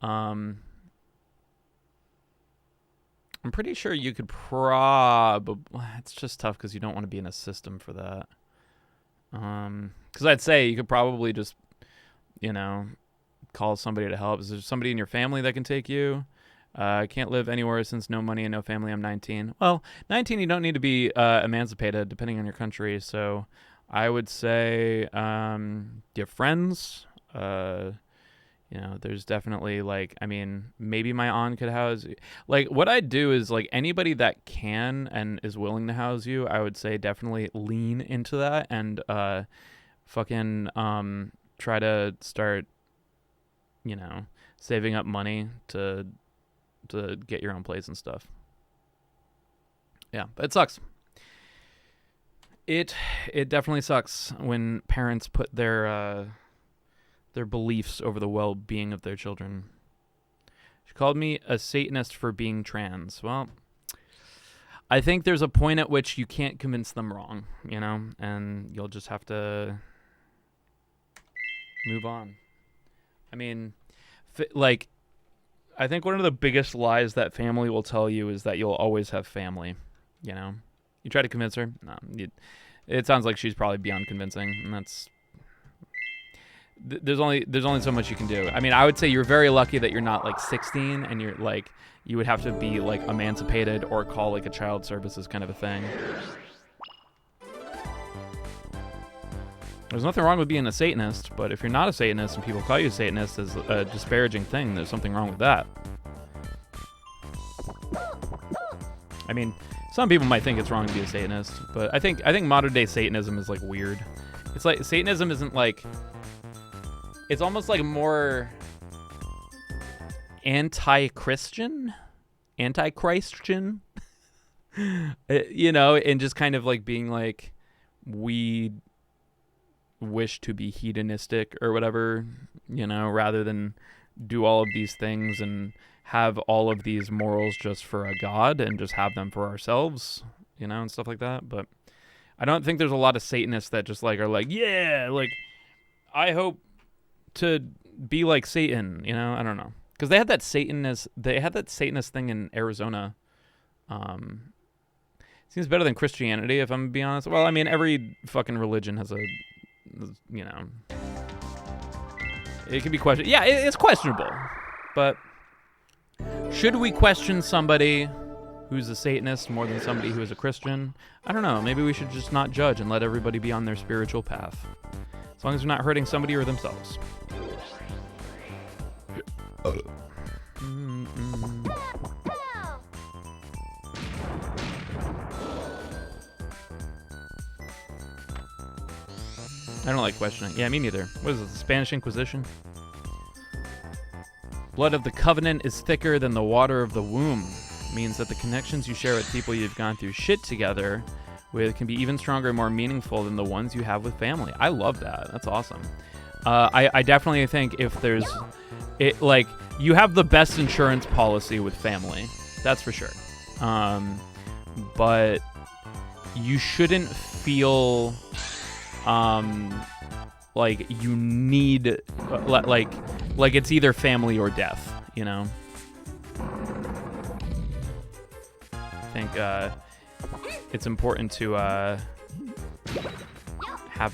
I'm pretty sure you could probably... It's just tough because you don't want to be in a system for that. Because I'd say you could probably just, call somebody to help. Is there somebody in your family that can take you? I can't live anywhere since no money and no family. I'm 19. Well, 19, you don't need to be emancipated, depending on your country. So I would say, do you have friends? There's definitely maybe my aunt could house you. Like, what I'd do is, like, anybody that can and is willing to house you, I would say definitely lean into that and try to start, saving up money to get your own place and stuff. Yeah, but it sucks. It definitely sucks when parents put their beliefs over the well-being of their children. She called me a Satanist for being trans. Well, I think there's a point at which you can't convince them wrong, and you'll just have to move on. I mean, I think one of the biggest lies that family will tell you is that you'll always have family, You try to convince her. No, it sounds like she's probably beyond convincing, and that's... There's only so much you can do. I mean, I would say you're very lucky that you're not 16 and you're you would have to be emancipated or call a child services kind of a thing. There's nothing wrong with being a Satanist, but if you're not a Satanist and people call you a Satanist as a disparaging thing, there's something wrong with that. I mean, some people might think it's wrong to be a Satanist, but I think modern day Satanism is weird. It's Satanism isn't it's almost more anti-Christian, and just kind of being we wish to be hedonistic or whatever, rather than do all of these things and have all of these morals just for a god and just have them for ourselves, and stuff like that. But I don't think there's a lot of Satanists that just I hope to be like Satan, I don't know, because they had that Satanist thing in Arizona. Seems better than Christianity, if I'm being honest. Well, I mean, every fucking religion has it can be questioned. Yeah, it's questionable, but should we question somebody who's a Satanist more than somebody who is a Christian? I don't know. Maybe we should just not judge and let everybody be on their spiritual path, as long as they're not hurting somebody or themselves. I don't like questioning. Yeah, me neither. What is it, the Spanish Inquisition? Blood of the covenant is thicker than the water of the womb. Means that the connections you share with people you've gone through shit together with can be even stronger and more meaningful than the ones you have with family. I love that. That's awesome. I definitely think if there's... you have the best insurance policy with family. That's for sure. But you shouldn't feel... you need it's either family or death, I think it's important to have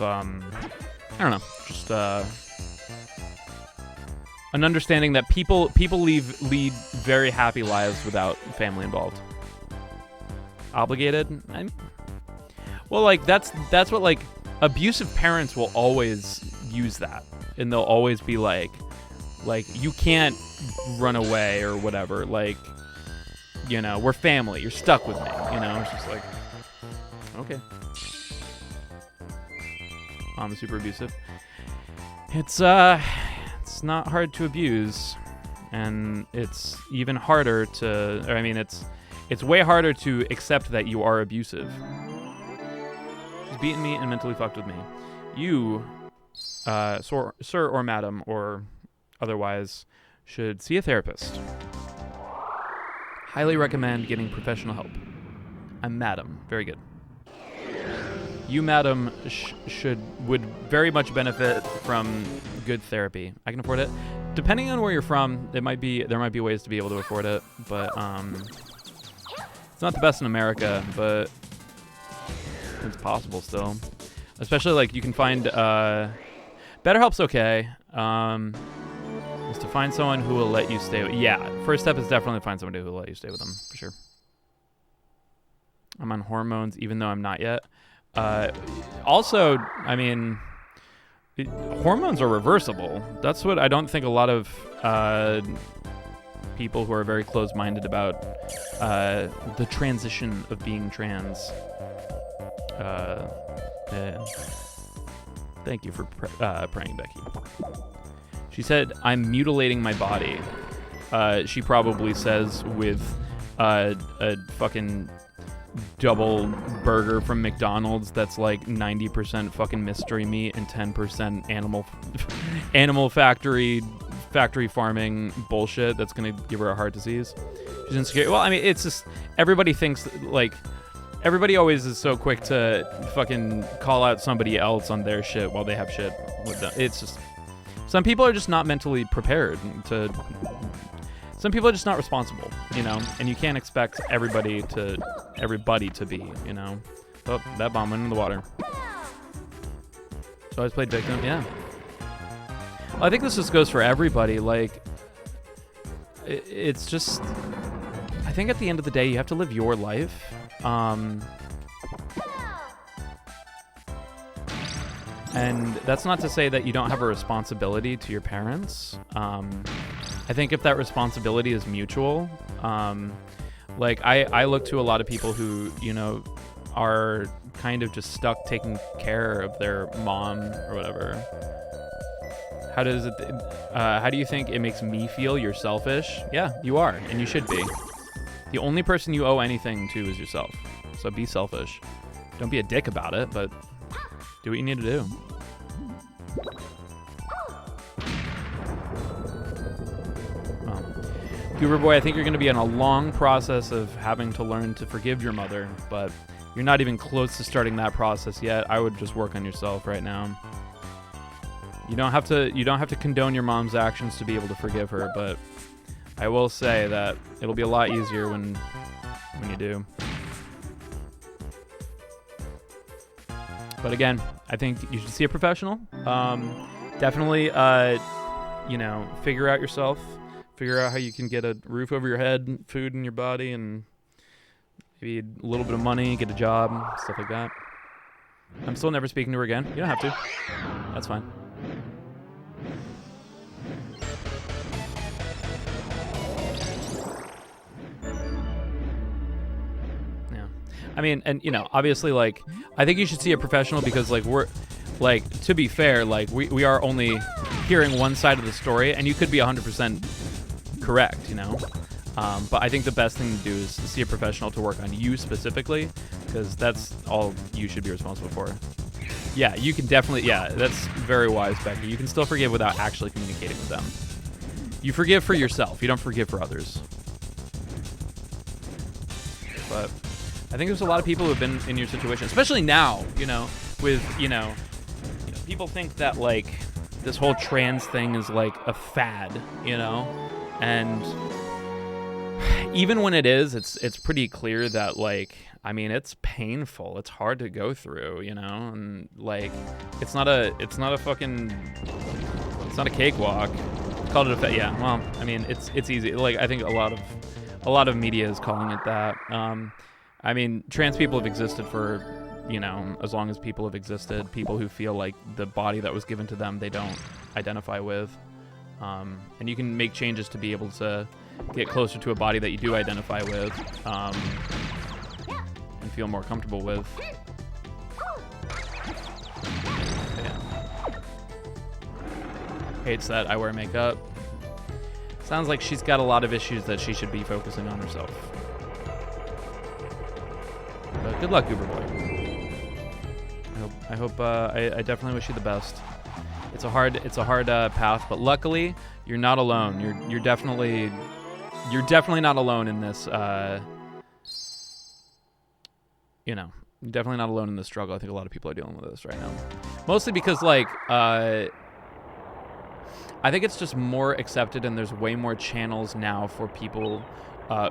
I don't know, just an understanding that people lead very happy lives without family involved. Obligated? Well, like that's what like abusive parents will always use that, and they'll always be like you can't run away or whatever. Like, you know, we're family. You're stuck with me. You know, it's just like, okay. I'm super abusive. It's not hard to abuse, and it's even harder to. Or I mean, it's way harder to accept that you are abusive. He's beaten me and mentally fucked with me. You, sir or madam or otherwise, should see a therapist. Highly recommend getting professional help. I'm madam. Very good. You, madam, would very much benefit from good therapy. I can afford it. Depending on where you're from, there might be ways to be able to afford it, but it's not the best in America, but it's possible still. Especially like you can find BetterHelp's okay. Is to find someone who will let you stay with. Yeah, first step is definitely find someone who will let you stay with them for sure. I'm on hormones even though I'm not yet. Also, I mean, hormones are reversible. That's what I don't think a lot of people who are very closed-minded about the transition of being trans. Thank you for praying, Becky. She said, I'm mutilating my body. She probably says with a fucking double burger from McDonald's that's like 90% fucking mystery meat and 10% animal factory farming bullshit that's gonna give her a heart disease. She's insecure. Well, I mean, it's just everybody thinks like everybody always is so quick to fucking call out somebody else on their shit while they have shit with them. It's just some people are just not mentally prepared to. Some people are just not responsible, you know, and you can't expect everybody to be, you know. Oh, that bomb went in the water. So I always played victim, yeah. Well, I think this just goes for everybody. Like, it's just, I think at the end of the day, you have to live your life. And that's not to say that you don't have a responsibility to your parents. I think if that responsibility is mutual, like I look to a lot of people who, you know, are kind of just stuck taking care of their mom or whatever. How do you think it makes me feel? You're selfish? Yeah, you are, and you should be. The only person you owe anything to is yourself. So be selfish. Don't be a dick about it, but do what you need to do. Goober Boy, I think you're going to be in a long process of having to learn to forgive your mother, but you're not even close to starting that process yet. I would just work on yourself right now. You don't have to condone your mom's actions to be able to forgive her, but I will say that it'll be a lot easier when you do. But again, I think you should see a professional. Definitely, you know, figure out yourself. Figure out how you can get a roof over your head, food in your body, and maybe a little bit of money, get a job, stuff like that. I'm still never speaking to her again. You don't have to. That's fine. Yeah. I mean, and, you know, obviously, like, I think you should see a professional because, like, we're, like, to be fair, like, we are only hearing one side of the story, and you could be 100% correct, you know, but I think the best thing to do is to see a professional to work on you specifically, because that's all you should be responsible for. Yeah, you can definitely, yeah, that's very wise, Becky. You can still forgive without actually communicating with them. You forgive for yourself. You don't forgive for others. But I think there's a lot of people who have been in your situation, especially now, you know, with, you know, people think that, like, this whole trans thing is, like, a fad, you know? And even when it is, it's pretty clear that, like, I mean, it's painful. It's hard to go through, you know, and like, it's not a cakewalk. Called it yeah. Well, I mean, it's easy. Like, I think a lot of media is calling it that. I mean, trans people have existed for, you know, as long as people have existed. People who feel like the body that was given to them they don't identify with, and you can make changes to be able to get closer to a body that you do identify with, and feel more comfortable with. Yeah. Hates that I wear makeup. Sounds like she's got a lot of issues that she should be focusing on herself. But good luck, Uber Boy. I definitely wish you the best. It's a hard path, but luckily you're not alone. You're definitely not alone in this. You know, you're definitely not alone in this struggle. I think a lot of people are dealing with this right now, mostly because, like, I think it's just more accepted, and there's way more channels now for people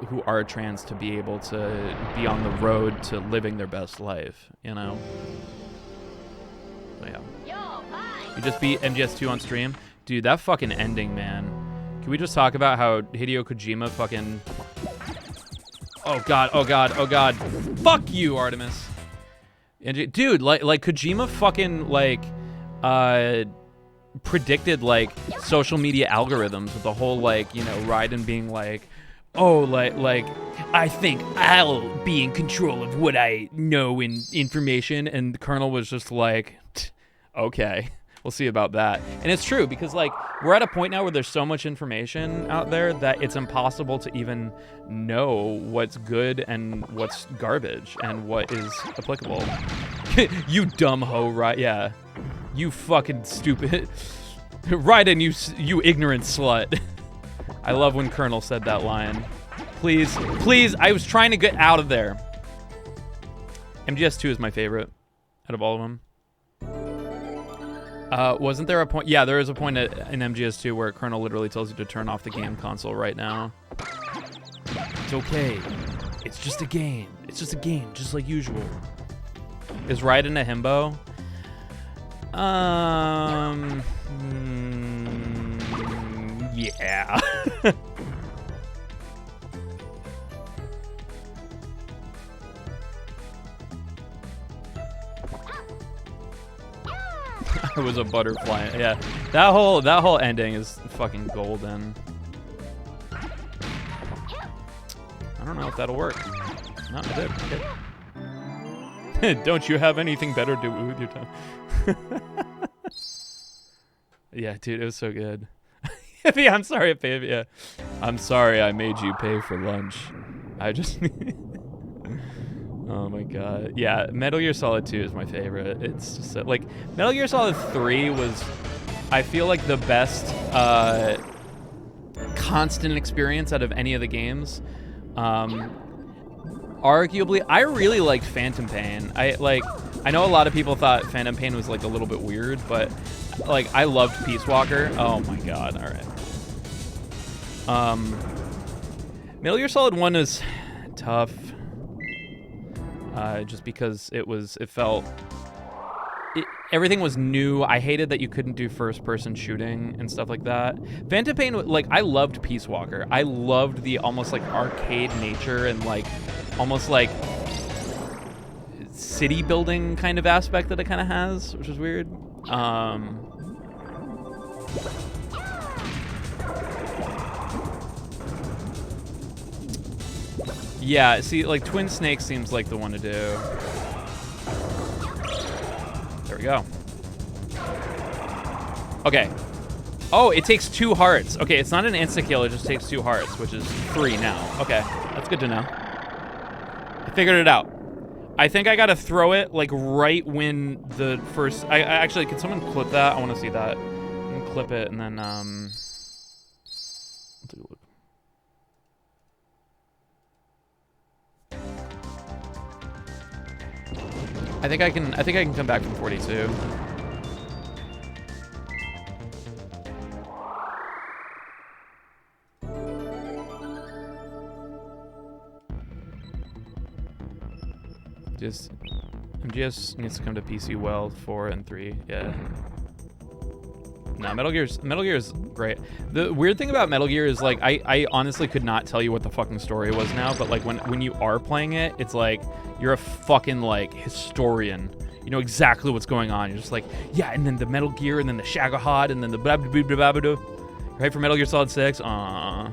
who are trans to be able to be on the road to living their best life, you know? So, yeah. You just beat MGS2 on stream? Dude, that fucking ending, man. Can we just talk about how Hideo Kojima fucking... Oh god, oh god, oh god. Fuck you, Artemis. Dude, like Kojima fucking, like, predicted, like, social media algorithms with the whole, like, you know, Raiden being like, oh, like I think I'll be in control of what I know in information, and the Colonel was just like, okay, we'll see about that. And it's true, because, like, we're at a point now where there's so much information out there that it's impossible to even know what's good and what's garbage and what is applicable. You dumb hoe, right? Yeah. You fucking stupid. Raiden, you ignorant slut. I love when Colonel said that line. Please, please, I was trying to get out of there. MGS2 is my favorite out of all of them. Wasn't there a point? Yeah, there is a point in MGS2 where Colonel literally tells you to turn off the game console right now. It's okay. It's just a game. It's just a game, just like usual. Is Raiden a himbo? Yeah. I was a butterfly. Yeah, that whole ending is fucking golden. I don't know if that'll work. No, it did. Okay. Don't you have anything better to do with your time? Yeah, dude, it was so good. Yeah, I'm sorry, baby. Yeah, I'm sorry I made you pay for lunch. I just. Oh my god. Yeah, Metal Gear Solid 2 is my favorite. It's just like Metal Gear Solid 3 was, I feel like, the best constant experience out of any of the games. Arguably, I really liked Phantom Pain. I know a lot of people thought Phantom Pain was like a little bit weird, but like I loved Peace Walker. Oh my god. All right. Metal Gear Solid 1 is tough. Just because everything was new. I hated that you couldn't do first-person shooting and stuff like that. Phantom Pain, like, I loved Peace Walker. I loved the almost like arcade nature and like almost like city building kind of aspect that it kind of has, which is weird. Yeah, see, like, Twin Snake seems like the one to do. There we go. Okay. Oh, it takes 2 hearts. Okay, it's not an insta-kill, it just takes 2 hearts, which is 3 now. Okay, that's good to know. I figured it out. I think I gotta throw it, like, right when the first... I actually, can someone clip that? I want to see that. I'm gonna clip it, and then, let's take a look. I think I can come back from 42. Just MGS needs to come to PC well 4 and 3. Yeah. No, Metal Gear is great. The weird thing about Metal Gear is like I honestly could not tell you what the fucking story was now, but like when you are playing it, it's like you're a fucking like historian. You know exactly what's going on. You're just like, yeah, and then the Metal Gear, and then the Shagahod, and then the blah blah blah blah blah. Right for Metal Gear Solid 6. I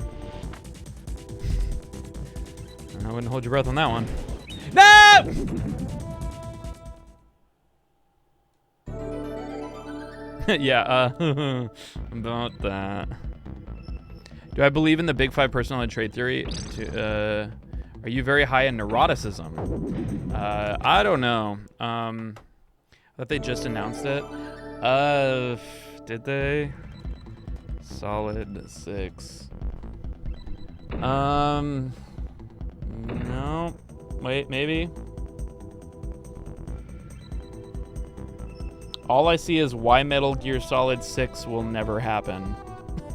wouldn't hold your breath on that one. No! Yeah, about that. Do I believe in the Big Five personality trait theory? Are you very high in neuroticism? I don't know. I thought they just announced it. Did they? Solid 6. No. Wait, maybe. All I see is why Metal Gear Solid 6 will never happen.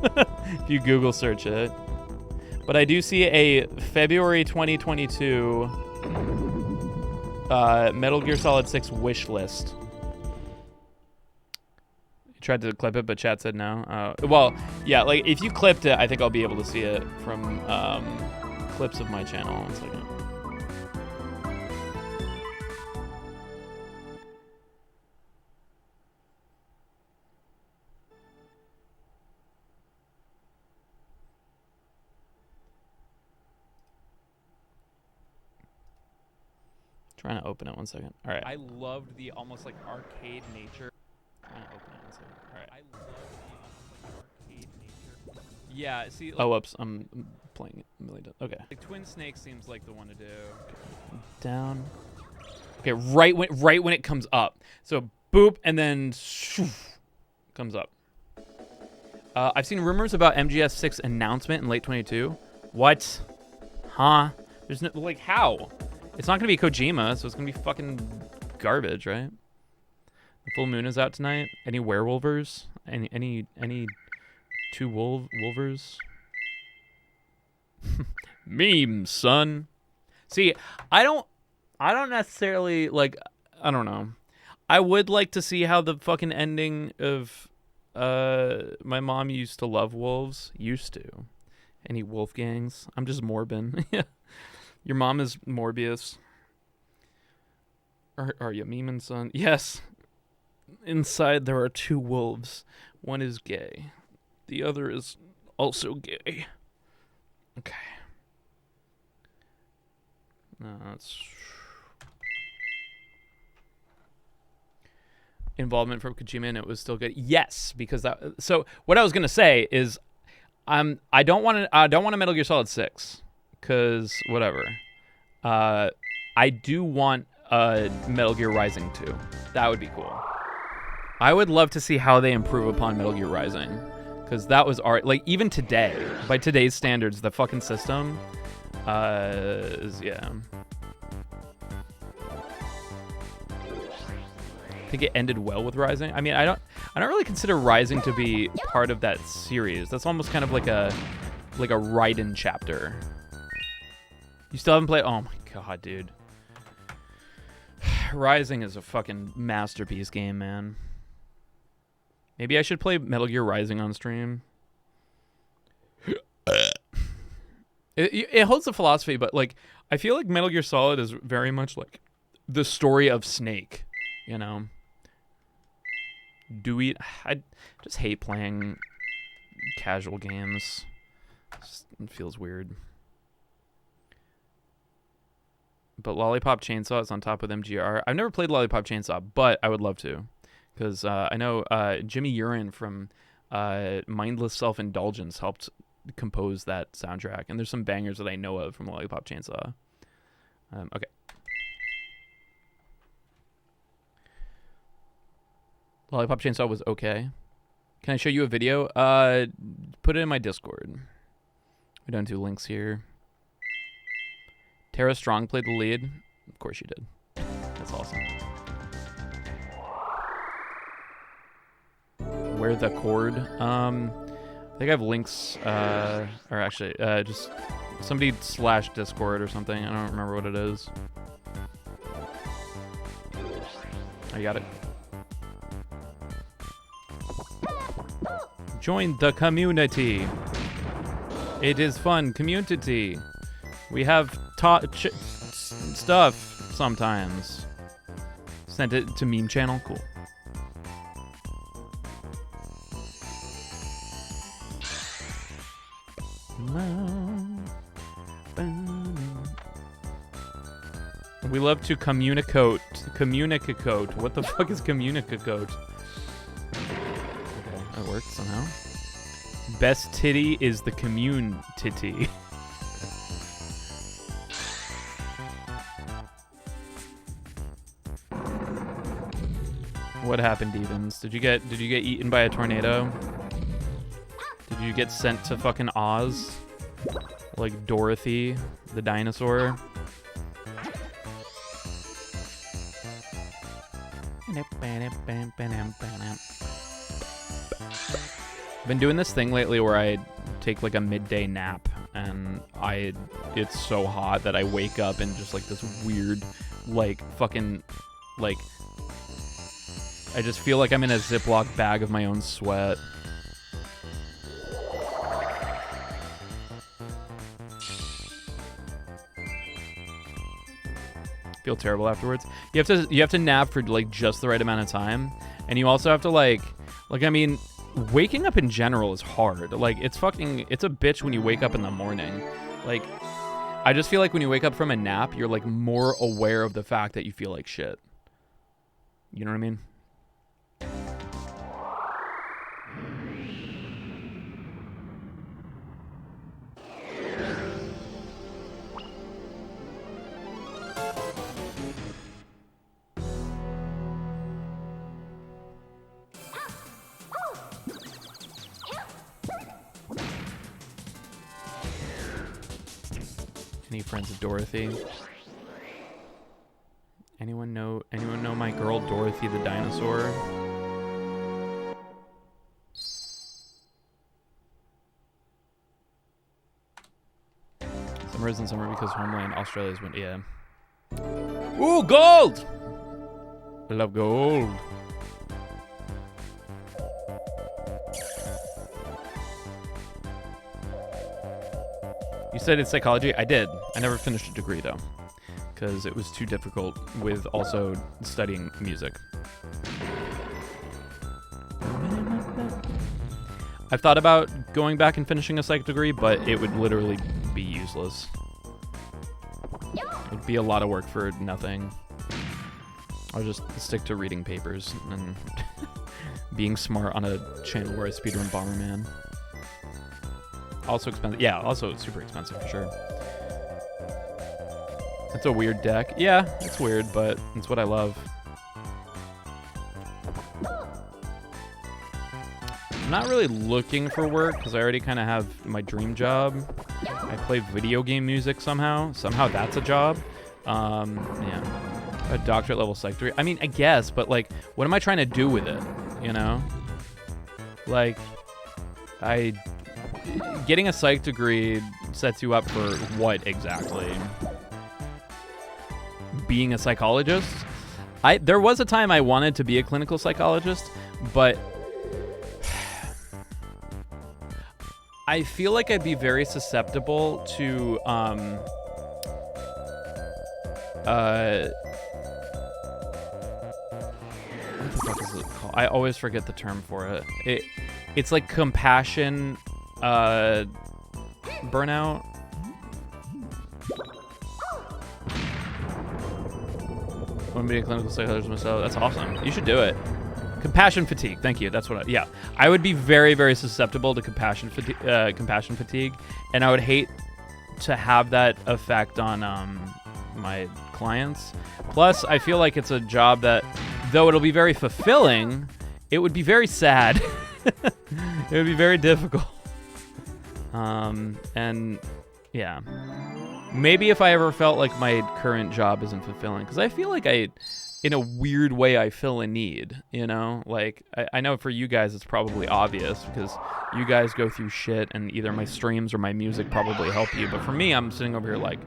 If you Google search it. But I do see a February 2022 Metal Gear Solid 6 wish list. I tried to clip it, but chat said no. Well, yeah, like if you clipped it, I think I'll be able to see it from clips of my channel. 1 second. Trying to open it 1 second. All right. I loved the almost like arcade nature. Trying to open it 1 second. All right. I loved the almost like arcade nature. Yeah. See. Like, oh, whoops. I'm playing it a million times. Okay. Like Twin Snake seems like the one to do. Okay. Down. Okay. Right when it comes up. So boop and then shoof, comes up. I've seen rumors about MGS6 announcement in late 22. What? Huh? There's no like how. It's not going to be Kojima, so it's going to be fucking garbage, right? The full moon is out tonight. Any werewolvers? Any two wolvers? Meme, son. See, I don't necessarily like. I don't know. I would like to see how the fucking ending of My Mom Used to Love Wolves used to. Any Wolfgangs? I'm just Morbin. Yeah. Your mom is Morbius. Are you memeing, son? Yes. Inside there are two wolves. One is gay. The other is also gay. Okay. No, that's... Involvement from Kojima and it was still good. Yes, because that... So, what I was going to say is... I don't want a Metal Gear Solid 6. Because, whatever. I do want Metal Gear Rising 2. That would be cool. I would love to see how they improve upon Metal Gear Rising. Because that was art. Like, even today, by today's standards, the fucking system is, yeah. I think it ended well with Rising. I mean, I don't really consider Rising to be part of that series. That's almost kind of like a Raiden chapter. You still haven't played? Oh my god, dude. Rising is a fucking masterpiece game, man. Maybe I should play Metal Gear Rising on stream. It holds the philosophy, but like I feel like Metal Gear Solid is very much like the story of Snake, you know? I just hate playing casual games. It feels weird. But Lollipop Chainsaw is on top of MGR. I've never played Lollipop Chainsaw, but I would love to. Because I know Jimmy Urine from Mindless Self-Indulgence helped compose that soundtrack. And there's some bangers that I know of from Lollipop Chainsaw. Okay. Lollipop Chainsaw was okay. Can I show you a video? Put it in my Discord. We don't do links here. Tara Strong played the lead. Of course you did. That's awesome. Where the chord? I think I have links, or actually, just somebody /Discord or something. I don't remember what it is. I got it. Join the community. It is fun community. We have stuff sometimes. Sent it to meme channel. Cool. We love to communicate. Communicate. What the fuck is communicate? Okay, that worked somehow. Best titty is the commune titty. What happened, Evans? Did you get eaten by a tornado? Did you get sent to fucking Oz? Like Dorothy the dinosaur? Been doing this thing lately where I take like a midday nap, and it's so hot that I wake up in just like this weird, like fucking, like, I just feel like I'm in a Ziploc bag of my own sweat. Feel terrible afterwards. You have to nap for like just the right amount of time, and you also have to like I mean, waking up in general is hard. Like it's a bitch when you wake up in the morning. Like I just feel like when you wake up from a nap, you're like more aware of the fact that you feel like shit. You know what I mean? Any friends of Dorothy? Anyone know my girl Dorothy the dinosaur? Summer isn't summer because Homeland, Australia's winter. Yeah. Ooh, gold! I love gold. You studied psychology? I did. I never finished a degree though, because it was too difficult with also studying music. I've thought about going back and finishing a psych degree, but it would literally be useless. It'd be a lot of work for nothing. I'll just stick to reading papers and being smart on a channel where I speedrun Bomberman. Also expensive. Yeah, also super expensive for sure. That's a weird deck. Yeah, it's weird, but it's what I love. I'm not really looking for work because I already kind of have my dream job. I play video game music somehow. Somehow that's a job. Yeah. A doctorate level psych degree. I mean, I guess, but like, what am I trying to do with it? You know? Like, getting a psych degree sets you up for what exactly? Being a psychologist? There was a time I wanted to be a clinical psychologist, but I feel like I'd be very susceptible to what the fuck is it called? I always forget the term for it. It's like compassion burnout. I want to be a clinical psychologist myself. That's awesome. You should do it. Compassion fatigue. Thank you. That's what yeah. I would be very, very susceptible to compassion fatigue, and I would hate to have that effect on my clients. Plus, I feel like it's a job that, though it'll be very fulfilling, it would be very sad. It would be very difficult. And yeah, maybe if I ever felt like my current job isn't fulfilling, because I feel like in a weird way, I fill a need, you know? Like, I know for you guys it's probably obvious because you guys go through shit and either my streams or my music probably help you. But for me, I'm sitting over here like,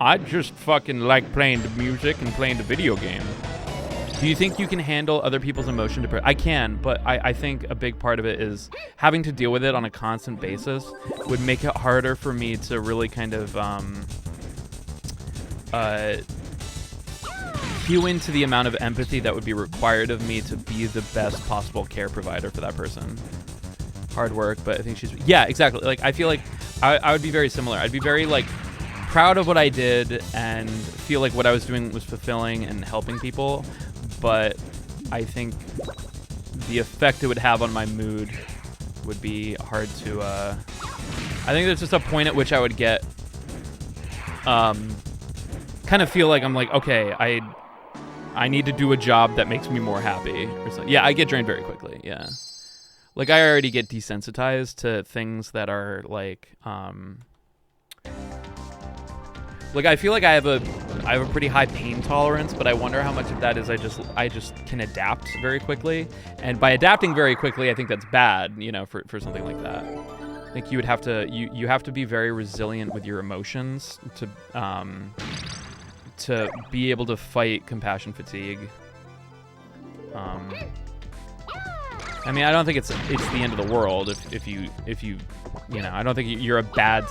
I just fucking like playing the music and playing the video game. Do you think you can handle other people's emotion? I can, but I think a big part of it is having to deal with it on a constant basis would make it harder for me to really kind of cue into the amount of empathy that would be required of me to be the best possible care provider for that person. Hard work, but I think she's... Yeah, exactly. Like, I feel like I would be very similar. I'd be very, like, proud of what I did and feel like what I was doing was fulfilling and helping people, but I think the effect it would have on my mood would be hard to... I think there's just a point at which I would get... kind of feel like I'm like, okay, I need to do a job that makes me more happy. Or something. Yeah, I get drained very quickly, yeah. Like, I already get desensitized to things that are, like, I feel like I have a pretty high pain tolerance, but I wonder how much of that is I just can adapt very quickly. And by adapting very quickly, I think that's bad, you know, for something like that. I think you would have to, you have to be very resilient with your emotions to be able to fight compassion fatigue. I mean, I don't think it's the end of the world if you know, I don't think you're a bad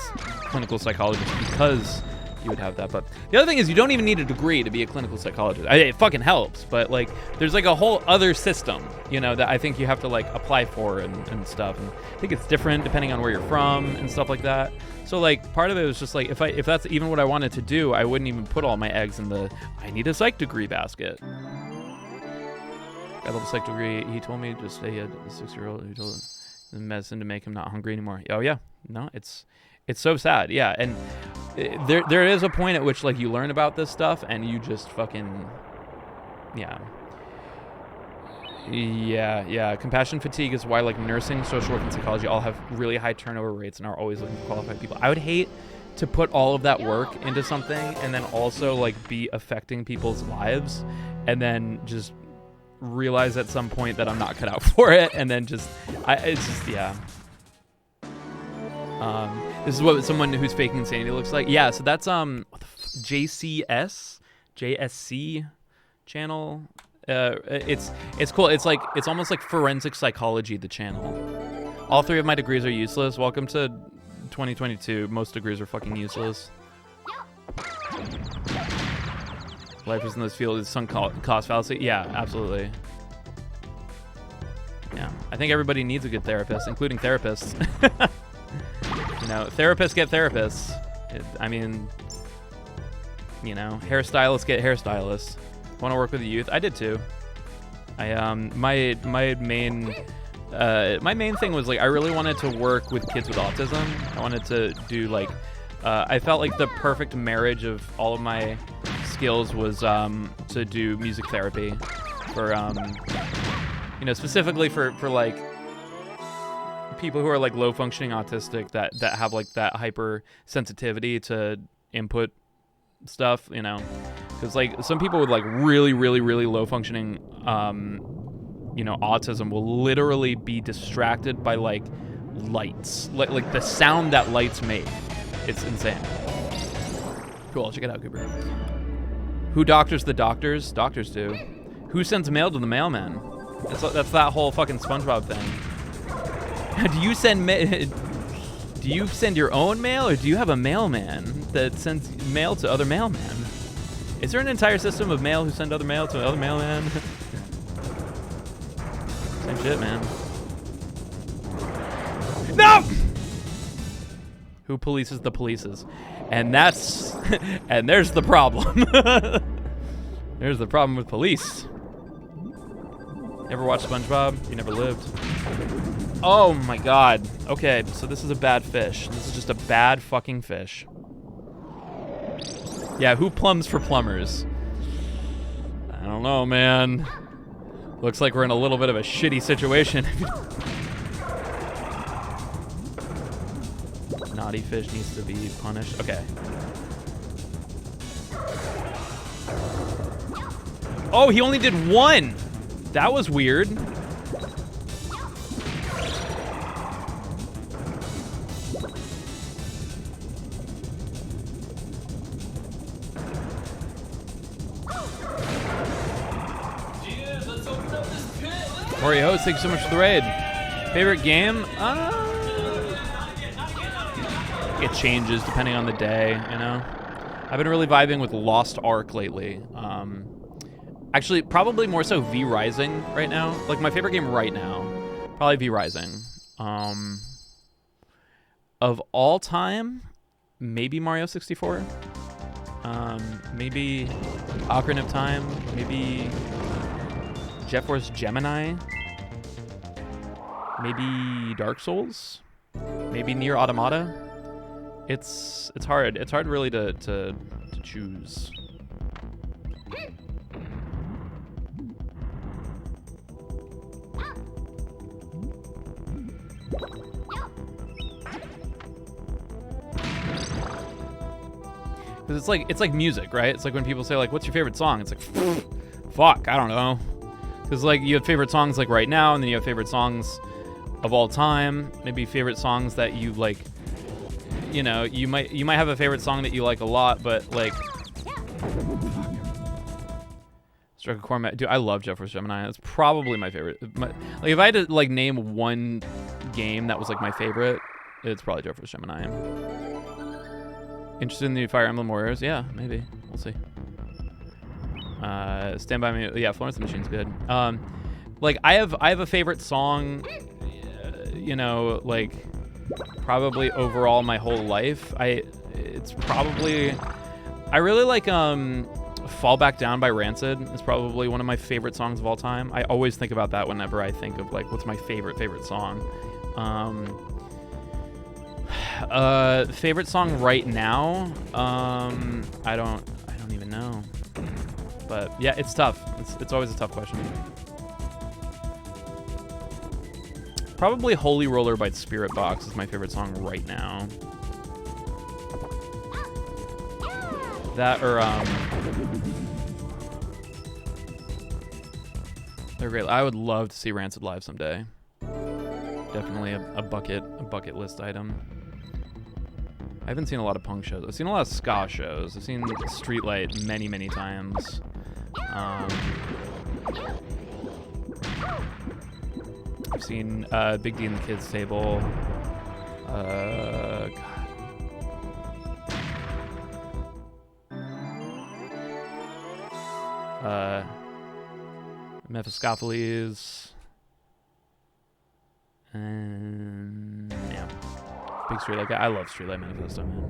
clinical psychologist because you would have that. But the other thing is you don't even need a degree to be a clinical psychologist. It fucking helps, but like there's like a whole other system, you know, that I think you have to like apply for and stuff. And I think it's different depending on where you're from and stuff like that. So like part of it was just like if that's even what I wanted to do, I wouldn't even put all my eggs in the I need a psych degree basket. I love a psych degree. He told me just say he had a 6-year-old who told him the medicine to make him not hungry anymore. Oh yeah, no, it's so sad. Yeah, and there is a point at which like you learn about this stuff and you just fucking yeah. Compassion fatigue is why like nursing, social work, and psychology all have really high turnover rates and are always looking for qualified people. I would hate to put all of that work into something and then also like be affecting people's lives and then just realize at some point that I'm not cut out for it and then it's just yeah. This is what someone who's faking insanity looks like. Yeah, so that's JSC channel. It's cool. It's like it's almost like forensic psychology, the channel. All 3 of my degrees are useless. Welcome to 2022. Most degrees are fucking useless. Life is in this field is sunk cost fallacy. Yeah, absolutely. Yeah, I think everybody needs a good therapist, including therapists. You know, therapists get therapists. I mean, you know, hairstylists get hairstylists. Want to work with the youth? I did too. My main thing was like I really wanted to work with kids with autism. I wanted to do like I felt like the perfect marriage of all of my skills was to do music therapy for you know, specifically for like people who are like low functioning autistic that have like that hypersensitivity to input stuff, you know, because like some people with like really low functioning you know, autism will literally be distracted by like lights, like the sound that lights make. It's insane. Cool, check it out, Cooper. Who doctors the doctors? Doctors do. Who sends mail to the mailman? That's that whole fucking SpongeBob thing. Do you send your own mail, or do you have a mailman that sends mail to other mailmen? Is there an entire system of mail who send other mail to other mailmen? Same shit, man. No! Who polices the polices? And that's and there's the problem. There's the problem with police. Never watched SpongeBob? You never lived. Oh my god. Okay, so this is a bad fish. This is just a bad fucking fish. Yeah, who plums for plumbers? I don't know, man. Looks like we're in a little bit of a shitty situation. Naughty fish needs to be punished. Okay. Oh, he only did 1! That was weird. Oreo, thank you so much for the raid. Favorite game? It changes depending on the day, you know? I've been really vibing with Lost Ark lately. Actually, probably more so V Rising right now. Like, my favorite game right now, probably V Rising. Of all time, maybe Mario 64. Maybe Ocarina of Time. Maybe Jet Force Gemini. Maybe Dark Souls. Maybe Nier Automata. It's hard. It's hard really to choose. Because it's like music, right? It's like when people say like, "What's your favorite song?" It's like, fuck, I don't know. Because like you have favorite songs like right now, and then you have favorite songs of all time. Maybe favorite songs that you like. You know, you might have a favorite song that you like a lot, but like, Strike a Cormac, dude, I love Jet Force Gemini. It's probably my favorite. Like if I had to like name one game that was like my favorite, it's probably Jet Force Gemini. Interested in the Fire Emblem Warriors? Yeah, maybe. We'll see. Stand By Me. Yeah, Florence and the Machine's good. Like I have a favorite song. You know, like probably overall my whole life. It's probably. I really like Fall Back Down by Rancid. It's probably one of my favorite songs of all time. I always think about that whenever I think of like what's my favorite song. Favorite song right now? I don't even know. But yeah, it's tough. It's always a tough question. Probably Holy Roller by Spirit Box is my favorite song right now. That or they're great. I would love to see Rancid live someday. Definitely a bucket list item. I haven't seen a lot of punk shows. I've seen a lot of ska shows. I've seen Streetlight many times. I've seen Big D and the Kids Table. God. Mephistopheles. And yeah. Big Streetlight guy. I love Streetlight Manifesto, man.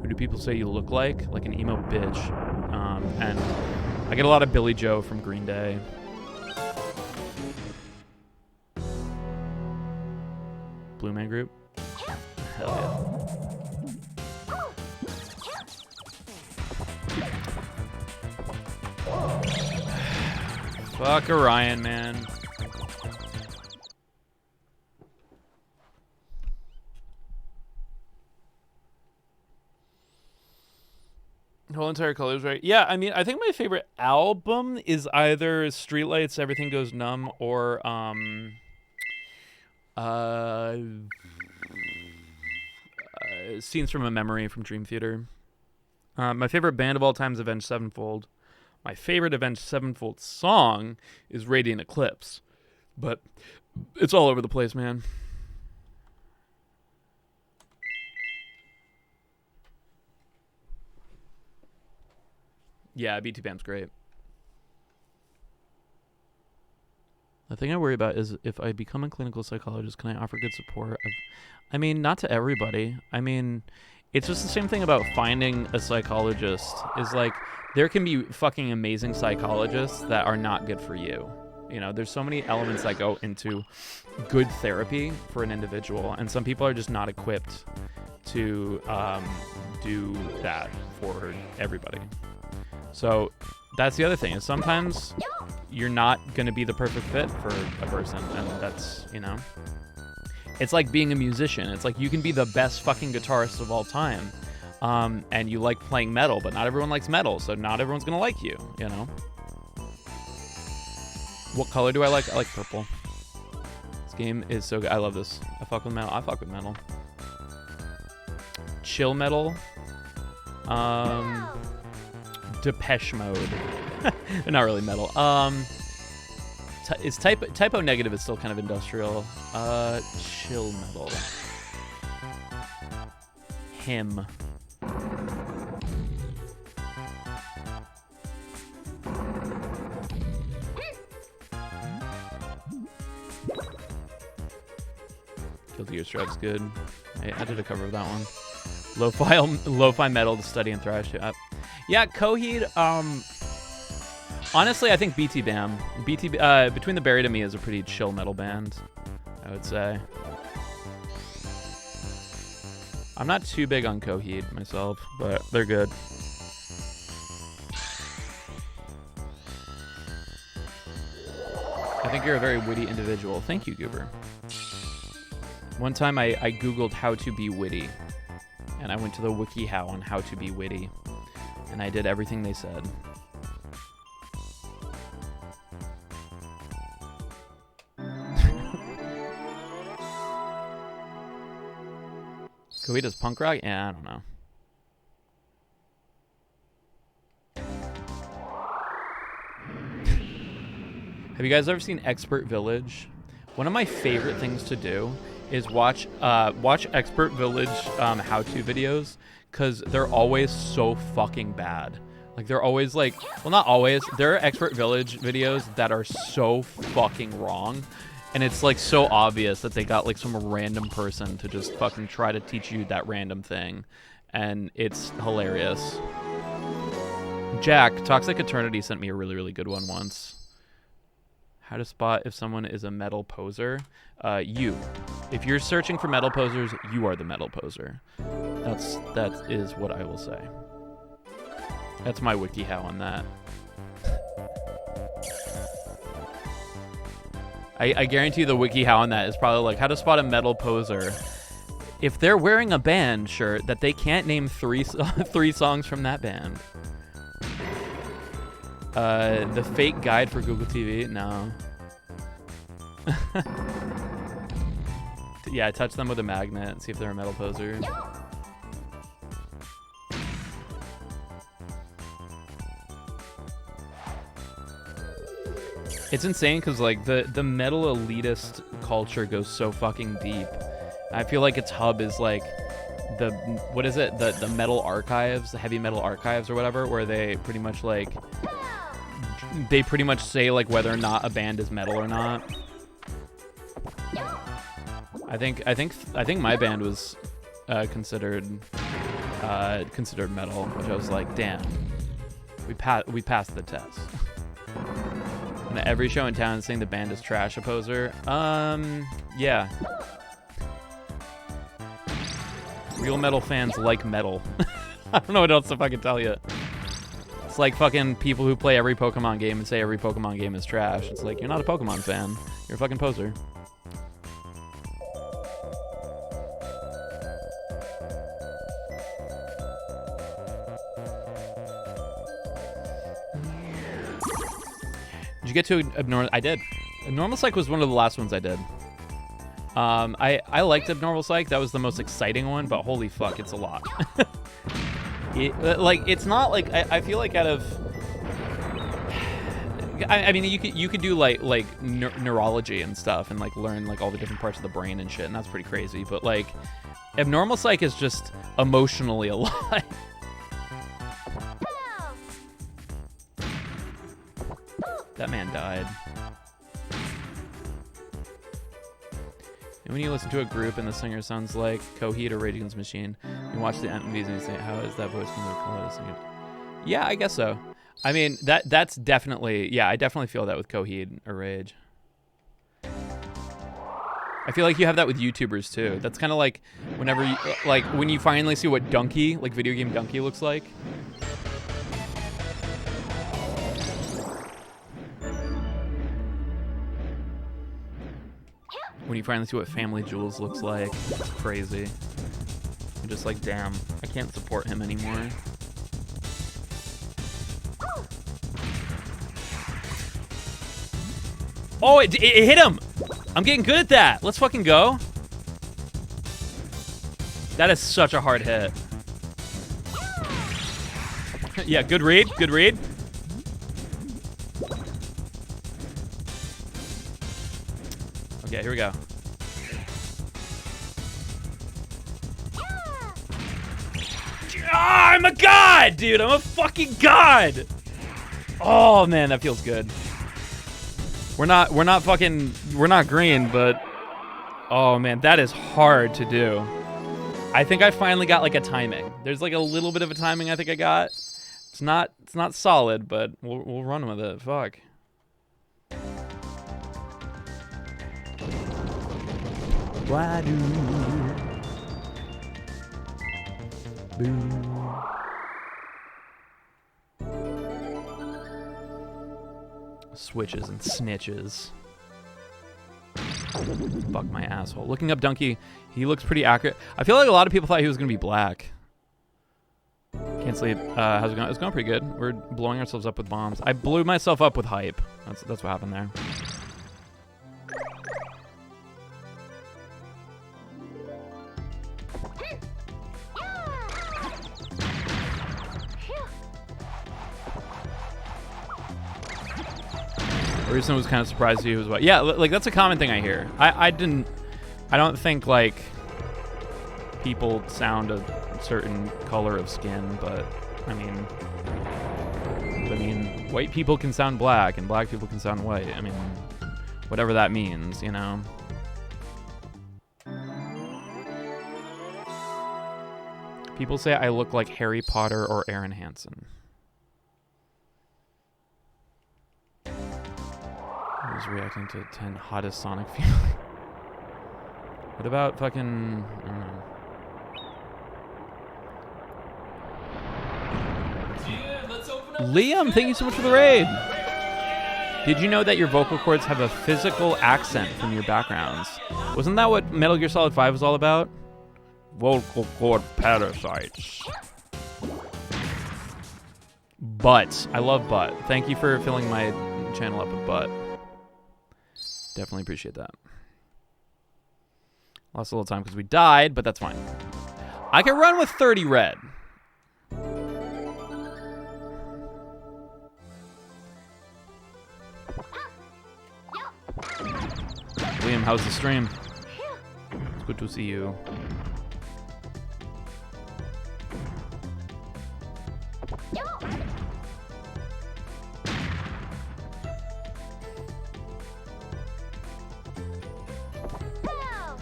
Who do people say you look like? Like an emo bitch. And I get a lot of Billy Joe from Green Day. Blue Man Group? Hell yeah. Fuck Orion, man. Whole entire colors, right? Yeah, I mean, I think my favorite album is either Streetlights, Everything Goes Numb, or Scenes from a Memory from Dream Theater. My favorite band of all time is Avenged Sevenfold. My favorite Avenged Sevenfold song is Radiant Eclipse, but it's all over the place, man. Yeah, BT Bam's great. The thing I worry about is if I become a clinical psychologist, can I offer good support? I mean, not to everybody. I mean, it's just the same thing about finding a psychologist. Is like, there can be fucking amazing psychologists that are not good for you. You know, there's so many elements that go into good therapy for an individual, and some people are just not equipped to do that for everybody. So that's the other thing, is sometimes you're not going to be the perfect fit for a person, and that's, you know, it's like being a musician. It's like you can be the best fucking guitarist of all time, and you like playing metal, but not everyone likes metal, so not everyone's going to like you, you know? What color do I like? I like purple. This game is so good. I love this. I fuck with metal. I fuck with metal. Chill metal. Depeche Mode. Not really metal. is typo negative is still kind of industrial. Chill metal. Him. Guilty Gear Strive's good. I did a cover of that one. Lo-fi metal to study and thrash to. Yeah, Coheed. Honestly, I think BT Bam. Between the Buried and Me is a pretty chill metal band, I would say. I'm not too big on Coheed myself, but they're good. I think you're a very witty individual. Thank you, Goober. One time I Googled how to be witty, and I went to the WikiHow on how to be witty, and I did everything they said. Coheed does punk rock? Yeah, I don't know. Have you guys ever seen Expert Village? One of my favorite things to do is watch Expert Village how-to videos, because they're always so fucking bad. Like, they're always like, well, not always. There are Expert Village videos that are so fucking wrong, and it's like so obvious that they got like some random person to just fucking try to teach you that random thing, and it's hilarious. Jack, Toxic Eternity sent me a really, really good one once. How to spot if someone is a metal poser. You. If you're searching for metal posers, you are the metal poser. That is what I will say. That's my WikiHow on that. I guarantee the WikiHow on that is probably like how to spot a metal poser. If they're wearing a band shirt that they can't name three songs from that band. The fake guide for Google TV? No. Yeah, touch them with a magnet and see if they're a metal poser. It's insane because like the metal elitist culture goes so fucking deep. I feel like its hub is like the metal archives, the heavy metal archives or whatever, where they pretty much like say like whether or not a band is metal or not. I think my band was considered metal, which I was like, damn, we passed the test. And every show in town saying the band is trash a poser. Yeah. Real metal fans like metal. I don't know what else to fucking tell you. It's like fucking people who play every Pokemon game and say every Pokemon game is trash. It's like, you're not a Pokemon fan. You're a fucking poser. Did you get to Abnormal? I did. Abnormal Psych was one of the last ones I did. I liked Abnormal Psych. That was the most exciting one, but holy fuck, it's a lot. It's not like I feel like out of. I mean, you could do like neurology and stuff and like learn like all the different parts of the brain and shit, and that's pretty crazy. But like, Abnormal Psych is just emotionally a lot. That man died. And when you listen to a group and the singer sounds like Coheed or Rage Against the Machine, you watch the MVs and you say, how is that voice going to call it a singer? Yeah, I guess so. I mean, that's definitely, yeah, I definitely feel that with Coheed or Rage. I feel like you have that with YouTubers too. That's kind of like whenever you, like when you finally see what Donkey, like video game Donkey looks like. When you finally see what Family Jewels looks like, it's crazy. You're just like, damn, I can't support him anymore. Oh, it hit him! I'm getting good at that. Let's fucking go. That is such a hard hit. Yeah, good read, good read. Okay, here we go. I'm a god, dude. I'm a fucking god. Oh man, that feels good. We're not green, but oh man, that is hard to do. I think I finally got like a timing. There's like a little bit of a timing I think I got. It's not solid, but we'll run with it. Fuck. Why do switches and snitches. Fuck my asshole. Looking up Donkey, he looks pretty accurate. I feel like a lot of people thought he was gonna be black. Can't sleep. How's it going? It's going pretty good. We're blowing ourselves up with bombs. I blew myself up with hype. That's what happened there. Reason was kind of surprised he was what? Yeah, like that's a common thing I hear. I don't think like people sound a certain color of skin, but I mean, white people can sound black and black people can sound white. I mean, whatever that means, you know. People say I look like Harry Potter or Aaron Hansen. I was reacting to 10 hottest Sonic feeling. What about fucking... I don't know. Liam, thank you so much for the raid. Did you know that your vocal cords have a physical accent from your backgrounds? Wasn't that what Metal Gear Solid 5 was all about? Vocal cord parasites. Butt. I love butt. Thank you for filling my channel up with butt. Definitely appreciate that. Lost a little time because we died, but that's fine. I can run with 30 red. Liam, how's the stream? It's good to see you.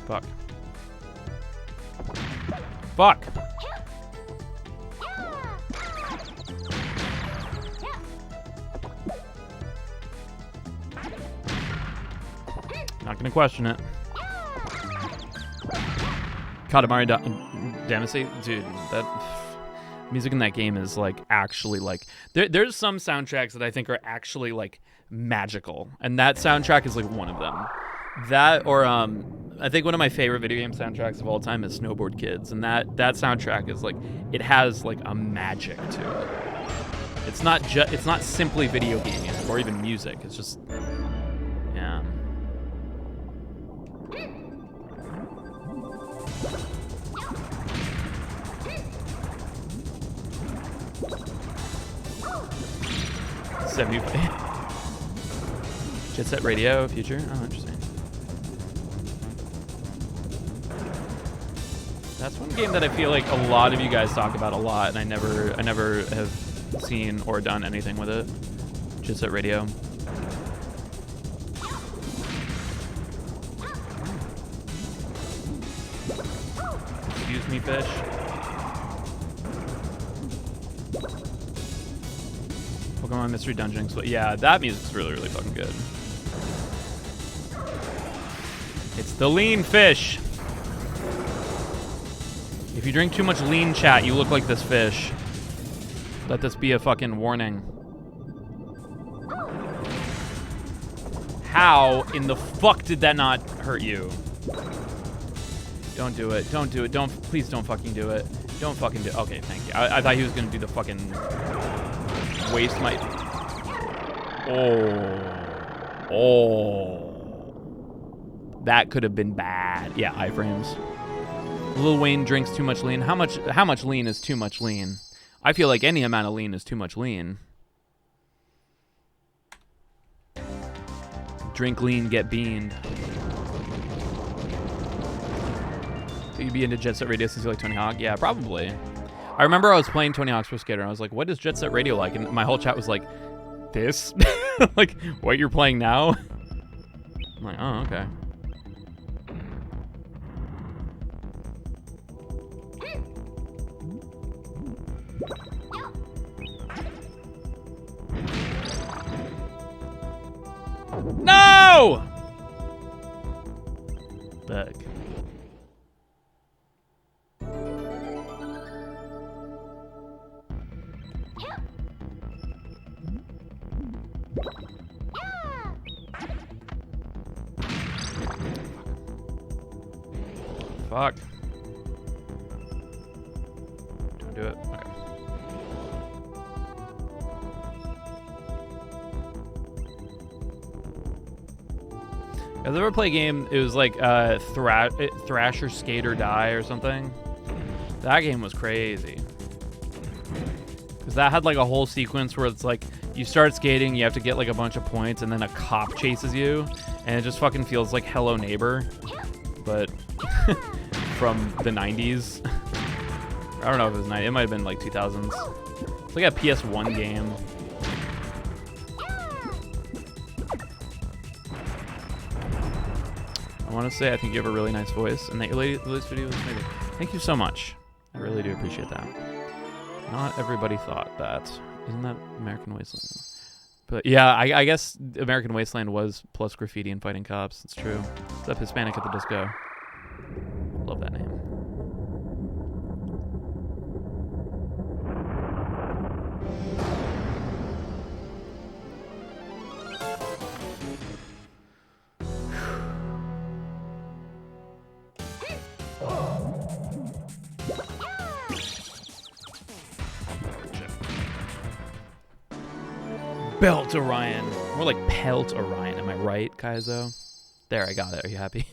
Fuck. Fuck. Not gonna question it. Katamari Damacy? Dude, that music in that game is like actually like there's some soundtracks that I think are actually like magical, and that soundtrack is like one of them. That or I think one of my favorite video game soundtracks of all time is Snowboard Kids, and that soundtrack is like it has like a magic to it. It's not simply video game music or even music. It's just yeah. Jet Set Radio Future. Oh, interesting. That's one game that I feel like a lot of you guys talk about a lot, and I never have seen or done anything with it. Jet Set Radio. Excuse me, fish. Pokemon Mystery Dungeon. So yeah, that music's really, really fucking good. It's the lean fish. If you drink too much lean, chat, you look like this fish. Let this be a fucking warning. How in the fuck did that not hurt you? Don't do it. Don't do it. Please don't fucking do it. Don't fucking do it. Okay, thank you. I thought he was gonna do the fucking waste my... Oh. That could have been bad. Yeah, iframes. Lil Wayne drinks too much lean. How much lean is too much lean? I feel like any amount of lean is too much lean. Drink lean, get beaned. So you'd be into Jet Set Radio since you like Tony Hawk? Yeah, probably. I remember I was playing Tony Hawk's Pro Skater and I was like, what is Jet Set Radio like? And my whole chat was like, this? Like, what you're playing now? I'm like, oh, okay. No! Back. Fuck. Don't do it. Okay. Guys ever play a game? It was like Thrasher Skate or Die or something. That game was crazy. Because that had like a whole sequence where it's like you start skating, you have to get like a bunch of points, and then a cop chases you, and it just fucking feels like Hello Neighbor, but from the 90s. I don't know if it was 90s. It might have been like 2000s. It's like a PS1 game. I want to say I think you have a really nice voice, and that your latest video was amazing. Thank you so much. I really do appreciate that. Not everybody thought that. Isn't that American Wasteland? But yeah, I guess American Wasteland was plus graffiti and fighting cops. It's true. What's up, Hispanic at the Disco? Love that name. Belt Orion. More like Pelt Orion. Am I right, Kaizo? There, I got it. Are you happy?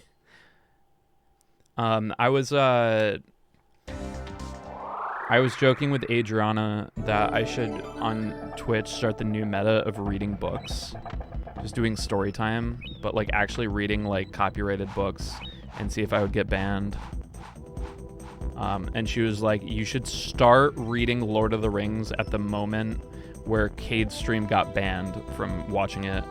I was joking with Adriana that I should, on Twitch, start the new meta of reading books. Just doing story time, but like actually reading like copyrighted books and see if I would get banned. And she was like, you should start reading Lord of the Rings at the moment where Cade's stream got banned from watching it.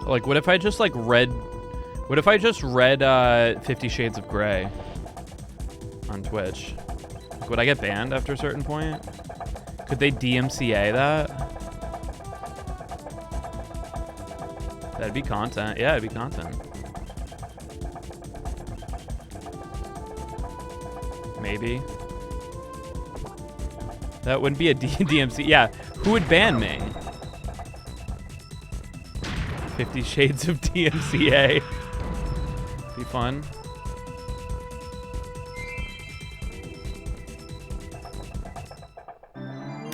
Like, what if I just like read 50 Shades of Grey on Twitch? Like, would I get banned after a certain point? Could they DMCA that? That'd be content. Yeah, it'd be content. Maybe. That wouldn't be a DMC. Yeah, who would ban me? 50 Shades of DMCA. Be fun.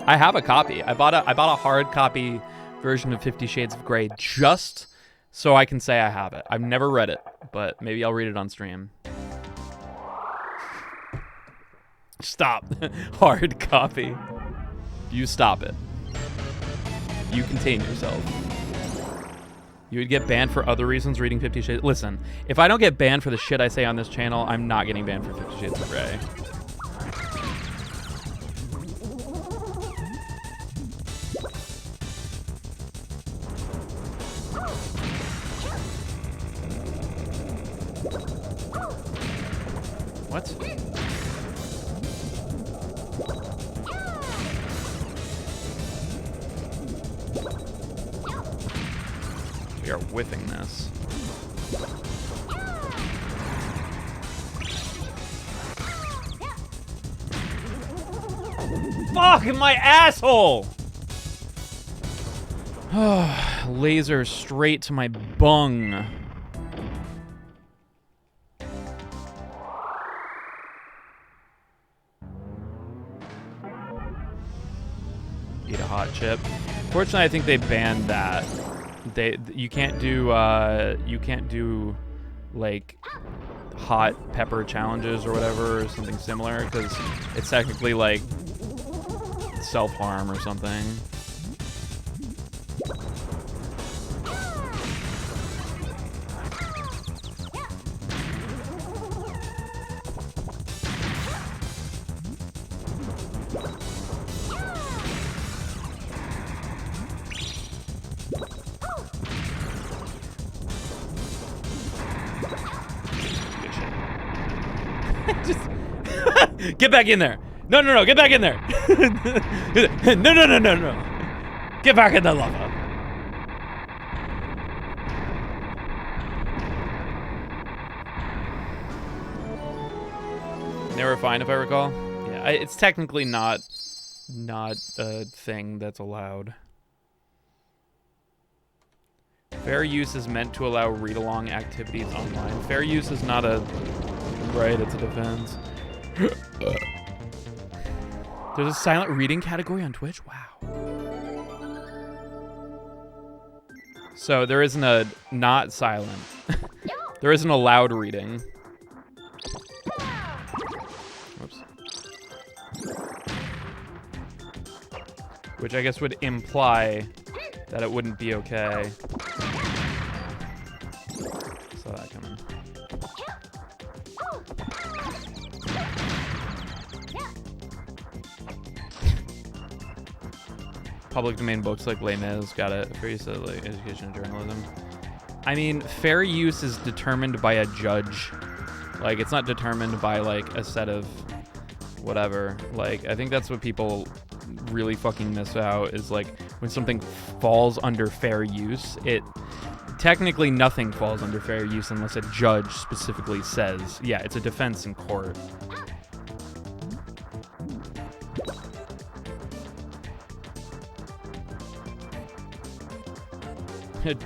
I have a copy. I bought a hard copy version of 50 Shades of Grey just so I can say I have it. I've never read it, but maybe I'll read it on stream. Stop. Hard copy. You stop it. You contain yourself. You would get banned for other reasons reading 50 Shades. Listen, if I don't get banned for the shit I say on this channel, I'm not getting banned for 50 Shades of Grey. What? We are whiffing this. Fuck, in my asshole! Laser straight to my bung. Eat a hot chip. Fortunately, I think they banned that. You can't do like hot pepper challenges or whatever, or something similar, because it's technically like self-harm or something. Get back in there. No, no, no, get back in there. No, no, no, no, no. Get back in the lava. They were fine, if I recall. Yeah, it's technically not a thing that's allowed. Fair use is meant to allow read-along activities online. Fair use is not a right, it's a defense. There's a silent reading category on Twitch? Wow. So there isn't a not silent. There isn't a loud reading. Whoops. Which I guess would imply that it wouldn't be okay. Saw that coming. Public domain books like Les Mis, got it. Fair use of like education and journalism. I mean, fair use is determined by a judge. Like, it's not determined by like a set of whatever. Like, I think that's what people really fucking miss out, is like when something falls under fair use, it technically nothing falls under fair use unless a judge specifically says, yeah, it's a defense in court.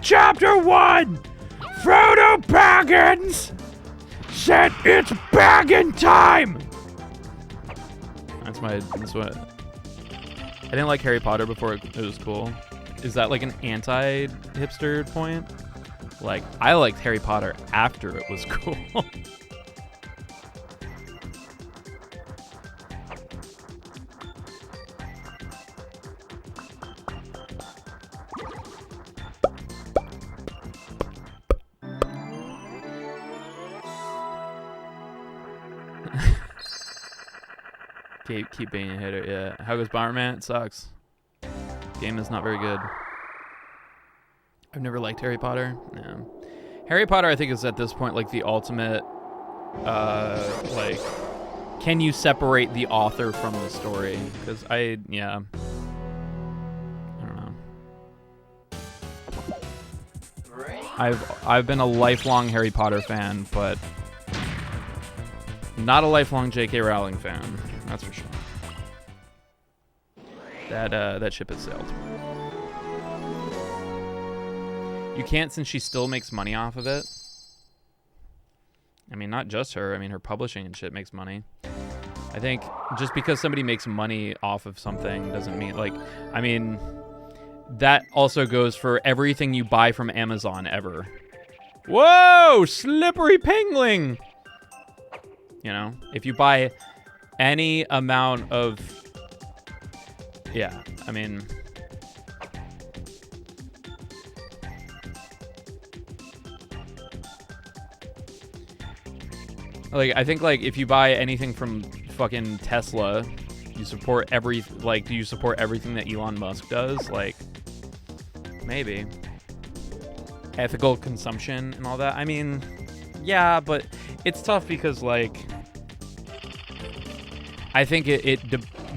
Chapter 1! Frodo Baggins said it's bagging time! That's what... I didn't like Harry Potter before it was cool. Is that like an anti-hipster point? Like, I liked Harry Potter after it was cool. Keep being a hitter, yeah. How goes Bomberman? It sucks. Game is not very good. I've never liked Harry Potter. Yeah. Harry Potter, I think, is at this point like the ultimate, like, can you separate the author from the story? Because I don't know. I've been a lifelong Harry Potter fan, but not a lifelong J.K. Rowling fan. That's for sure. That ship has sailed. You can't, since she still makes money off of it. I mean, not just her. I mean, her publishing and shit makes money. I think just because somebody makes money off of something doesn't mean, like, I mean, that also goes for everything you buy from Amazon ever. Whoa! Slippery pingling! You know, if you buy any amount of, yeah, I mean, like, I think, like, if you buy anything from fucking Tesla, you support do you support everything that Elon Musk does? Like, maybe. Ethical consumption and all that. I mean, yeah, but it's tough because, like, I think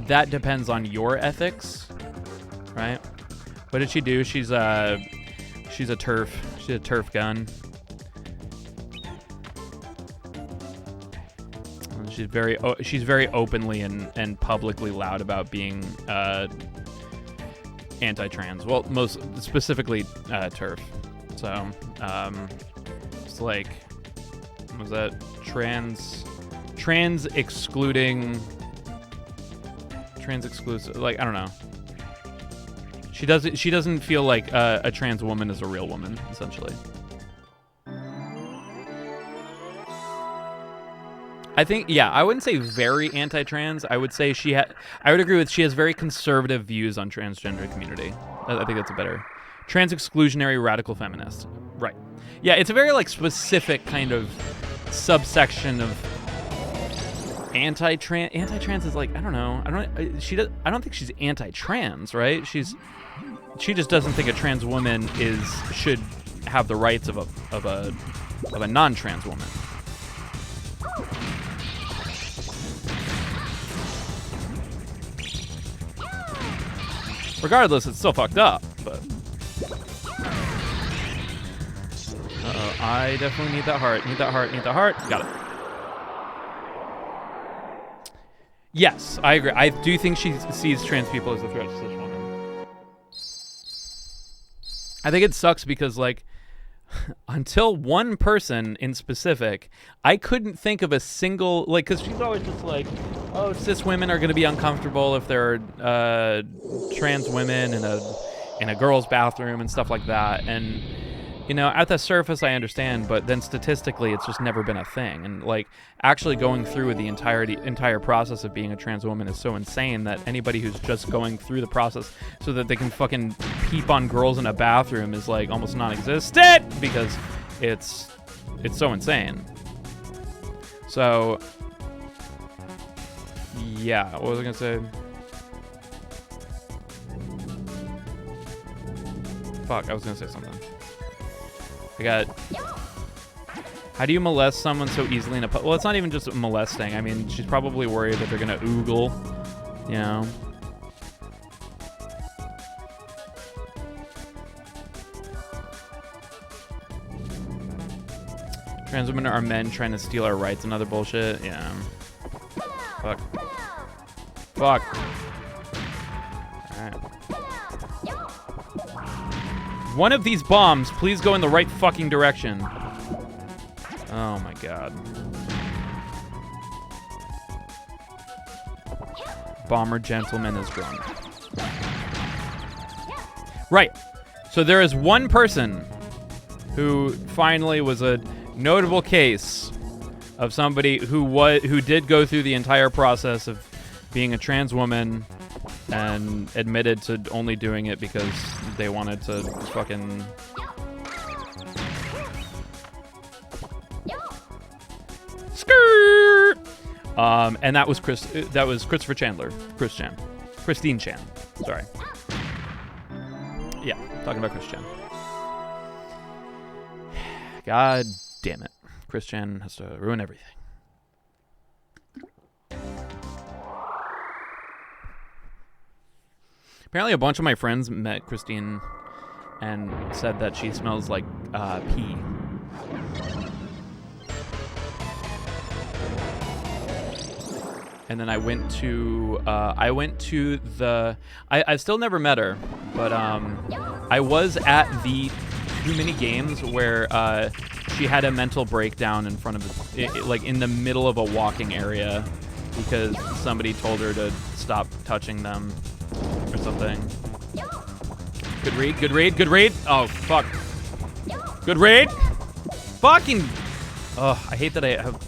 that depends on your ethics, right? What did she do? She's a turf gun. She's very openly and publicly loud about being anti-trans. Well, most specifically turf. So it's like, what was that? Trans exclusive, like, I don't know. She doesn't feel like a trans woman is a real woman, essentially. I think, yeah, I wouldn't say very anti-trans. I would say I would agree with, she has very conservative views on transgender community. I think that's a better. Trans exclusionary radical feminist. Right. Yeah, it's a very, like, specific kind of subsection of anti-trans. Anti-trans is like, I don't know. I don't think she's anti-trans, right? She just doesn't think a trans woman should have the rights of a non-trans woman. Regardless, it's still fucked up, but... Uh-oh, I definitely need that heart. Need that heart, need that heart. Got it. Yes, I agree. I do think she sees trans people as a threat to cis women. I think it sucks because, like, until one person in specific, I couldn't think of a single, like, because she's always just like, oh, cis women are going to be uncomfortable if they're trans women in a girl's bathroom and stuff like that. And, you know, at the surface, I understand, but then statistically, it's just never been a thing. And, like, actually going through with the entire process of being a trans woman is so insane that anybody who's just going through the process so that they can fucking peep on girls in a bathroom is, like, almost non-existent because it's so insane. So, yeah, what was I gonna say? Fuck, I was gonna say something. I got... How do you molest someone so easily in a... Well, it's not even just molesting. I mean, she's probably worried that they're gonna oogle, you know? Trans women are men trying to steal our rights and other bullshit. Yeah. Fuck. Fuck. Alright. One of these bombs, please go in the right fucking direction. Oh my god. Bomber gentleman is drunk. Right. So there is one person who finally was a notable case of somebody who did go through the entire process of being a trans woman and admitted to only doing it because they wanted to fucking... Skirt! And that was Christopher Chandler. Christine Chan. Sorry. Yeah, talking about Chris Chan. God damn it. Chris Chan has to ruin everything. Apparently a bunch of my friends met Christine and said that she smells like pee. And then I went to I've still never met her, but I was at the too many games where she had a mental breakdown in front of like in the middle of a walking area because somebody told her to stop touching them or something. Good read, good read, good read. Oh fuck. Good read. Fucking. Oh, I hate that I have.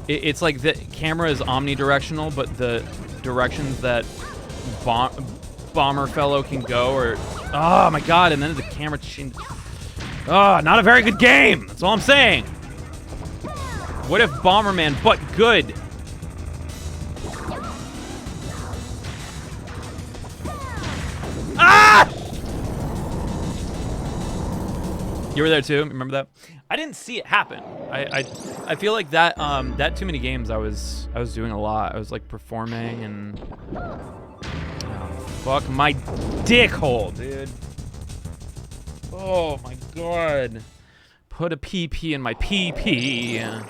It's like the camera is omnidirectional, but the directions that bomber fellow can go are, oh my god, and then the camera changes. Oh, not a very good game. That's all I'm saying. What if Bomberman, but good? Ah! You were there too. Remember that? I didn't see it happen. I feel like that that too many games I was doing a lot. I was like performing and oh, fuck my dick hole, dude. Oh my god. Put a PP in my PP.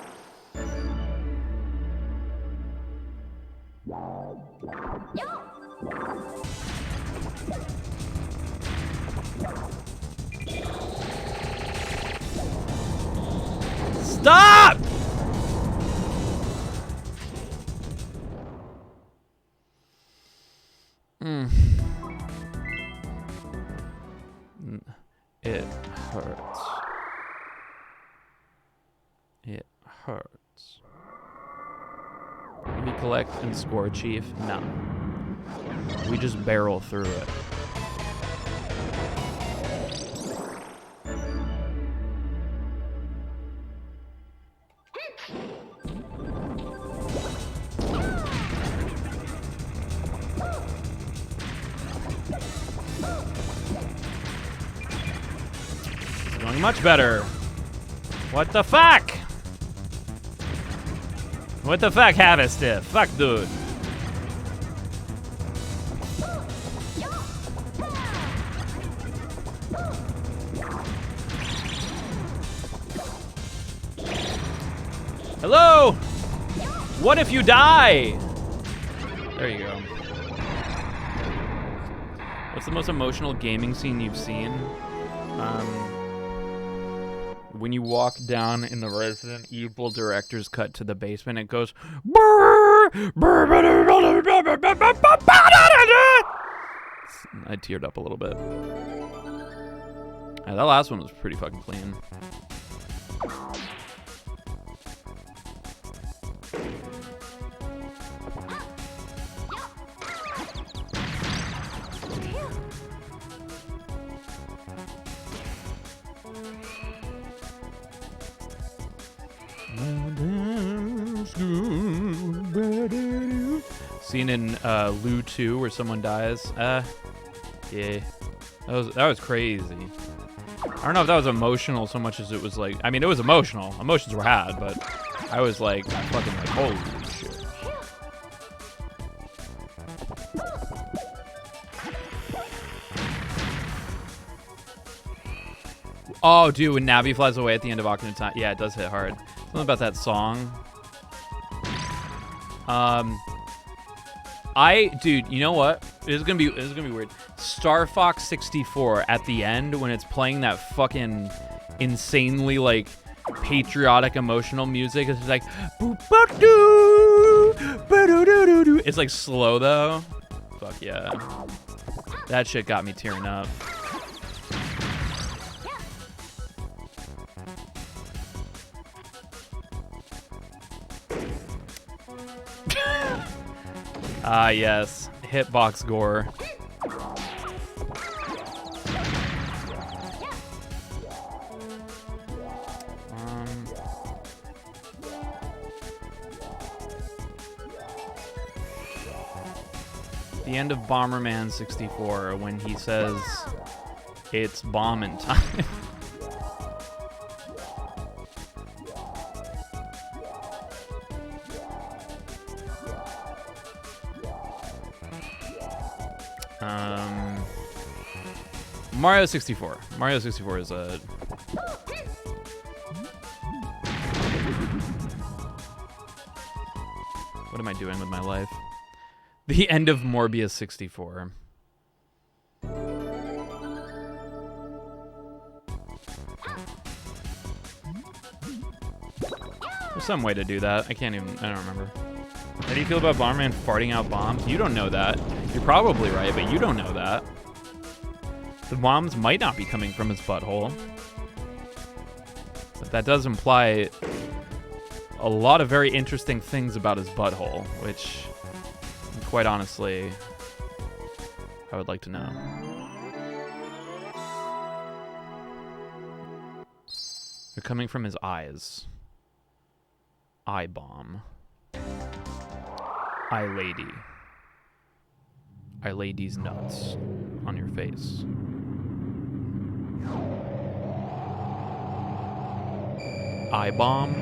Stop! It hurts. It hurts. We collect and score, Chief? No. We just barrel through it. Much better. What the fuck? What the fuck, Harvester? Fuck, dude. Hello? What if you die? There you go. What's the most emotional gaming scene you've seen? When you walk down in the Resident Evil director's cut to the basement, it goes. I teared up a little bit. Yeah, that last one was pretty fucking clean. Scene in Lu 2 where someone dies. Yeah. That was crazy. I don't know if that was emotional so much as it was like, I mean, it was emotional. Emotions were had, but I was like, fucking like, holy shit. Oh, dude, when Navi flies away at the end of Ocarina of Time. Yeah, it does hit hard. Something about that song. Dude, you know what? This is gonna be weird. Star Fox 64 at the end when it's playing that fucking insanely like patriotic emotional music. It's like it's like slow though. Fuck yeah. That shit got me tearing up. Ah, yes. Hitbox gore. The end of Bomberman 64 when he says it's bombing time. Mario 64. Mario 64 is a... What am I doing with my life? The end of Morbius 64. There's some way to do that. I don't remember. How do you feel about Bomberman farting out bombs? You don't know that. You're probably right, but you don't know that. The bombs might not be coming from his butthole. But that does imply a lot of very interesting things about his butthole, which, quite honestly, I would like to know. They're coming from his eyes. Eye bomb. Eye lady. I lay these nuts on your face. I bomb.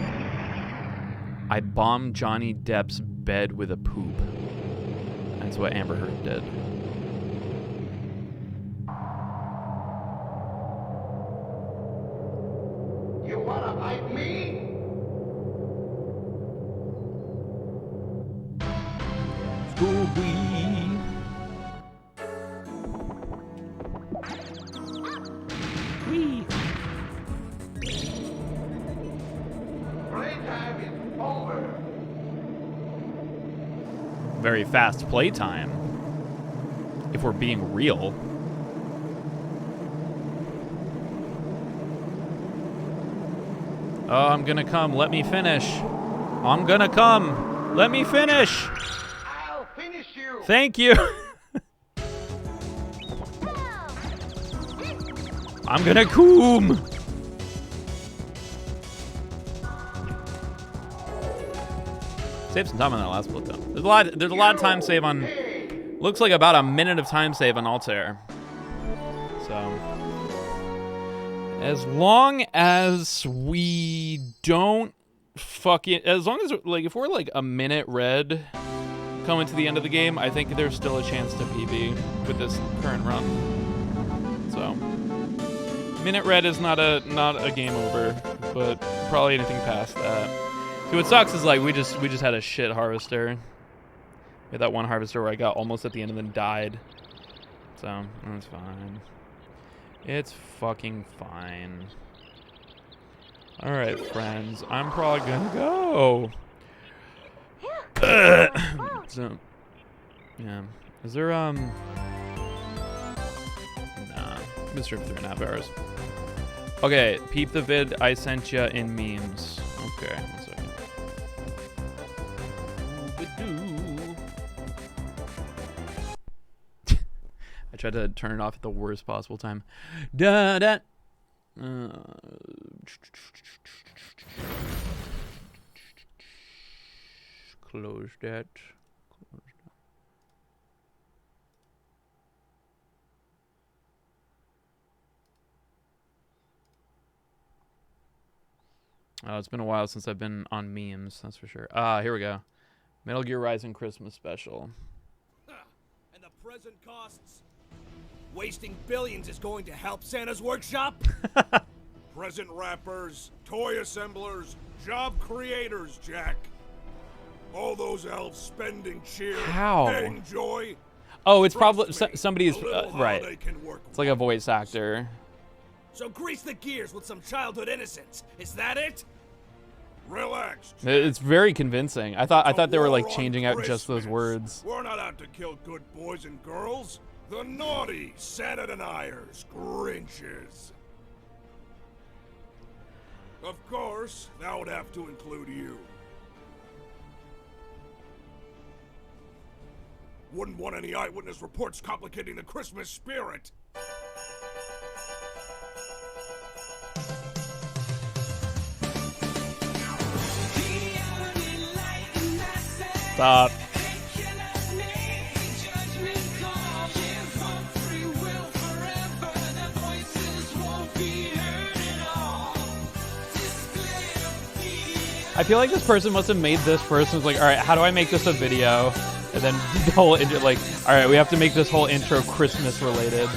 I bombed Johnny Depp's bed with a poop. That's what Amber Heard did. You wanna fight me? Scooby. Wee. Playtime is over. Very fast playtime. If we're being real. Oh, I'm gonna come. Let me finish. I'm gonna come. Let me finish. I'll finish you. Thank you. I'm gonna coom. Save some time on that last split though. There's a lot of time save on. Looks like about a minute of time save on Altair. So as long as we don't fucking, as long as like if we're like a minute red coming to the end of the game, I think there's still a chance to PB with this current run. So minute red is not a game over, but probably anything past that. See, what sucks is like we just had a shit harvester. We had that one harvester where I got almost at the end and then died. So that's fine. It's fucking fine. All right, friends. I'm probably gonna go. So, yeah. Is there Nah. I've been streaming 3.5 hours. Okay, peep the vid I sent ya in memes. Okay, 1 second. I tried to turn it off at the worst possible time. Da da. Close that. Oh, it's been a while since I've been on memes, that's for sure. Here we go. Metal Gear Rising Christmas Special. And the present costs? Wasting billions is going to help Santa's workshop? Present wrappers, toy assemblers, job creators, Jack. All those elves spending cheer, How? getting joy. Oh, it's Trust probably me, somebody's a little right. holiday can work It's like a voice actor. So grease the gears with some childhood innocence. Is that it? Relax. Jack. It's very convincing. I thought they were like War on changing out just those Christmas. words. We're not out to kill good boys and girls. The naughty, Santa deniers, Grinches. Of course, that would have to include you. Wouldn't want any eyewitness reports complicating the Christmas spirit. Stop. I feel like this person must have made this first and was like, all right, how do I make this a video? And then the whole intro, like, all right, we have to make this whole intro Christmas related.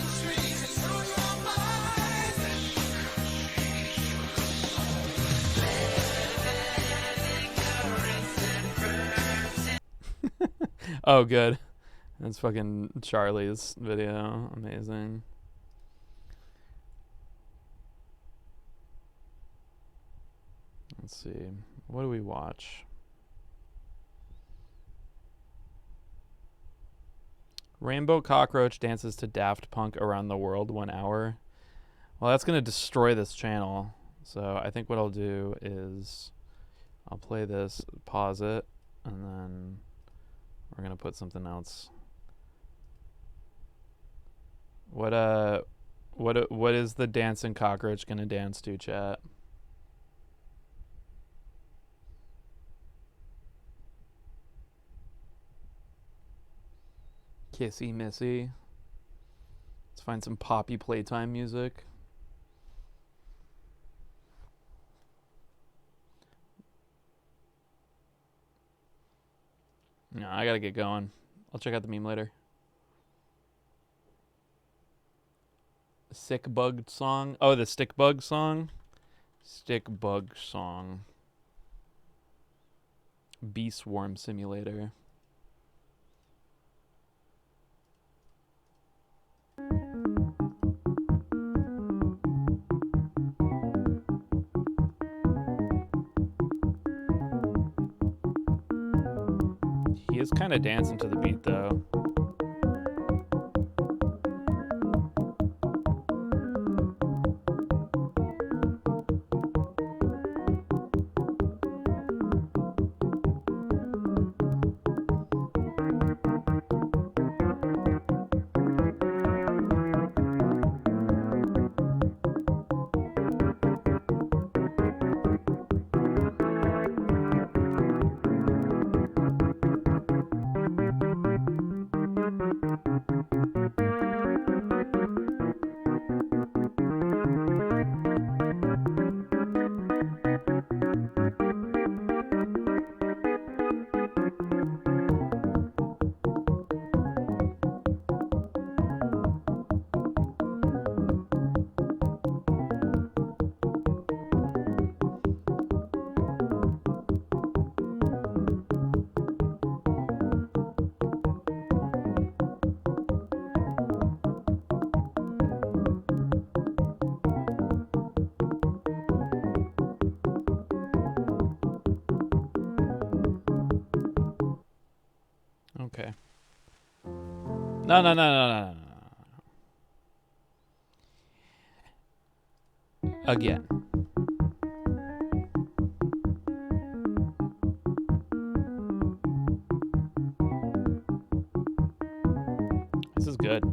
Oh, good. That's fucking Charlie's video. Amazing. Let's see. What do we watch? Rainbow Cockroach dances to Daft Punk around the world 1 hour. Well, that's going to destroy this channel. So I think what I'll do is I'll play this, pause it, and then we're going to put something else. What is the dancing cockroach going to dance to, chat? Kissy Missy. Let's find some poppy playtime music. No, I gotta get going. I'll check out the meme later. Sick Bug song. Oh, the Stick Bug song. Stick Bug song. Bee Swarm Simulator. He is kind of dancing to the beat, though. Okay. No, no, no, no, no, no. Again. This is good.